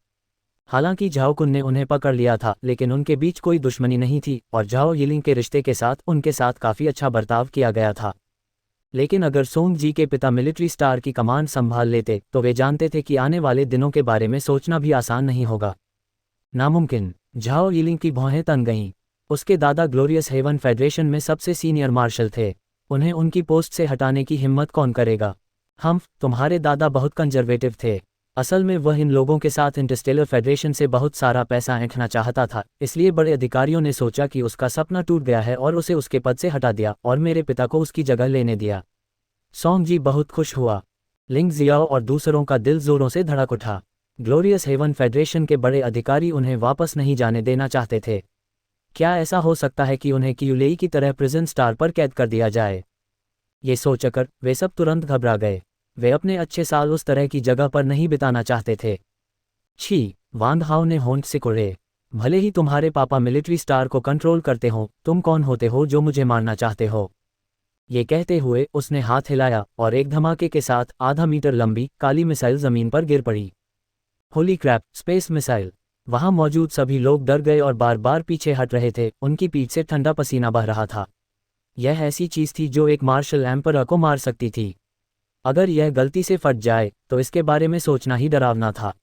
हालांकि झाओ कुन ने उन्हें पकड़ लिया था, लेकिन उनके बीच कोई दुश्मनी नहीं थी और झाओ यिलिंग के रिश्ते के साथ उनके साथ काफ़ी अच्छा बर्ताव किया गया था। लेकिन अगर सोंग जी के पिता मिलिट्री स्टार की कमान संभाल लेते तो वे जानते थे कि आने वाले दिनों के बारे में सोचना भी आसान नहीं होगा। नामुमकिन। झाओ यिलिंग की भौहें तन गईं। उसके दादा ग्लोरियस हेवन फेडरेशन में सबसे सीनियर मार्शल थे। उन्हें उनकी पोस्ट से हटाने की हिम्मत कौन करेगा? तुम्हारे दादा बहुत कंजर्वेटिव थे। असल में वह इन लोगों के साथ इंटरस्टेलर फेडरेशन से बहुत सारा पैसा ऐंठना चाहता था, इसलिए बड़े अधिकारियों ने सोचा कि उसका सपना टूट गया है और उसे उसके पद से हटा दिया और मेरे पिता को उसकी जगह लेने दिया। सोंग जी बहुत खुश हुआ। लिंग जियाओ और दूसरों का दिल जोरों से धड़क उठा। ग्लोरियस हेवन फेडरेशन के बड़े अधिकारी उन्हें वापस नहीं जाने देना चाहते थे। क्या ऐसा हो सकता है कि उन्हें कियुलेई की तरह प्रिजन स्टार पर कैद कर दिया जाए? ये सोचकर वे सब तुरंत घबरा गए। वे अपने अच्छे साल उस तरह की जगह पर नहीं बिताना चाहते थे। छी! वांग हाओ ने होंठ सिकुड़े। भले ही तुम्हारे पापा मिलिट्री स्टार को कंट्रोल करते हो, तुम कौन होते हो जो मुझे मारना चाहते हो? ये कहते हुए उसने हाथ हिलाया और एक धमाके के साथ आधा मीटर लंबी काली मिसाइल जमीन पर गिर पड़ी। Holy crap, space missile! वहां मौजूद सभी लोग डर गए और बार बार पीछे हट रहे थे, उनकी पीठ से ठंडा पसीना बह रहा था। यह ऐसी चीज थी जो एक मार्शल एम्परर को मार सकती थी। अगर यह गलती से फट जाए तो इसके बारे में सोचना ही डरावना था।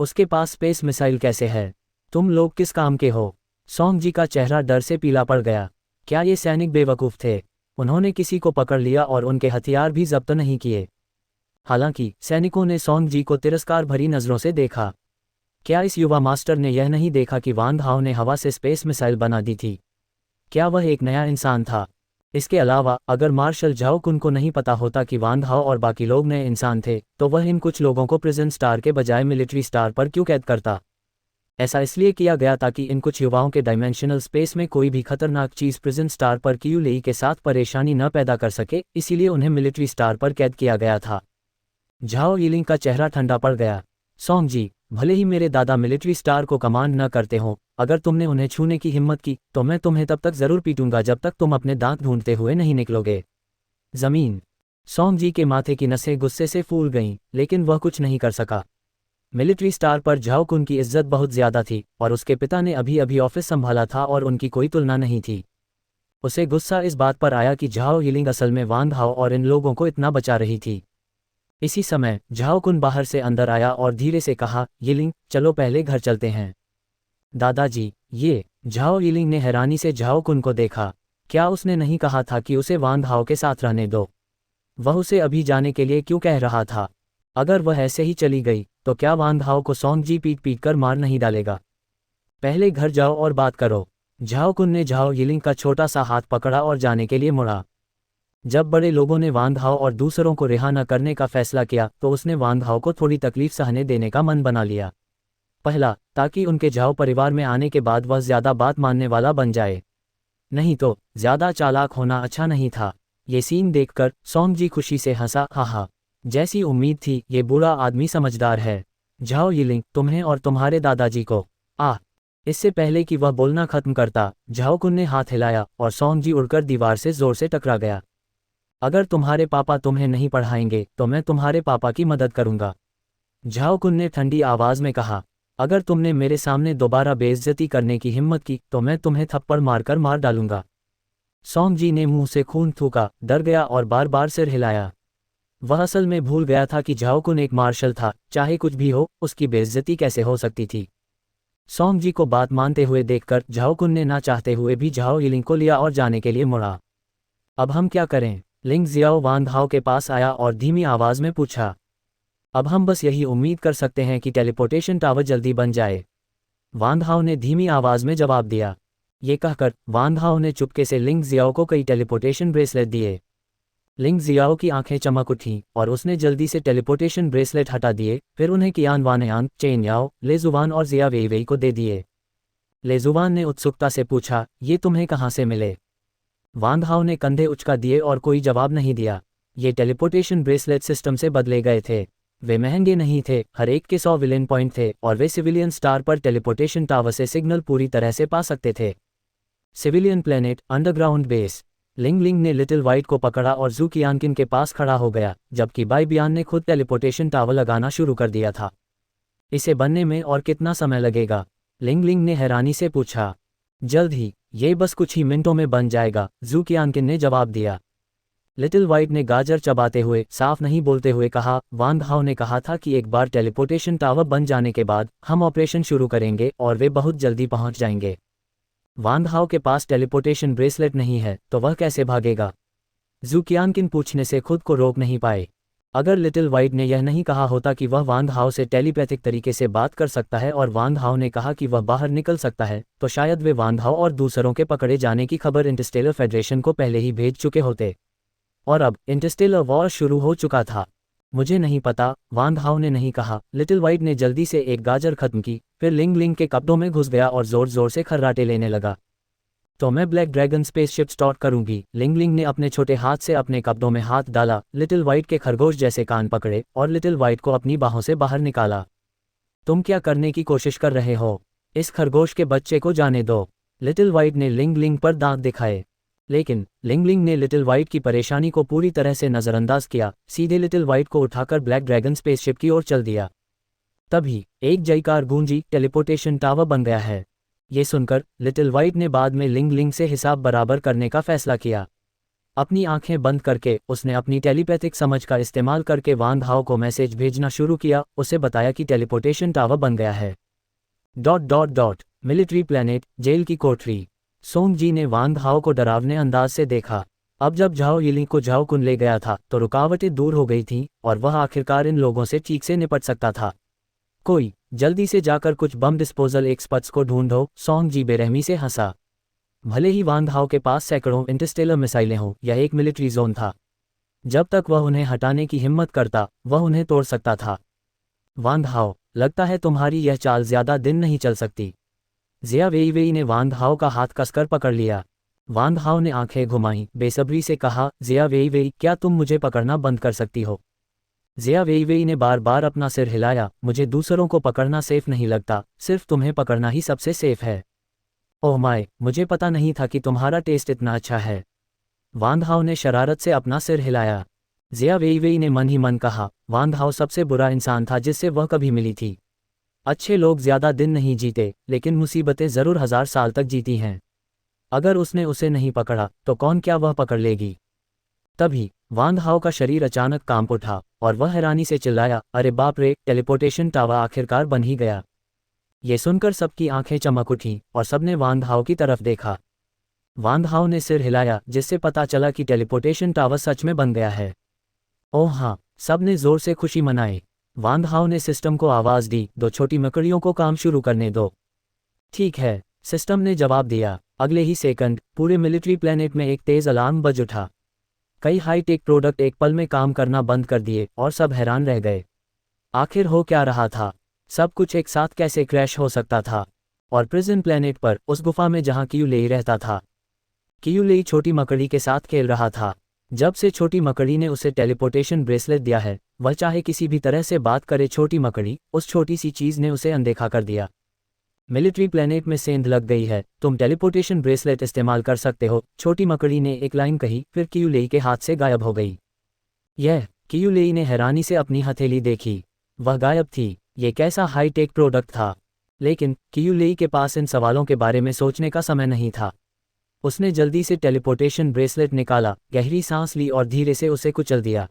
उसके पास स्पेस मिसाइल कैसे है? तुम लोग किस काम के हो? सोंग जी का चेहरा डर से पीला पड़ गया। क्या ये सैनिक बेवकूफ़ थे? उन्होंने किसी को पकड़ लिया और उनके हथियार भी जब्त नहीं किए। हालांकि सैनिकों ने सोंग जी को तिरस्कार भरी नज़रों से देखा। क्या इस युवा मास्टर ने यह नहीं देखा कि वांग हाओ ने हवा से स्पेस मिसाइल बना दी थी? क्या वह एक नया इंसान था? इसके अलावा अगर मार्शल झाओ कुन को नहीं पता होता कि वांग हाओ और बाकी लोग नए इंसान थे, तो वह इन कुछ लोगों को प्रिजन स्टार के बजाय मिलिट्री स्टार पर क्यों कैद करता? ऐसा इसलिए किया गया ताकि इन कुछ युवाओं के डायमेंशनल स्पेस में कोई भी खतरनाक चीज़ प्रिजन स्टार पर कियुलेई के साथ परेशानी न पैदा कर सके, इसीलिए उन्हें मिलिट्री स्टार पर कैद किया गया था। झाओ यिलिंग का चेहरा ठंडा पड़ गया। सोंग जी, भले ही मेरे दादा मिलिट्री स्टार को कमांड न करते हों, अगर तुमने उन्हें छूने की हिम्मत की तो मैं तुम्हें तब तक जरूर पीटूंगा जब तक तुम अपने दांत ढूंढते हुए नहीं निकलोगे। जमीन! सोंग जी के माथे की नसें गुस्से से फूल गईं, लेकिन वह कुछ नहीं कर सका। मिलिट्री स्टार पर झाओ कुन की इज्जत बहुत ज्यादा थी और उसके पिता ने अभी अभी ऑफिस संभाला था और उनकी कोई तुलना नहीं थी। उसे गुस्सा इस बात पर आया कि झाओ यिलिंग असल में वांग हाओ और इन लोगों को इतना बचा रही थी। इसी समय झाओ कुन बाहर से अंदर आया और धीरे से कहा, यिलिंग, चलो पहले घर चलते हैं। दादाजी, ये! झाओ यिलिंग ने हैरानी से झाओ कुन को देखा। क्या उसने नहीं कहा था कि उसे वांग हाओ के साथ रहने दो? वह उसे अभी जाने के लिए क्यों कह रहा था? अगर वह ऐसे ही चली गई तो क्या वांग हाओ को सोंग जी पीट पीट कर मार नहीं डालेगा? पहले घर जाओ और बात करो। झाओ कुन ने झाओ यिलिंग का छोटा सा हाथ पकड़ा और जाने के लिए मुड़ा। जब बड़े लोगों ने वांग हाओ और दूसरों को रिहा न करने का फैसला किया तो उसने वांग हाओ को थोड़ी तकलीफ सहने देने का मन बना लिया। पहला, ताकि उनके झाओ परिवार में आने के बाद वह ज्यादा बात मानने वाला बन जाए। नहीं तो ज्यादा चालाक होना अच्छा नहीं था। ये सीन देखकर सोंग जी खुशी से हंसा, हा। जैसी उम्मीद थी, ये बूढ़ा आदमी समझदार है। झाओ यिलिंग, तुम्हें और तुम्हारे दादाजी को। इससे पहले कि वह बोलना खत्म करता, झाओ कुन ने हाथ हिलाया और सोंग जी उड़कर दीवार से जोर से टकरा गया। अगर तुम्हारे पापा तुम्हें नहीं पढ़ाएंगे तो मैं तुम्हारे पापा की मदद करूंगा। झाओ कुन ने ठंडी आवाज में कहा, अगर तुमने मेरे सामने दोबारा बेइज्जती करने की हिम्मत की तो मैं तुम्हें थप्पड़ मारकर मार डालूंगा। सोंग जी ने मुंह से खून थूका, डर गया और बार बार सिर हिलाया। वह असल में भूल गया था कि झाओ कुन एक मार्शल था, चाहे कुछ भी हो, उसकी बेइज्जती कैसे हो सकती थी। सोंग जी को बात मानते हुए देखकर झाओ कुन ने ना चाहते हुए भी झाओ यिलिंग को लिया और जाने के लिए मुड़ा। अब हम क्या करें? लिंग जियाओ वांग हाओ के पास आया और धीमी आवाज में पूछा। अब हम बस यही उम्मीद कर सकते हैं कि टेलीपोर्टेशन टावर जल्दी बन जाए। वांग हाओ ने धीमी आवाज में जवाब दिया। ये कहकर वांग हाओ ने चुपके से लिंग जियाओ को कई टेलीपोर्टेशन ब्रेसलेट दिए। लिंग जियाओ की आंखें चमक उठीं और उसने जल्दी से टेलीपोर्टेशन ब्रेसलेट हटा दिए, फिर उन्हें कियान वानयान, चेन याओ, लेजुवान और जिया वेईवेई को दे दिए। लेजुवान ने उत्सुकता से पूछा, ये तुम्हें कहाँ से मिले? वांग हाओ ने कंधे उचका दिए और कोई जवाब नहीं दिया। ये टेलीपोर्टेशन ब्रेसलेट सिस्टम से बदले गए थे। वे महंगे नहीं थे, हर एक के 100 विलेन पॉइंट थे और वे सिविलियन स्टार पर टेलीपोर्टेशन टावर से सिग्नल पूरी तरह से पा सकते थे। Civilian planet underground base. लिंग लिंग ने लिटिल वाइट को पकड़ा और जू कियानकिन के पास खड़ा हो गया, जबकि बाई बियान ने खुद टेलीपोर्टेशन टावर लगाना शुरू कर दिया था। इसे बनने में और कितना समय लगेगा? लिंग लिंग ने हैरानी से पूछा। जल्द ही, ये बस कुछ ही मिनटों में बन जाएगा, जू कियानकिन ने जवाब दिया। लिटिल वाइट ने गाजर चबाते हुए, साफ नहीं बोलते हुए कहा, वांग हाओ ने कहा था कि एक बार टेलीपोर्टेशन टावर बन जाने के बाद हम ऑपरेशन शुरू करेंगे और वे बहुत जल्दी पहुंच जाएंगे। वांग हाओ के पास टेलीपोर्टेशन ब्रेसलेट नहीं है तो वह कैसे भागेगा? जू कियानकिन पूछने से खुद को रोक नहीं पाए। अगर लिटिल वाइट ने यह नहीं कहा होता कि वह वांग हाओ से टेलीपैथिक तरीके से बात कर सकता है और वांग हाओ ने कहा कि वह बाहर निकल सकता है, तो शायद वे वांग हाओ और दूसरों के पकड़े जाने की खबर इंटरस्टेलर फेडरेशन को पहले ही भेज चुके होते। और अब इंटरस्टेलर वॉर शुरू हो चुका था। मुझे नहीं पता, वांग हाओ ने नहीं कहा। लिटिल वाइट ने जल्दी से एक गाजर खत्म की, फिर लिंग लिंग के कपड़ों में घुस गया और जोर जोर से खर्राटे लेने लगा। तो मैं ब्लैक ड्रैगन स्पेसशिप स्टार्ट करूंगी। लिंग लिंग ने अपने छोटे हाथ से अपने कपड़ों में हाथ डाला, लिटिल वाइट के खरगोश जैसे कान पकड़े और लिटिल वाइट को अपनी बाहों से बाहर निकाला। तुम क्या करने की कोशिश कर रहे हो? इस खरगोश के बच्चे को जाने दो। लिटिल वाइट ने लिंग लिंग पर दांत दिखाए। लेकिन लिंग लिंग ने लिटिल वाइट की परेशानी को पूरी तरह से नज़रअंदाज किया, सीधे लिटिल वाइट को उठाकर ब्लैक ड्रैगन स्पेसशिप की ओर चल दिया। तभी एक जयकार गूंजी, टेलीपोर्टेशन टावर बन गया है। ये सुनकर लिटिल वाइट ने बाद में लिंग लिंग से हिसाब बराबर करने का फैसला किया। अपनी आंखें बंद करके उसने अपनी टेलीपैथिक समझ का इस्तेमाल करके वांग हाओ को मैसेज भेजना शुरू किया, उसे बताया कि टेलीपोर्टेशन टावर बन गया है। मिलिट्री प्लेनेट, जेल की कोठरी। सोंग जी ने वांग हाओ को डरावने अंदाज से देखा। अब जब झाओ यिलिंग को झाओ कुन ले गया था तो रुकावटें दूर हो गई थीं और वह आखिरकार इन लोगों से ठीक से निपट सकता था। कोई जल्दी से जाकर कुछ बम डिस्पोजल एक्सपर्ट्स को ढूंढो, सोंग जी बेरहमी से हंसा। भले ही वांग हाओ के पास सैकड़ों इंटरस्टेलर मिसाइलें हों, यह एक मिलिट्री जोन था। जब तक वह उन्हें हटाने की हिम्मत करता, वह उन्हें तोड़ सकता था। वांग हाओ, लगता है तुम्हारी यह चाल ज्यादा दिन नहीं चल सकती। जिया वेई ने वांग हाओ का हाथ कसकर पकड़ लिया। वांग हाओ ने आंखें घुमाईं, बेसब्री से कहा, जिया वेई, क्या तुम मुझे पकड़ना बंद कर सकती हो? जिया वेई ने बार बार अपना सिर हिलाया, मुझे दूसरों को पकड़ना सेफ नहीं लगता, सिर्फ तुम्हें पकड़ना ही सबसे सेफ है। ओह माय, मुझे पता नहीं था कि तुम्हारा टेस्ट इतना अच्छा है। वांग हाओ ने शरारत से अपना सिर हिलाया। जिया वेई ने मन ही मन कहा, वांग हाओ सबसे बुरा इंसान था जिससे वह कभी मिली थी। अच्छे लोग ज्यादा दिन नहीं जीते, लेकिन मुसीबतें जरूर 1000 साल तक जीती हैं। अगर उसने उसे नहीं पकड़ा तो कौन क्या वह पकड़ लेगी? तभी वांग हाओ का शरीर अचानक कांप उठा और वह हैरानी से चिल्लाया, अरे बाप रे, टेलीपोर्टेशन टावर आखिरकार बन ही गया। ये सुनकर सबकी आंखें चमक उठीं और सबने वांग हाओ की तरफ देखा। वांग हाओ ने सिर हिलाया, जिससे पता चला कि टेलीपोर्टेशन टावर सच में बन गया है। ओह हाँ, सबने जोर से खुशी मनाई। वांग हाओ ने सिस्टम को आवाज दी, दो छोटी मकड़ियों को काम शुरू करने दो। ठीक है, सिस्टम ने जवाब दिया। अगले ही सेकंड पूरे मिलिट्री प्लेनेट में एक तेज अलार्म बज उठा। कई हाईटेक प्रोडक्ट एक पल में काम करना बंद कर दिए और सब हैरान रह गए। आखिर हो क्या रहा था? सब कुछ एक साथ कैसे क्रैश हो सकता था? और प्रिजन प्लेनेट पर, उस गुफा में जहां कियू लेई रहता था, कियू लेई छोटी मकड़ी के साथ खेल रहा था। जब से छोटी मकड़ी ने उसे टेलीपोर्टेशन ब्रेसलेट दिया है, वह चाहे किसी भी तरह से बात करे छोटी मकड़ी, उस छोटी सी चीज ने उसे अनदेखा कर दिया। मिलिट्री प्लेनेट में सेंध लग गई है, तुम टेलीपोर्टेशन ब्रेसलेट इस्तेमाल कर सकते हो, छोटी मकड़ी ने एक लाइन कही, फिर कियू लेई के हाथ से गायब हो गई। कियू लेई ने हैरानी से अपनी हथेली देखी। वह गायब थी। ये कैसा हाईटेक प्रोडक्ट था? लेकिन कियू लेई के पास इन सवालों के बारे में सोचने का समय नहीं था। उसने जल्दी से टेलीपोर्टेशन ब्रेसलेट निकाला, गहरी सांस ली और धीरे से उसे कुचल दिया।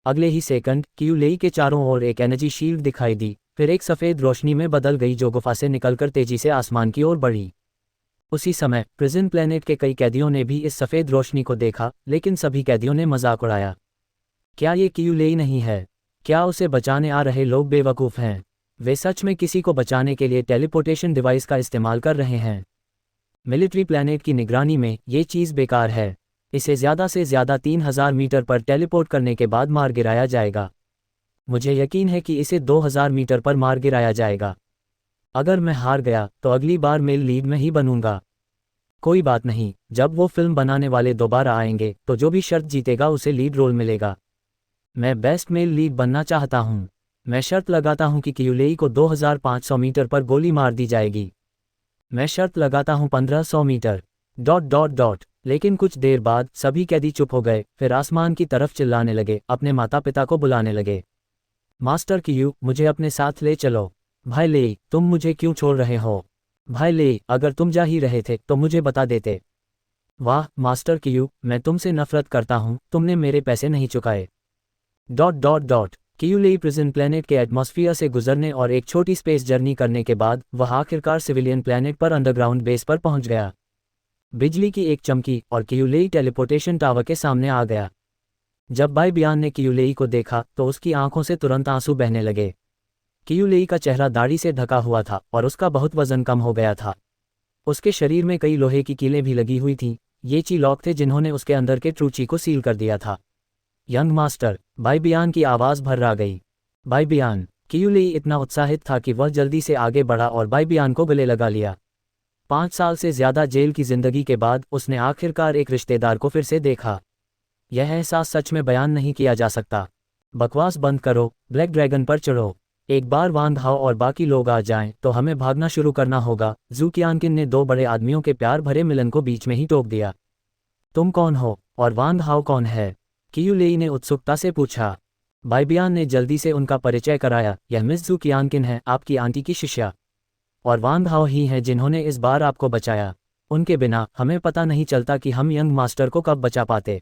अगले ही सेकंड कियू लेई के चारों ओर एक एनर्जी शील्ड दिखाई दी, फिर एक सफ़ेद रोशनी में बदल गई जो गुफा से निकलकर तेजी से आसमान की ओर बढ़ी। उसी समय प्रिजन प्लेनेट के कई कैदियों ने भी इस सफ़ेद रोशनी को देखा, लेकिन सभी कैदियों ने मजाक उड़ाया। क्या ये कियू लेई नहीं है? क्या उसे बचाने आ रहे लोग बेवकूफ़ हैं? वे सच में किसी को बचाने के लिए टेलीपोर्टेशन डिवाइस का इस्तेमाल कर रहे हैं। मिलिट्री प्लेनेट की निगरानी में ये चीज़ बेकार है। इसे ज़्यादा से ज़्यादा 3000 मीटर पर टेलीपोर्ट करने के बाद मार गिराया जाएगा। मुझे यकीन है कि इसे 2000 मीटर पर मार गिराया जाएगा। अगर मैं हार गया तो अगली बार मेल लीड में ही बनूंगा। कोई बात नहीं, जब वो फिल्म बनाने वाले दोबारा आएंगे तो जो भी शर्त जीतेगा उसे लीड रोल मिलेगा। मैं बेस्ट मेल लीड बनना चाहता हूँ। मैं शर्त लगाता हूँ कि कियुलेई को 2500 मीटर पर गोली मार दी जाएगी। मैं शर्त लगाता हूँ 1500 मीटर। ... लेकिन कुछ देर बाद सभी कैदी चुप हो गए, फिर आसमान की तरफ चिल्लाने लगे, अपने माता पिता को बुलाने लगे। मास्टर कियू, मुझे अपने साथ ले चलो। भाई लेई, तुम मुझे क्यों छोड़ रहे हो? भाई लेई, अगर तुम जा ही रहे थे तो मुझे बता देते। वाह मास्टर कियू, मैं तुमसे नफरत करता हूँ, तुमने मेरे पैसे नहीं चुकाए। ... कियुलेई प्रिजन प्लैनेट के एटमॉस्फियर से गुजरने और एक छोटी स्पेस जर्नी करने के बाद वह आखिरकार सिविलियन प्लैनेट पर अंडरग्राउंड बेस पर पहुंच गया। बिजली की एक चमकी और कियुलेई टेलीपोर्टेशन टावर के सामने आ गया। जब बाई बियान ने कियुलेई को देखा तो उसकी आंखों से तुरंत आंसू बहने लगे। कियुलेई का चेहरा दाढ़ी से ढका हुआ था और उसका बहुत वजन कम हो गया था। उसके शरीर में कई लोहे की कीलें भी लगी हुई थीं। ये ची लॉक थे जिन्होंने उसके अंदर के ट्रूची को सील कर दिया था। यंग मास्टर, बाई बियान की आवाज़ भर्रा गई। बाई बियान। कियुलेई इतना उत्साहित था कि वह जल्दी से आगे बढ़ा और बाई बियान को गले लगा लिया। 5 साल से ज़्यादा जेल की ज़िंदगी के बाद उसने आखिरकार एक रिश्तेदार को फिर से देखा। यह एहसास सच में बयान नहीं किया जा सकता। बकवास बंद करो, ब्लैक ड्रैगन पर चढ़ो। एक बार वांग हाओ और बाकी लोग आ जाएं तो हमें भागना शुरू करना होगा। जू कियानकिन ने 2 बड़े आदमियों के प्यार भरे मिलन को बीच में ही टोक दिया। तुम कौन हो और वांग हाओ कौन है? कियुलेई ने उत्सुकता से पूछा। बाई बियान ने जल्दी से उनका परिचय कराया। यह मिस जू कियानकिन है, आपकी आंटी की शिष्या। और वांग हाओ ही हैं जिन्होंने इस बार आपको बचाया। उनके बिना हमें पता नहीं चलता कि हम यंग मास्टर को कब बचा पाते।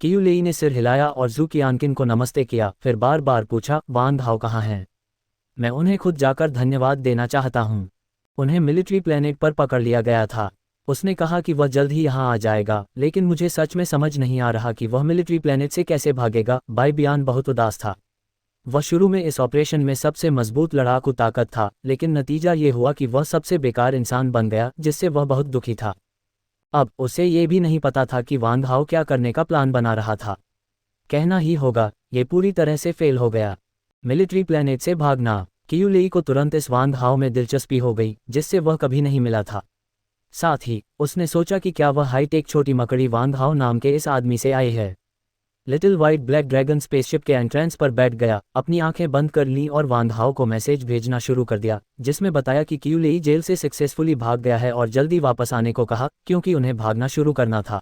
कियुलेई ने सिर हिलाया और जू कियानकिन को नमस्ते किया, फिर बार बार पूछा, वांग हाओ कहाँ हैं? मैं उन्हें खुद जाकर धन्यवाद देना चाहता हूँ। उन्हें मिलिट्री प्लैनेट पर पकड़ लिया गया था। उसने कहा कि वह जल्द ही यहाँ आ जाएगा, लेकिन मुझे सच में समझ नहीं आ रहा कि वह मिलिट्री प्लैनेट से कैसे भागेगा। बाई बियान बहुत उदास था। वह शुरू में इस ऑपरेशन में सबसे मजबूत लड़ाकू ताकत था, लेकिन नतीजा ये हुआ कि वह सबसे बेकार इंसान बन गया, जिससे वह बहुत दुखी था। अब उसे ये भी नहीं पता था कि वांग हाओ क्या करने का प्लान बना रहा था। कहना ही होगा, ये पूरी तरह से फेल हो गया। मिलिट्री प्लैनेट से भागना। कियुलेई को तुरंत इस वांग हाओ में दिलचस्पी हो गई, जिससे वह कभी नहीं मिला था। साथ ही उसने सोचा कि क्या वह हाईटेक छोटी मकड़ी वांग हाओ नाम के इस आदमी से आई है। Little white black dragon spaceship के एंट्रेंस पर बैठ गया, अपनी आंखें बंद कर लीं और वांग हाओ को मैसेज भेजना शुरू कर दिया, जिसमें बताया कि कियुलेई जेल से सक्सेसफुली भाग गया है और जल्दी वापस आने को कहा, क्योंकि उन्हें भागना शुरू करना था।